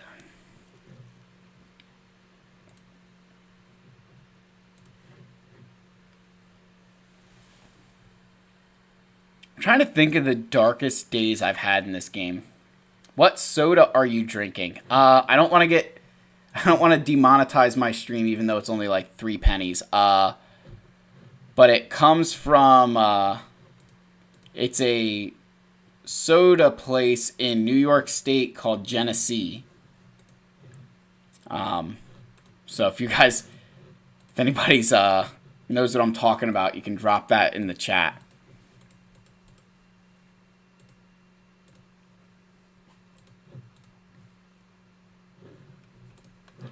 I'm trying to think of the darkest days I've had in this game. What soda are you drinking? I don't want to demonetize my stream, even though it's only like 3 pennies. But it comes from, it's a soda place in New York State called Genesee. So if anybody's, knows what I'm talking about, you can drop that in the chat.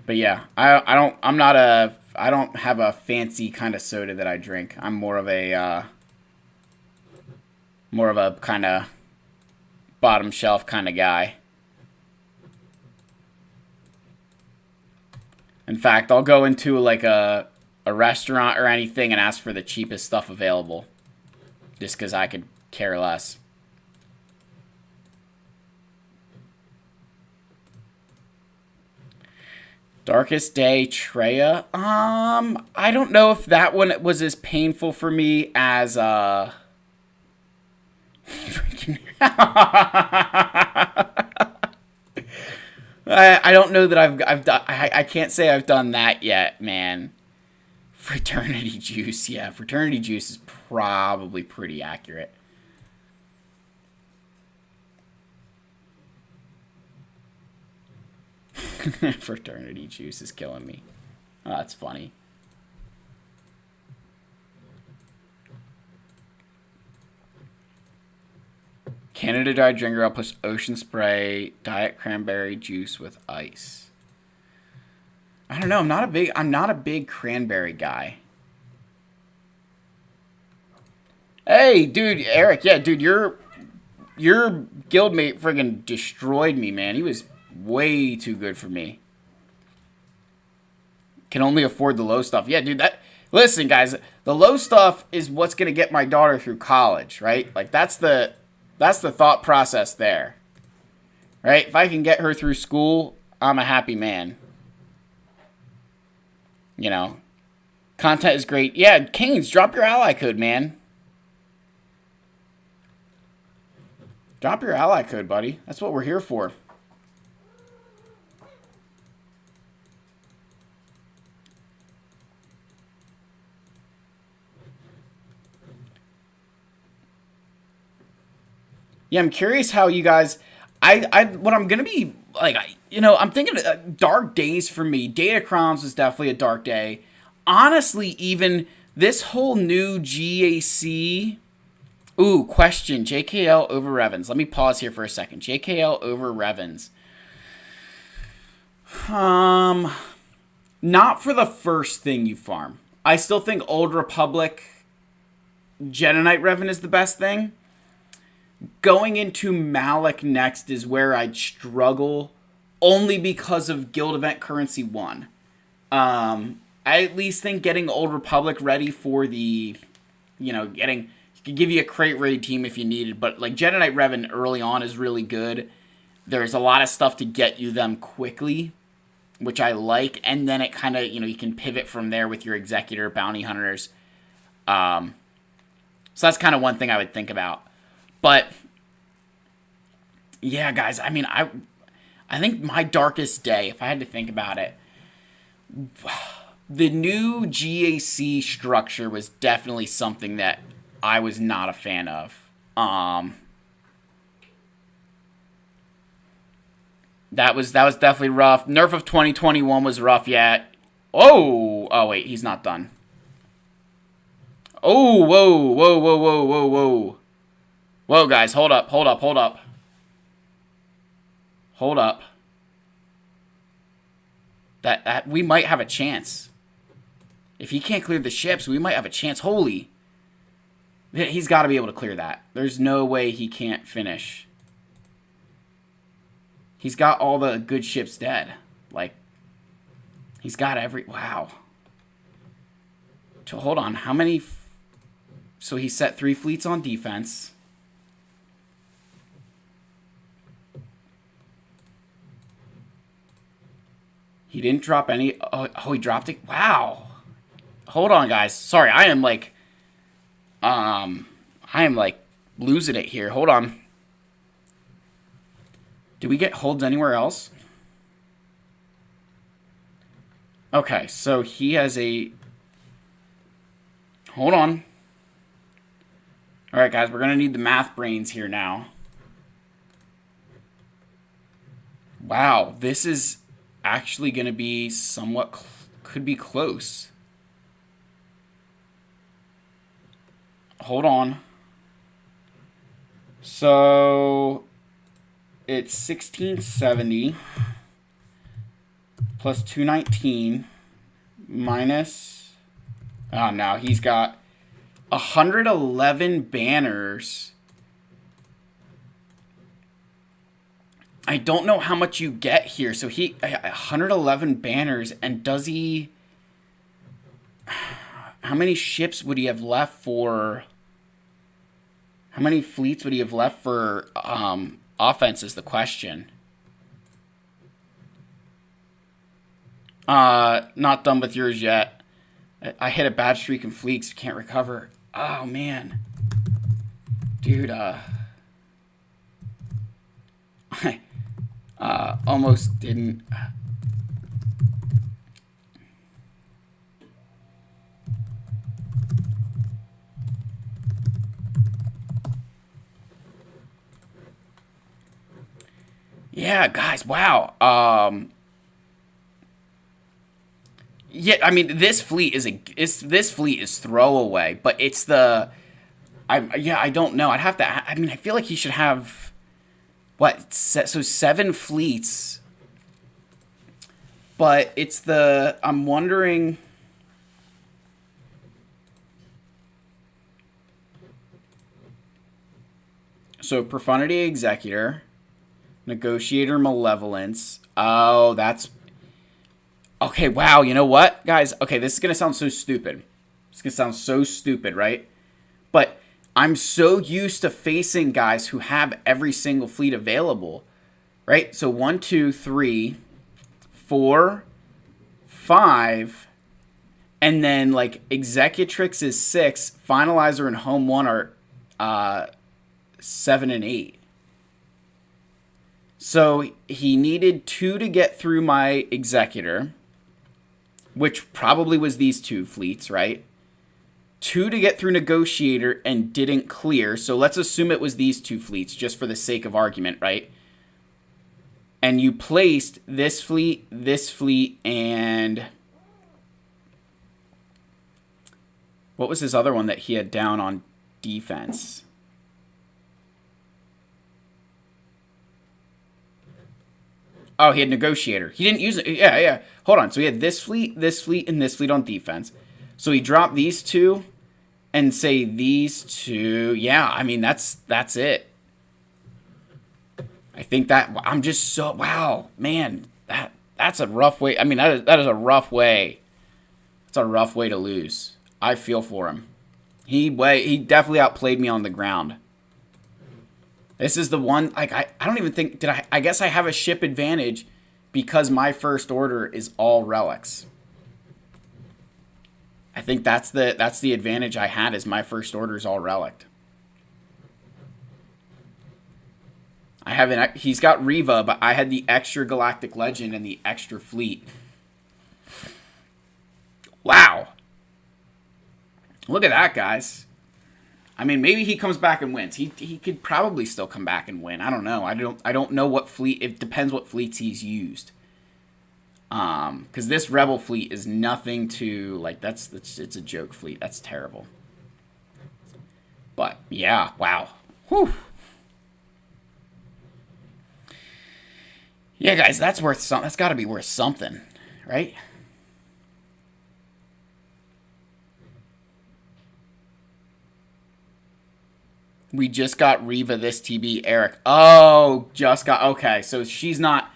But yeah, I'm not a have a fancy kind of soda that I drink. I'm more of a kind of bottom shelf kind of guy. In fact, I'll go into like a restaurant or anything and ask for the cheapest stuff available. Just because I could care less. Darkest Day, Treya. I don't know if that one was as painful for me as I don't know that I've done. I can't say I've done that yet, man. Fraternity Juice, yeah, Fraternity Juice is probably pretty accurate. Fraternity Juice is killing me. Oh, that's funny. Canada Dry Ginger Ale plus Ocean Spray Diet Cranberry Juice with ice. I don't know. I'm not a big cranberry guy. Hey, dude, Eric. Yeah, dude, your guildmate friggin' destroyed me, man. He was way too good for me. Can only afford the low stuff. Yeah, dude, listen, guys, the low stuff is what's going to get my daughter through college, right? Like that's the thought process there. Right? If I can get her through school, I'm a happy man. You know, content is great. Yeah, Canes, drop your ally code, man. Drop your ally code, buddy. That's what we're here for. Yeah, I'm curious how you guys. What I'm gonna be like. I'm thinking dark days for me. Datacrons was definitely a dark day. Honestly, even this whole new GAC. Ooh, question. JKL over Revens. Let me pause here for a second. JKL over Revens. Not for the first thing you farm. I still think Old Republic Jedi Knight Revan is the best thing. Going into Malak next is where I'd struggle, only because of Guild Event Currency 1. I at least think getting Old Republic ready for the, could give you a crate raid team if you needed, but like Jedi Knight Revan early on is really good. There's a lot of stuff to get you them quickly, which I like, and then it kind of, you can pivot from there with your Executor, Bounty Hunters. So that's kind of one thing I would think about. But, yeah, guys, I mean, I think my darkest day, if I had to think about it, the new GAC structure was definitely something that I was not a fan of. That was definitely rough. Nerf of 2021 was rough yet. Oh, wait, he's not done. Oh, whoa. Whoa, guys, hold up. Hold up. That we might have a chance. If he can't clear the ships, we might have a chance. Holy. He's got to be able to clear that. There's no way he can't finish. He's got all the good ships dead. Like, he's got wow. So, hold on. How many... So, he set 3 fleets on defense. He didn't drop any... Oh, he dropped it? Wow. Hold on, guys. Sorry, I am losing it here. Hold on. Do we get holds anywhere else? Okay, so he has a... Hold on. Alright, guys, we're going to need the math brains here now. Wow, this is actually going to be somewhat... could be close. Hold on. So... It's 1670 plus 219 minus. Oh no, he's got 111 banners. I don't know how much you get here. So he 111 banners, and does he? How many ships would he have left for? How many fleets would he have left for offense is the question. Not done with yours yet. I hit a bad streak in fleets. Can't recover. Oh, man. Dude, almost didn't. Yeah, guys, wow. Yeah, I mean, this fleet is throwaway, but it's the I don't know. I'd have to. I mean, I feel like he should have what? So 7 fleets, but it's the. I'm wondering. So Profundity Executor, Negotiator Malevolence. Oh, that's. Okay, wow, you know what, guys? Okay, this is going to sound so stupid. It's going to sound so stupid, right? But I'm so used to facing guys who have every single fleet available, right? So 1, 2, 3, 4, 5, and then, like, Executrix is 6, Finalizer and Home 1 are 7 and 8. So he needed 2 to get through my Executor, which probably was these 2 fleets, right? 2 to get through Negotiator and didn't clear. So let's assume it was these 2 fleets, just for the sake of argument, right? And you placed this fleet, and... what was his other one that he had down on defense? Oh, he had Negotiator. He didn't use it. Yeah. Hold on. So he had this fleet, and this fleet on defense. So he dropped these 2 and say these 2. Yeah, I mean, that's it. I think that... I'm just so... Wow, man. That's a rough way... I mean, that is a rough way. It's a rough way to lose. I feel for him. He definitely outplayed me on the ground. This is the one, like, I don't even think, I guess I have a ship advantage because my first order is all relics. I think that's the advantage I had, is my first order is all relic. He's got Riva, but I had the extra Galactic Legend and the extra fleet. Wow. Look at that, guys. I mean, maybe he comes back and wins. He could probably still come back and win. I don't know. I don't know what fleet. It depends what fleets he's used. Because this Rebel fleet is nothing to, like, it's a joke fleet. That's terrible. But yeah, wow. Whew. Yeah, guys, that's worth something. That's got to be worth something, right? We just got Riva this TB, Eric. Oh, just got... Okay, so she's not...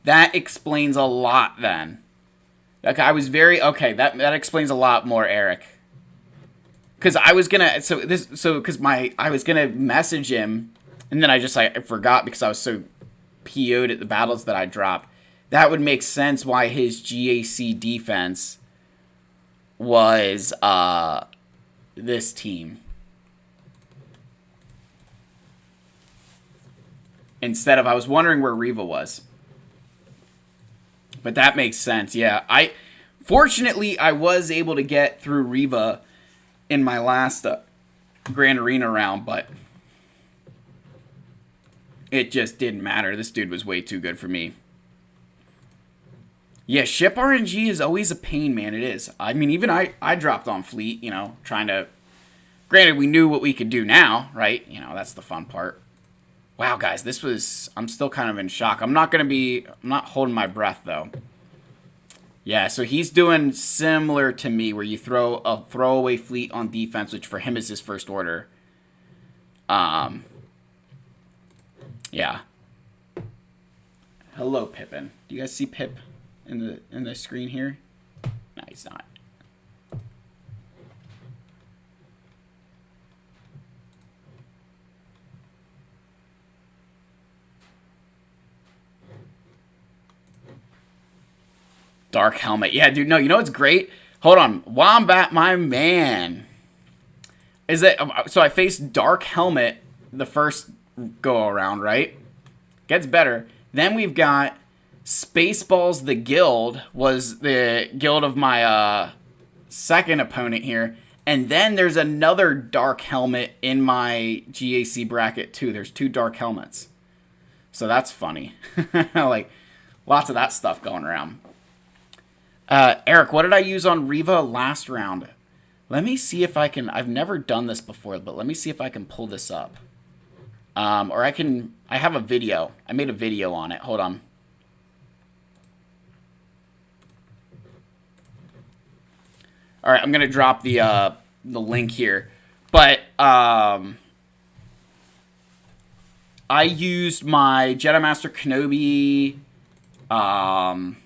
That explains a lot, then. Okay, I was very... Okay, that explains a lot more, Eric. Because I was gonna... I was gonna message him, and then I forgot because I was so PO'd at the battles that I dropped. That would make sense why his GAC defense was, this team. Instead of, I was wondering where Riva was. But that makes sense, yeah. Fortunately, I was able to get through Riva in my last Grand Arena round, but it just didn't matter. This dude was way too good for me. Yeah, ship RNG is always a pain, man. It is. I mean, even I dropped on fleet, trying to... Granted, we knew what we could do now, right? That's the fun part. Wow, guys, this was... I'm still kind of in shock. I'm not holding my breath, though. Yeah, so he's doing similar to me, where you throw a throwaway fleet on defense, which for him is his first order. Yeah. Hello, Pippin. Do you guys see Pip in the screen here? No, he's not. Dark Helmet. Yeah, dude, no, you know what's great? Hold on. Wombat, my man. Is it, so I faced Dark Helmet the first go around, right? Gets better. Then we've got Spaceballs the Guild, was the guild of my second opponent here. And then there's another Dark Helmet in my GAC bracket too. There's 2 Dark Helmets. So that's funny. Like, lots of that stuff going around. Eric, what did I use on Riva last round? Let me see if I can... I've never done this before, but let me see if I can pull this up. Or I have a video. I made a video on it. Hold on. Alright, I'm going to drop the link here. But, I used my Jedi Master Kenobi... Jedi...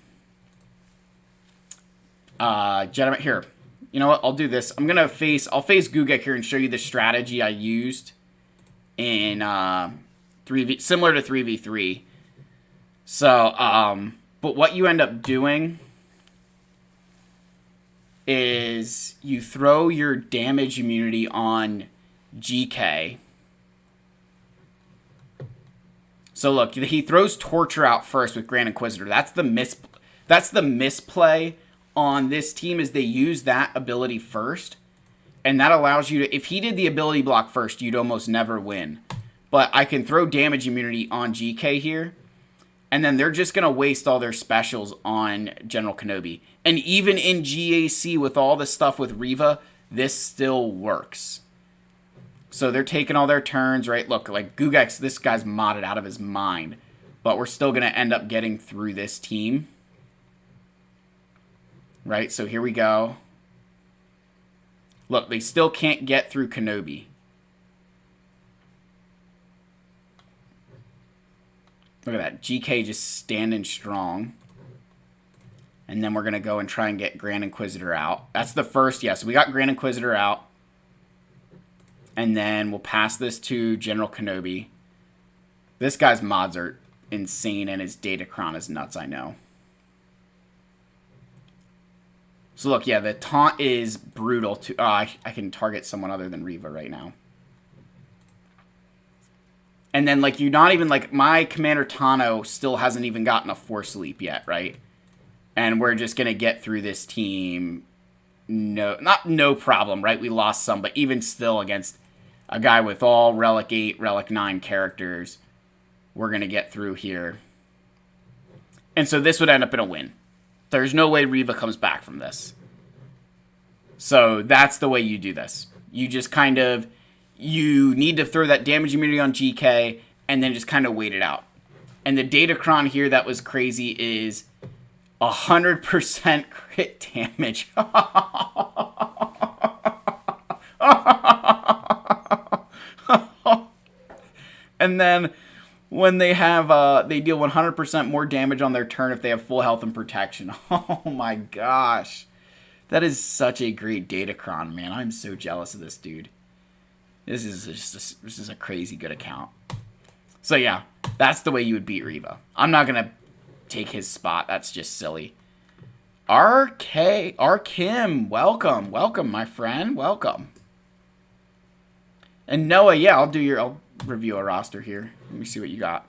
Here. You know what? I'll do this. I'll face Post-GAC here and show you the strategy I used in 3v, similar to 3v3. So, but what you end up doing is you throw your damage immunity on GK. So look, he throws Torture out first with Grand Inquisitor. That's the misplay on this team, is they use that ability first, and that allows you to, if he did the ability block first, you'd almost never win. But I can throw damage immunity on GK here, and then they're just going to waste all their specials on General Kenobi. And even in GAC with all the stuff with Riva, this still works. So they're taking all their turns, right? Look, like Post-GAC, this guy's modded out of his mind, but we're still going to end up getting through this team. Right, so here we go. Look, they still can't get through Kenobi. Look at that. GK just standing strong. And then we're going to go and try and get Grand Inquisitor out. That's the first, yeah, so we got Grand Inquisitor out. And then we'll pass this to General Kenobi. This guy's mods are insane, and his Datacron is nuts, I know. So look, yeah, the taunt is brutal. I can target someone other than Riva right now. And then, like, you're not even, like, my Commander Tano still hasn't even gotten a Force Leap yet, right? And we're just going to get through this team. No problem, right? We lost some, but even still against a guy with all Relic 8, Relic 9 characters, we're going to get through here. And so this would end up in a win. There's no way Riva comes back from this. So that's the way you do this. You just kind of, you need to throw that damage immunity on GK and then just kind of wait it out. And the Datacron here that was crazy is 100% crit damage. And then when they have, they deal 100% more damage on their turn if they have full health and protection. Oh my gosh. That is such a great Datacron, man. I'm so jealous of this dude. This is a crazy good account. So yeah, that's the way you would beat Riva. I'm not going to take his spot. That's just silly. Kim, welcome. Welcome, my friend. Welcome. And Noah, yeah, I'll review a roster here. Let me see what you got.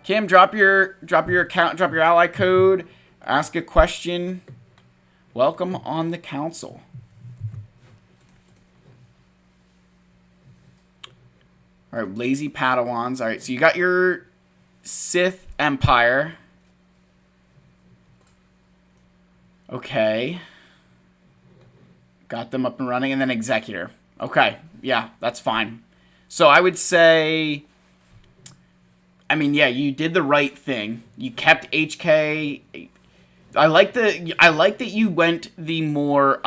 Kim, drop your account, drop your ally code, ask a question. Welcome on the council. All right, lazy Padawans. All right, so you got your Sith Empire. Okay. Got them up and running, and then Executor. Okay, yeah, that's fine. So I would say, I mean, yeah, you did the right thing. You kept HK. I like that you went the more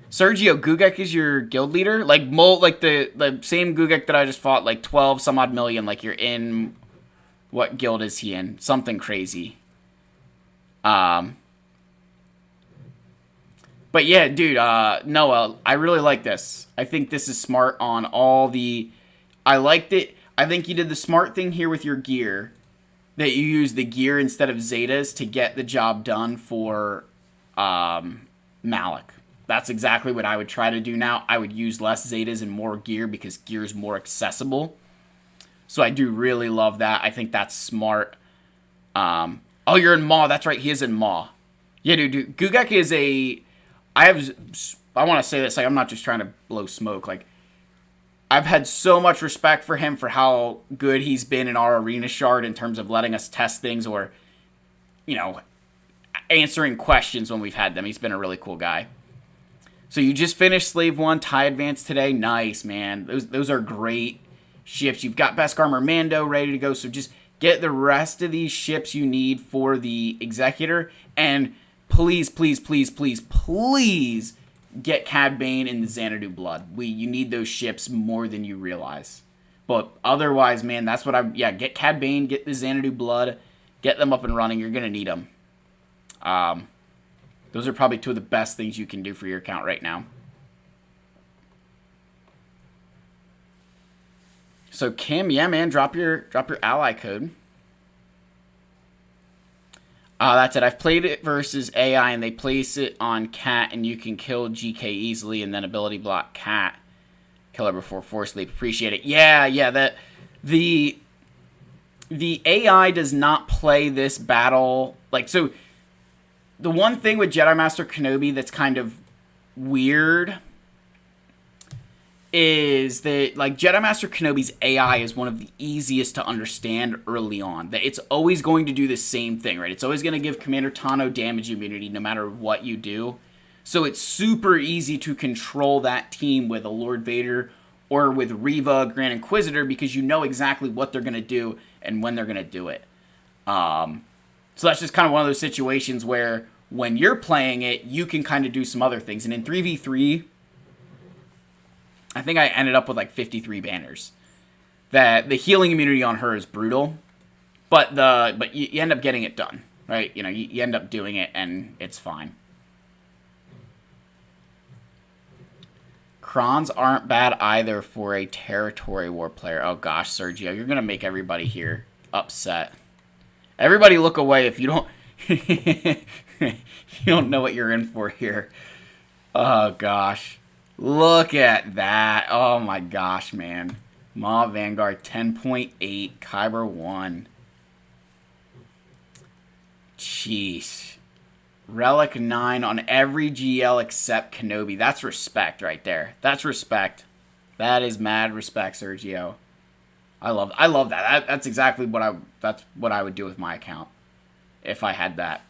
Sergio, Gugek is your guild leader? Like the same Gugek that I just fought, like 12 some odd million, like you're in, what guild is he in? Something crazy. But yeah, dude, Noah, I really like this. I think this is smart on all the, I liked it. I think you did the smart thing here with your gear, that you use the gear instead of Zetas to get the job done for Malik. That's exactly what I would try to do now. I would use less Zetas and more gear because gear is more accessible. So I do really love that. I think that's smart. Oh, you're in Maw. That's right. He is in Maw. Yeah, dude. Gugek is a... I want to say this. Like, I'm not just trying to blow smoke. Like, I've had so much respect for him for how good he's been in our arena shard in terms of letting us test things or, answering questions when we've had them. He's been a really cool guy. So you just finished Slave 1 TIE Advance today. Nice, man. Those are great ships. You've got Beskar Mando ready to go. So just get the rest of these ships you need for the Executor. And please, please, please, please, please get Cad Bane and the Xanadu Blood. You need those ships more than you realize. But otherwise, man, that's what get Cad Bane, get the Xanadu Blood, get them up and running. You're going to need them. Those are probably two of the best things you can do for your account right now. So Kim, yeah, man, drop your ally code. That's it. I've played it versus AI, and they place it on Cat, and you can kill GK easily, and then ability block Cat. Kill her before Force Leap. Appreciate it. Yeah. The AI does not play this battle like so. The one thing with Jedi Master Kenobi that's kind of weird is that, like, Jedi Master Kenobi's AI is one of the easiest to understand early on. That it's always going to do the same thing, right? It's always going to give Commander Tano damage immunity no matter what you do. So it's super easy to control that team with a Lord Vader or with Riva, Grand Inquisitor, because you know exactly what they're going to do and when they're going to do it. So that's just kind of one of those situations where when you're playing it, you can kind of do some other things. And in 3v3, I think I ended up with like 53 banners. That the healing immunity on her is brutal, but you end up getting it done, right? You end up doing it and it's fine. Krons aren't bad either for a territory war player. Oh gosh, Sergio, you're gonna make everybody here upset. Everybody look away if you don't you don't know what you're in for here. Oh gosh. Look at that. Oh my gosh, man. Maw Vanguard 10.8, Kyber 1. Jeez. Relic 9 on every GL except Kenobi. That's respect right there. That's respect. That is mad respect, Sergio. I love that. That's exactly what I would do with my account if I had that.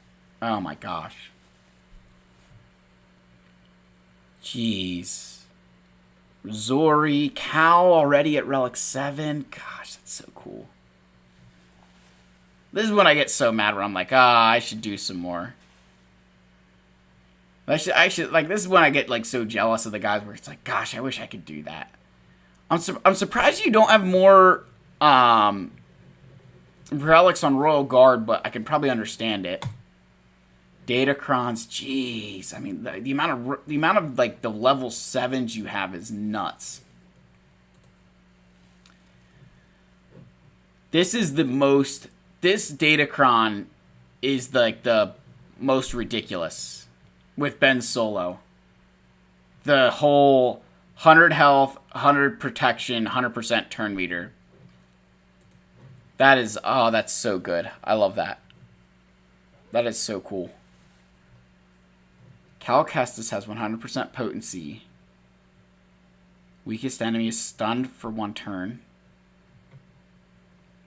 Oh my gosh. Jeez. Zori, Cal already at Relic 7. Gosh, that's so cool. This is when I get so mad when I'm like, I should do some more. I should like, this is when I get like so jealous of the guys where it's like, gosh, I wish I could do that. I'm surprised you don't have more relics on Royal Guard, but I can probably understand it. Datacrons, jeez. I mean, the amount of like the level 7s you have is nuts. This Datacron is like the most ridiculous with Ben Solo. The whole 100 health, 100 protection, 100% turn meter. That is, that's so good. I love that. That is so cool. Cal Kestis has 100% potency. Weakest enemy is stunned for 1 turn.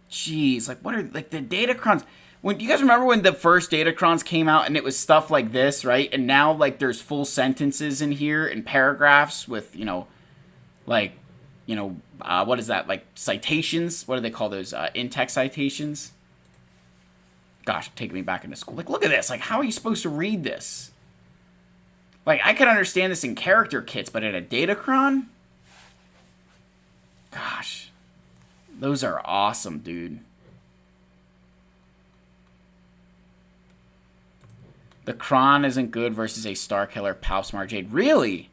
Jeez, like what are like the Datacrons? When you guys remember when the first Datacrons came out and it was stuff like this, right? And now like there's full sentences in here and paragraphs with what is that, like citations? What do they call those? In-text citations. Gosh, taking me back into school. Like, look at this. Like, how are you supposed to read this? Like, I could understand this in character kits, but in a Datacron? Gosh. Those are awesome, dude. The Kron isn't good versus a Starkiller Palps Marjade. Really?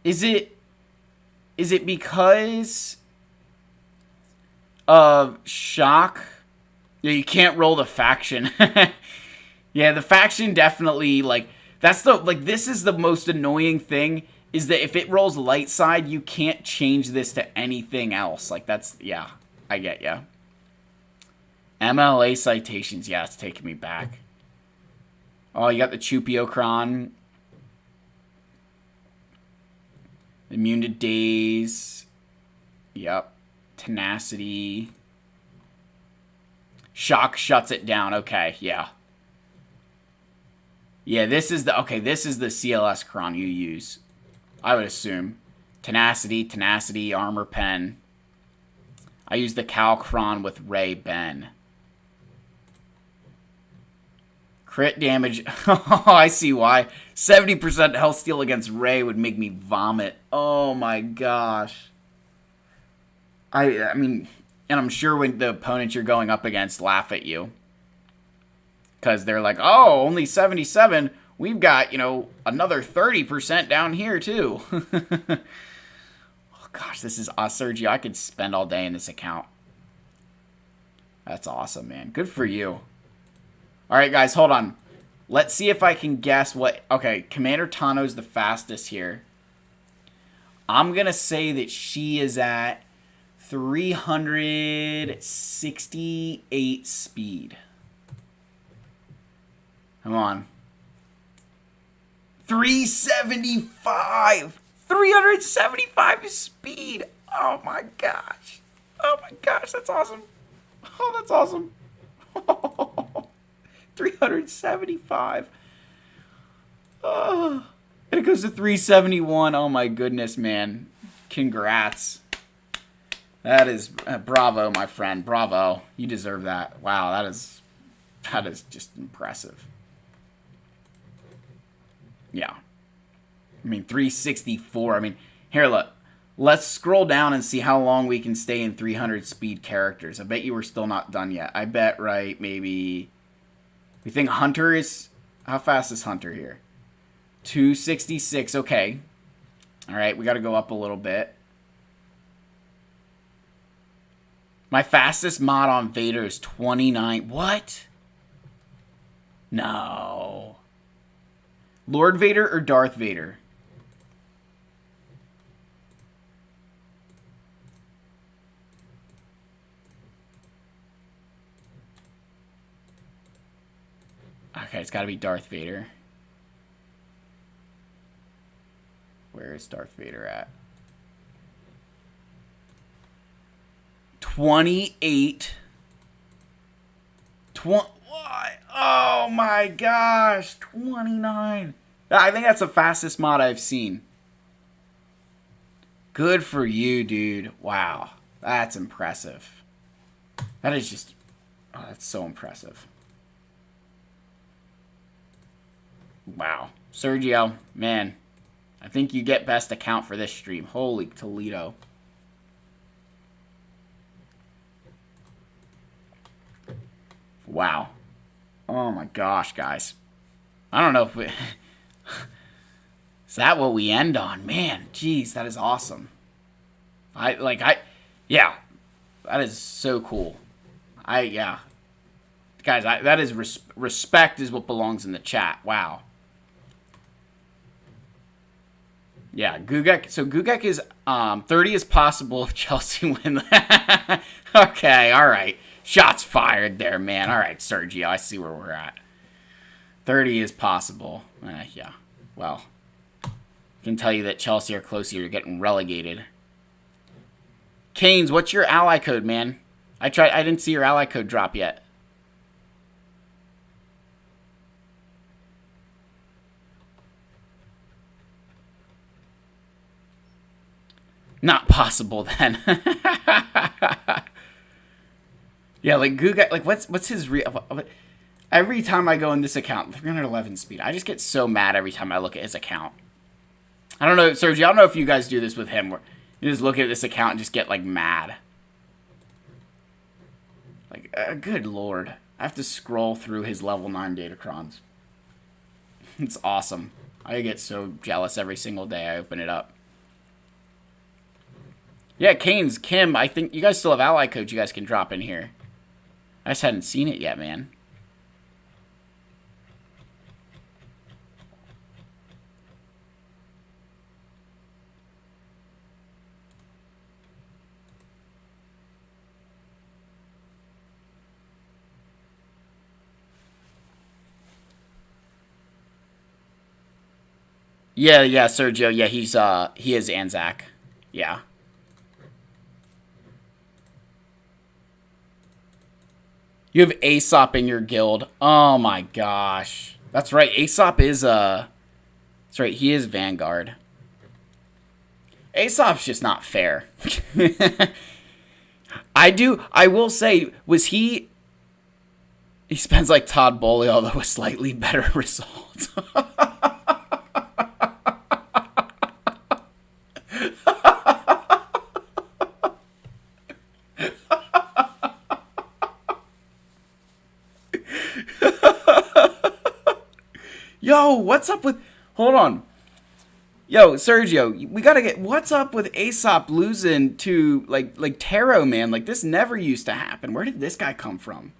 Is it because of shock? Yeah, you can't roll the faction. Yeah, the faction definitely, like, that's the, like, this is the most annoying thing, is that if it rolls light side, you can't change this to anything else. Like, that's, yeah, I get ya. MLA citations, yeah, it's taking me back. Oh, you got the Chupiocron. Immune to Daze. Yep. Tenacity. Shock shuts it down. Okay, yeah. Yeah, this is the CLS Kron you use, I would assume. Tenacity, Armor Pen. I use the Cal Kron with Ray Ben. Crit damage. Oh, I see why. 70% health steal against Ray would make me vomit. Oh my gosh. I mean, and I'm sure when the opponents you're going up against laugh at you. Because they're like, oh, only 77. We've got, you know, another 30% down here, too. Oh, gosh, this is Sergio. I could spend all day in this account. That's awesome, man. Good for you. All right, guys, hold on. Let's see if I can guess what... Okay, Commander Tano's the fastest here. I'm going to say that she is at 368 speed. Come on. 375! 375 is speed! Oh my gosh. Oh my gosh, that's awesome. Oh, that's awesome. 375. Oh. And it goes to 371. Oh my goodness, man. Congrats. That is bravo, my friend. Bravo. You deserve that. Wow, that is just impressive. Yeah. I mean, 364. I mean, here, look. Let's scroll down and see how long we can stay in 300 speed characters. I bet you we're still not done yet. I bet, right, maybe... We think Hunter is... How fast is Hunter here? 266. Okay. All right, we got to go up a little bit. My fastest mod on Vader is 29. What? No. Lord Vader or Darth Vader? Okay, it's got to be Darth Vader. Where is Darth Vader at? 28. Oh my gosh, 29. I think that's the fastest mod I've seen. Good for you, dude. Wow, that's impressive. That is just, oh, that's so impressive. Wow. Sergio, man, I think you get best account for this stream. Holy Toledo. Wow. Oh my gosh, guys. I don't know if we... Is that what we end on? Man, geez, that is awesome. Yeah, that is so cool. Yeah. Guys, that is, respect is what belongs in the chat. Wow. Yeah, GAC. So GAC is 30 is possible if Chelsea win. Okay, all right. Shots fired there, man. All right, Sergio, I see where we're at. 30 is possible. Yeah. Well, I can tell you that Chelsea are closer to getting relegated. Canes, what's your ally code, man? I didn't see your ally code drop yet. Not possible then. Yeah, like Guga, like what's his real? Every time I go in this account, 311 speed, I just get so mad every time I look at his account. I don't know, Sergio. I don't know if you guys do this with him, where you just look at this account and just get like mad. Like, good lord, I have to scroll through his level 9 datacrons. It's awesome. I get so jealous every single day I open it up. Yeah, Canes, Kim, I think you guys still have ally codes you guys can drop in here. I just hadn't seen it yet, man. Yeah, Sergio. Yeah, he is Anzac. Yeah. You have Aesop in your guild. Oh my gosh. That's right. Aesop is that's right, he is Vanguard. Aesop's just not fair. I will say, was he spends like Todd Bowley, although with slightly better results. Yo, what's up with... Hold on. Yo, Sergio, we gotta get... What's up with Aesop losing to, like Tarot, man? Like, this never used to happen. Where did this guy come from?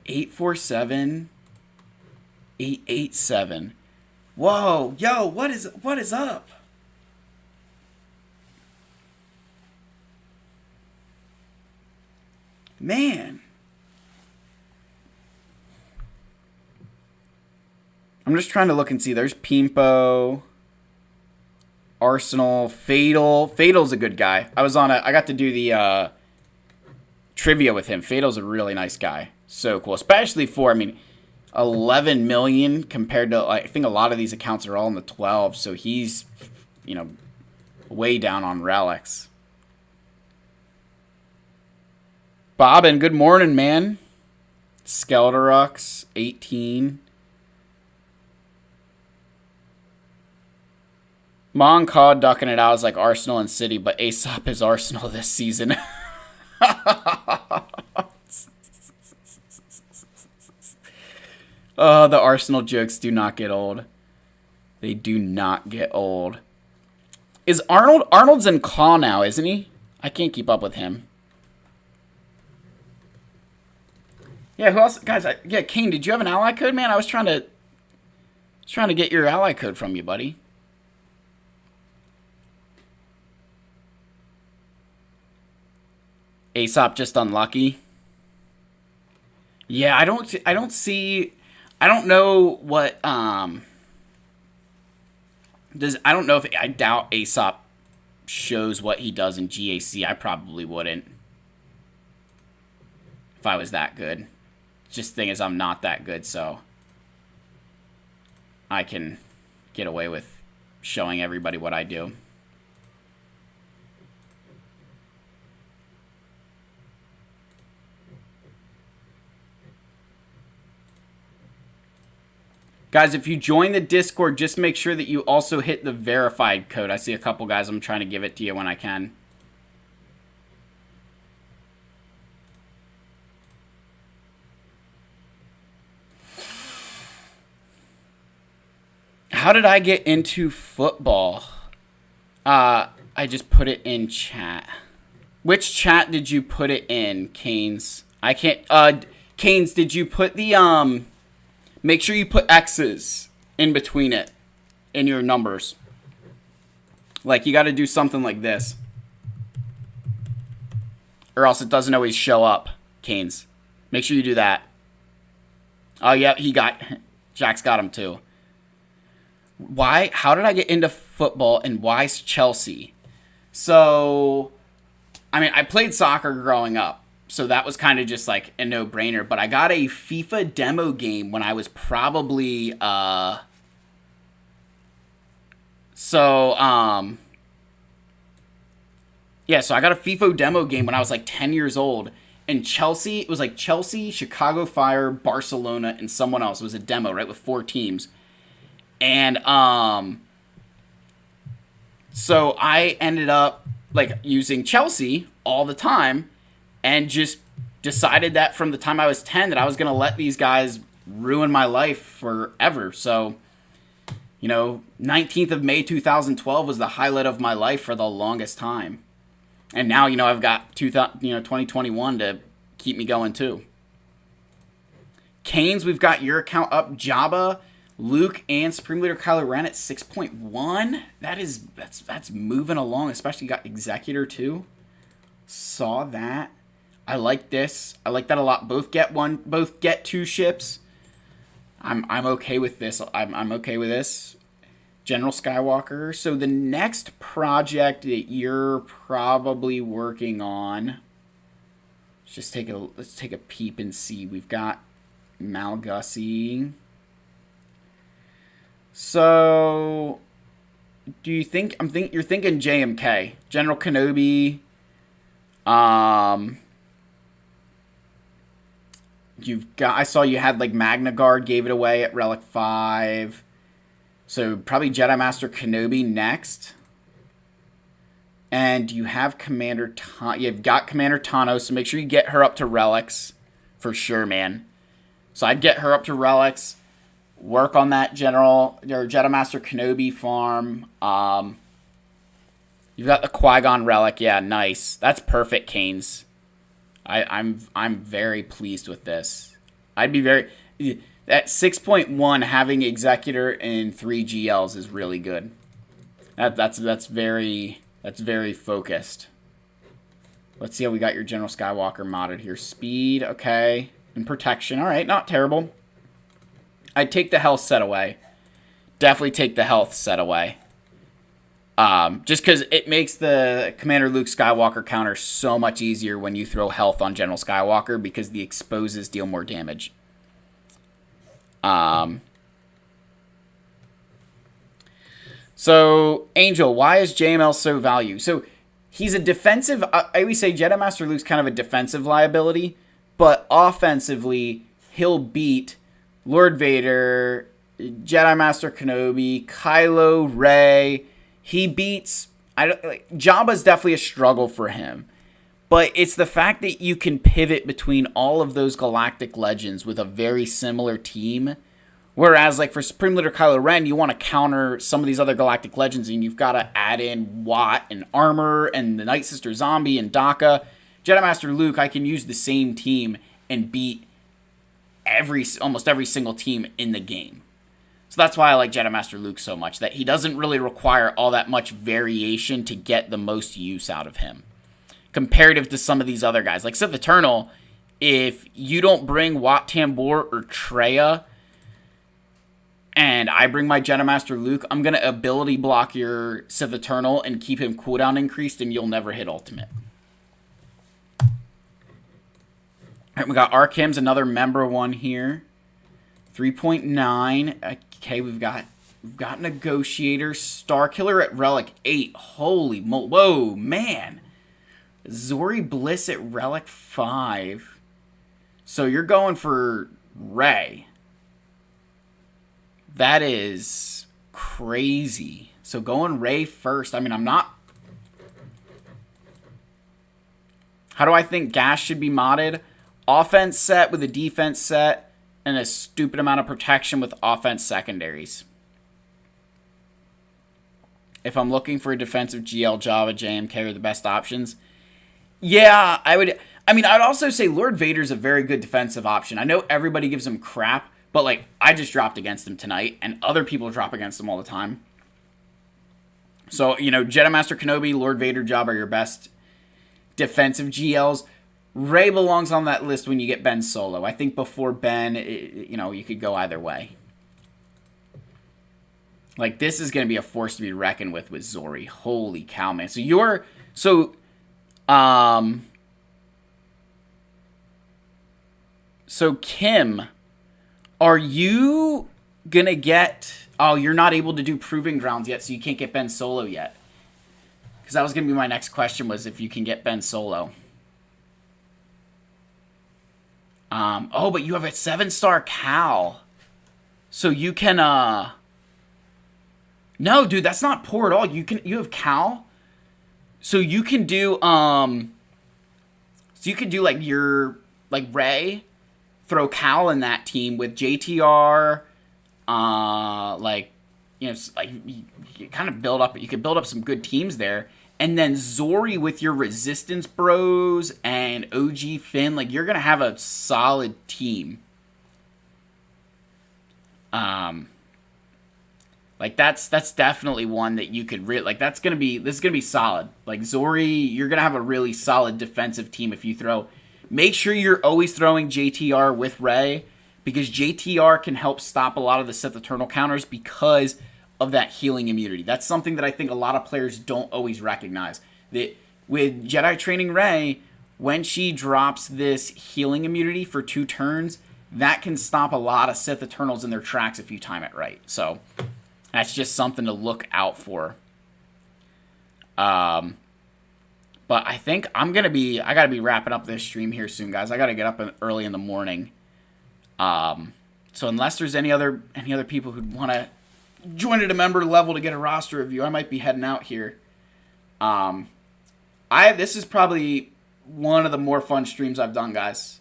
847. 887. Whoa, yo, what is up? Man. I'm just trying to look and see. There's Pimpo, Arsenal, Fatal. Fatal's a good guy. I got to do the trivia with him. Fatal's a really nice guy. So cool. Especially for, 11 million compared to, I think a lot of these accounts are all in the 12. So he's, way down on relics. Bobbin, good morning, man. Skelderux, 18. Moncaw ducking it out is like Arsenal and City, but Aesop is Arsenal this season. Oh, the Arsenal jokes do not get old. They do not get old. Is Arnold's in Claw now, isn't he? I can't keep up with him. Yeah, who else? Guys, yeah, Kane, did you have an ally code, man? I was trying to get your ally code from you, buddy. Aesop just unlucky. Yeah, I don't know what I don't know if I doubt Aesop shows what he does in GAC. I probably wouldn't if I was that good. Just the thing is, I'm not that good, so I can get away with showing everybody what I do. Guys, if you join the Discord, just make sure that you also hit the verified code. I see a couple guys. I'm trying to give it to you when I can. How did I get into football? I just put it in chat. Which chat did you put it in, Canes? I can't... Canes, did you put the, Make sure you put X's in between it in your numbers. Like, you got to do something like this. Or else it doesn't always show up, Canes. Make sure you do that. Oh, yeah, Jack's got him too. Why? How did I get into football and why's Chelsea? So, I played soccer growing up. So that was kind of just like a no-brainer. But I got a FIFA demo game when I was probably, I Yeah, so I got a FIFO demo game when I was like 10 years old. And Chelsea, it was like Chelsea, Chicago Fire, Barcelona, and someone else. It was a demo, right, with 4 teams. And so I ended up like using Chelsea all the time and just decided that from the time I was 10 that I was going to let these guys ruin my life forever. So, 19th of May 2012 was the highlight of my life for the longest time. And now, I've got 2021 to keep me going too. Canes, we've got your account up. Jabba, Luke, and Supreme Leader Kylo Ren at 6.1. That's moving along. Especially got Executor too. Saw that. I like this. I like that a lot. Both get 2 ships. I'm okay with this. I'm okay with this. General Skywalker. So the next project that you're probably working on. Let's take a peep and see. We've got Malgussie. So, do you think you're thinking JMK, General Kenobi? I saw you had like Magna Guard gave it away at Relic 5. So probably Jedi Master Kenobi next. And you have you've got Commander Tano, so make sure you get her up to Relics for sure, man. So I'd get her up to Relics. Work on that Jedi Master Kenobi farm. You've got the Qui-Gon relic. Yeah, nice. That's perfect, Canes. I'm very pleased with this. I'd be very at 6.1 having Executor and 3 GLs is really good. That's very focused. Let's see how we got your General Skywalker modded here. Speed, okay, and protection. All right, not terrible. I'd take the health set away. Definitely take the health set away. Just because it makes the Commander Luke Skywalker counter so much easier when you throw health on General Skywalker because the exposes deal more damage. So, Angel, why is JML so valued? So, he's a defensive... I always say Jedi Master Luke's kind of a defensive liability, but offensively, he'll beat Lord Vader, Jedi Master Kenobi, Kylo, Rey. He beats... Jabba's definitely a struggle for him. But it's the fact that you can pivot between all of those galactic legends with a very similar team. Whereas, like, for Supreme Leader Kylo Ren, you want to counter some of these other galactic legends, and you've got to add in Watt and Armor and the Night Sister Zombie and Daka. Jedi Master Luke, I can use the same team and beat almost every single team in the game. So that's why I like Jedi Master Luke so much, that he doesn't really require all that much variation to get the most use out of him. Comparative to some of these other guys. Like Sith Eternal, if you don't bring Wat Tambor or Traya, and I bring my Jedi Master Luke, I'm going to ability block your Sith Eternal and keep him cooldown increased, and you'll never hit ultimate. Alright, we got Arkham's another member one here. 3.9. Okay, we've got Negotiator. Starkiller at Relic 8. Holy moly. Whoa, man. Zori Bliss at Relic 5. So you're going for Rey. That is crazy. So going Rey first. I mean, I'm not... How do I think Gas should be modded? Offense set with a defense set and a stupid amount of protection with offense secondaries. If I'm looking for a defensive GL, Java, JMK are the best options. Yeah, I would... I mean, I'd also say Lord Vader's a very good defensive option. I know everybody gives him crap, but, like, I just dropped against him tonight, and other people drop against him all the time. So, Jedi Master Kenobi, Lord Vader, Jabba are your best defensive GLs. Rey belongs on that list when you get Ben Solo. I think before Ben, you could go either way. Like, this is going to be a force to be reckoned with Zori. Holy cow, man. So Kim, are you going to get... Oh, you're not able to do Proving Grounds yet, so you can't get Ben Solo yet. Because Because that was going to be my next question, was if you can get Ben Solo. Oh, but you have a 7-star Cal. So you can, no, dude, that's not poor at all. You have Cal. So you can do, like your, like Rey, throw Cal in that team with JTR, like, you know, like you kind of build up, you could build up some good teams there. And then Zori with your Resistance Bros and OG Finn, like you're going to have a solid team. Like that's definitely one that you could like this is going to be solid. Like Zori, you're going to have a really solid defensive team if you throw. Make sure you're always throwing JTR with Rey, because JTR can help stop a lot of the Sith Eternal counters because of that healing immunity. That's something that I think a lot of players don't always recognize. That with Jedi training Rey, when she drops this healing immunity for 2 turns, that can stop a lot of Sith Eternals in their tracks if you time it right. So that's just something to look out for. But I think I gotta be wrapping up this stream here soon, guys. I gotta get up early in the morning. So unless there's any other people who'd want to join at a member level to get a roster review, I might be heading out here. This is probably one of the more fun streams I've done, guys.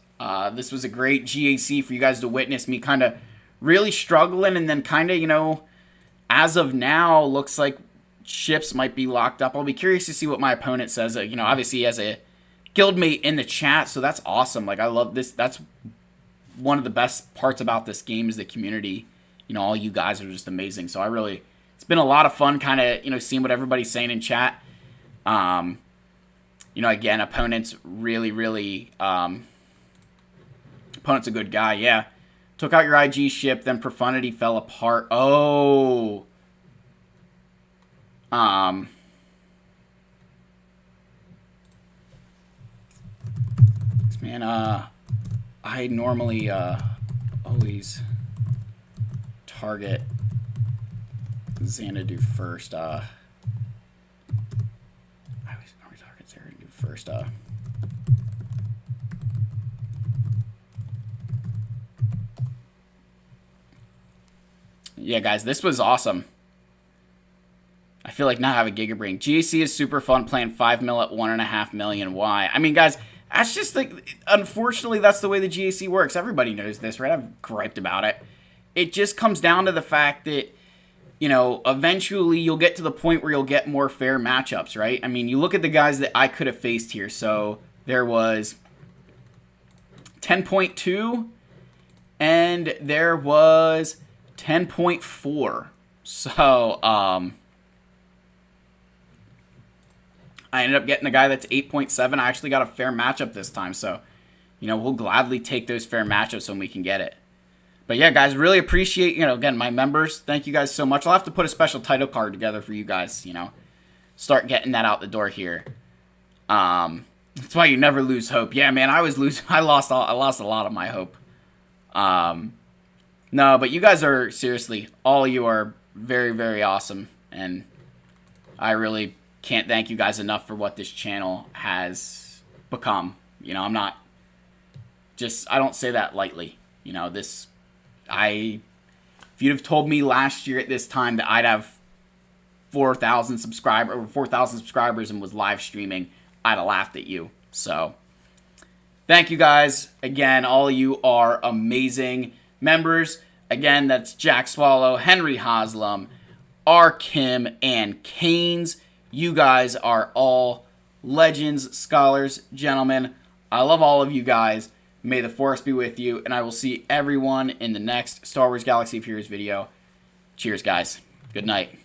This was a great GAC for you guys to witness me kind of really struggling, and then kind of, you know, as of now, looks like ships might be locked up. I'll be curious to see what my opponent says. You know, obviously he has a guildmate in the chat, so that's awesome. Like, I love this. That's one of the best parts about this game is the community. You know, all you guys are just amazing. So it's been a lot of fun kind of, you know, seeing what everybody's saying in chat. You know, again, opponent's really, opponent's a good guy, yeah. Took out your IG ship, then Profundity fell apart. Oh. Man, I normally, always target Xanadu first. I always target Xanadu first. Yeah, guys, this was awesome. I feel like now I have a gigabrain. GAC is super fun playing 5 mil at 1.5 million. Why? I mean, guys, that's just like, unfortunately, that's the way the GAC works. Everybody knows this, right? I've griped about it. It just comes down to the fact that, you know, eventually you'll get to the point where you'll get more fair matchups, right? I mean, you look at the guys that I could have faced here. So there was 10.2 and there was 10.4. So, I ended up getting a guy that's 8.7. I actually got a fair matchup this time. So, you know, we'll gladly take those fair matchups when we can get it. But yeah, guys, really appreciate, you know, again, my members. Thank you guys so much. I'll have to put a special title card together for you guys, you know. Start getting that out the door here. That's why you never lose hope. Yeah, man, I lost a lot of my hope. No, but you guys are, seriously, all of you are very, very awesome. And I really can't thank you guys enough for what this channel has become. You know, I don't say that lightly. You know, if you'd have told me last year at this time that I'd have 4,000 subscribers and was live streaming, I'd have laughed at you. So, thank you guys. Again, all of you are amazing members. Again, that's Jack Swallow, Henry Haslam, R. Kim, and Canes. You guys are all legends, scholars, gentlemen. I love all of you guys. May the Force be with you, and I will see everyone in the next Star Wars Galaxy of Heroes video. Cheers, guys. Good night.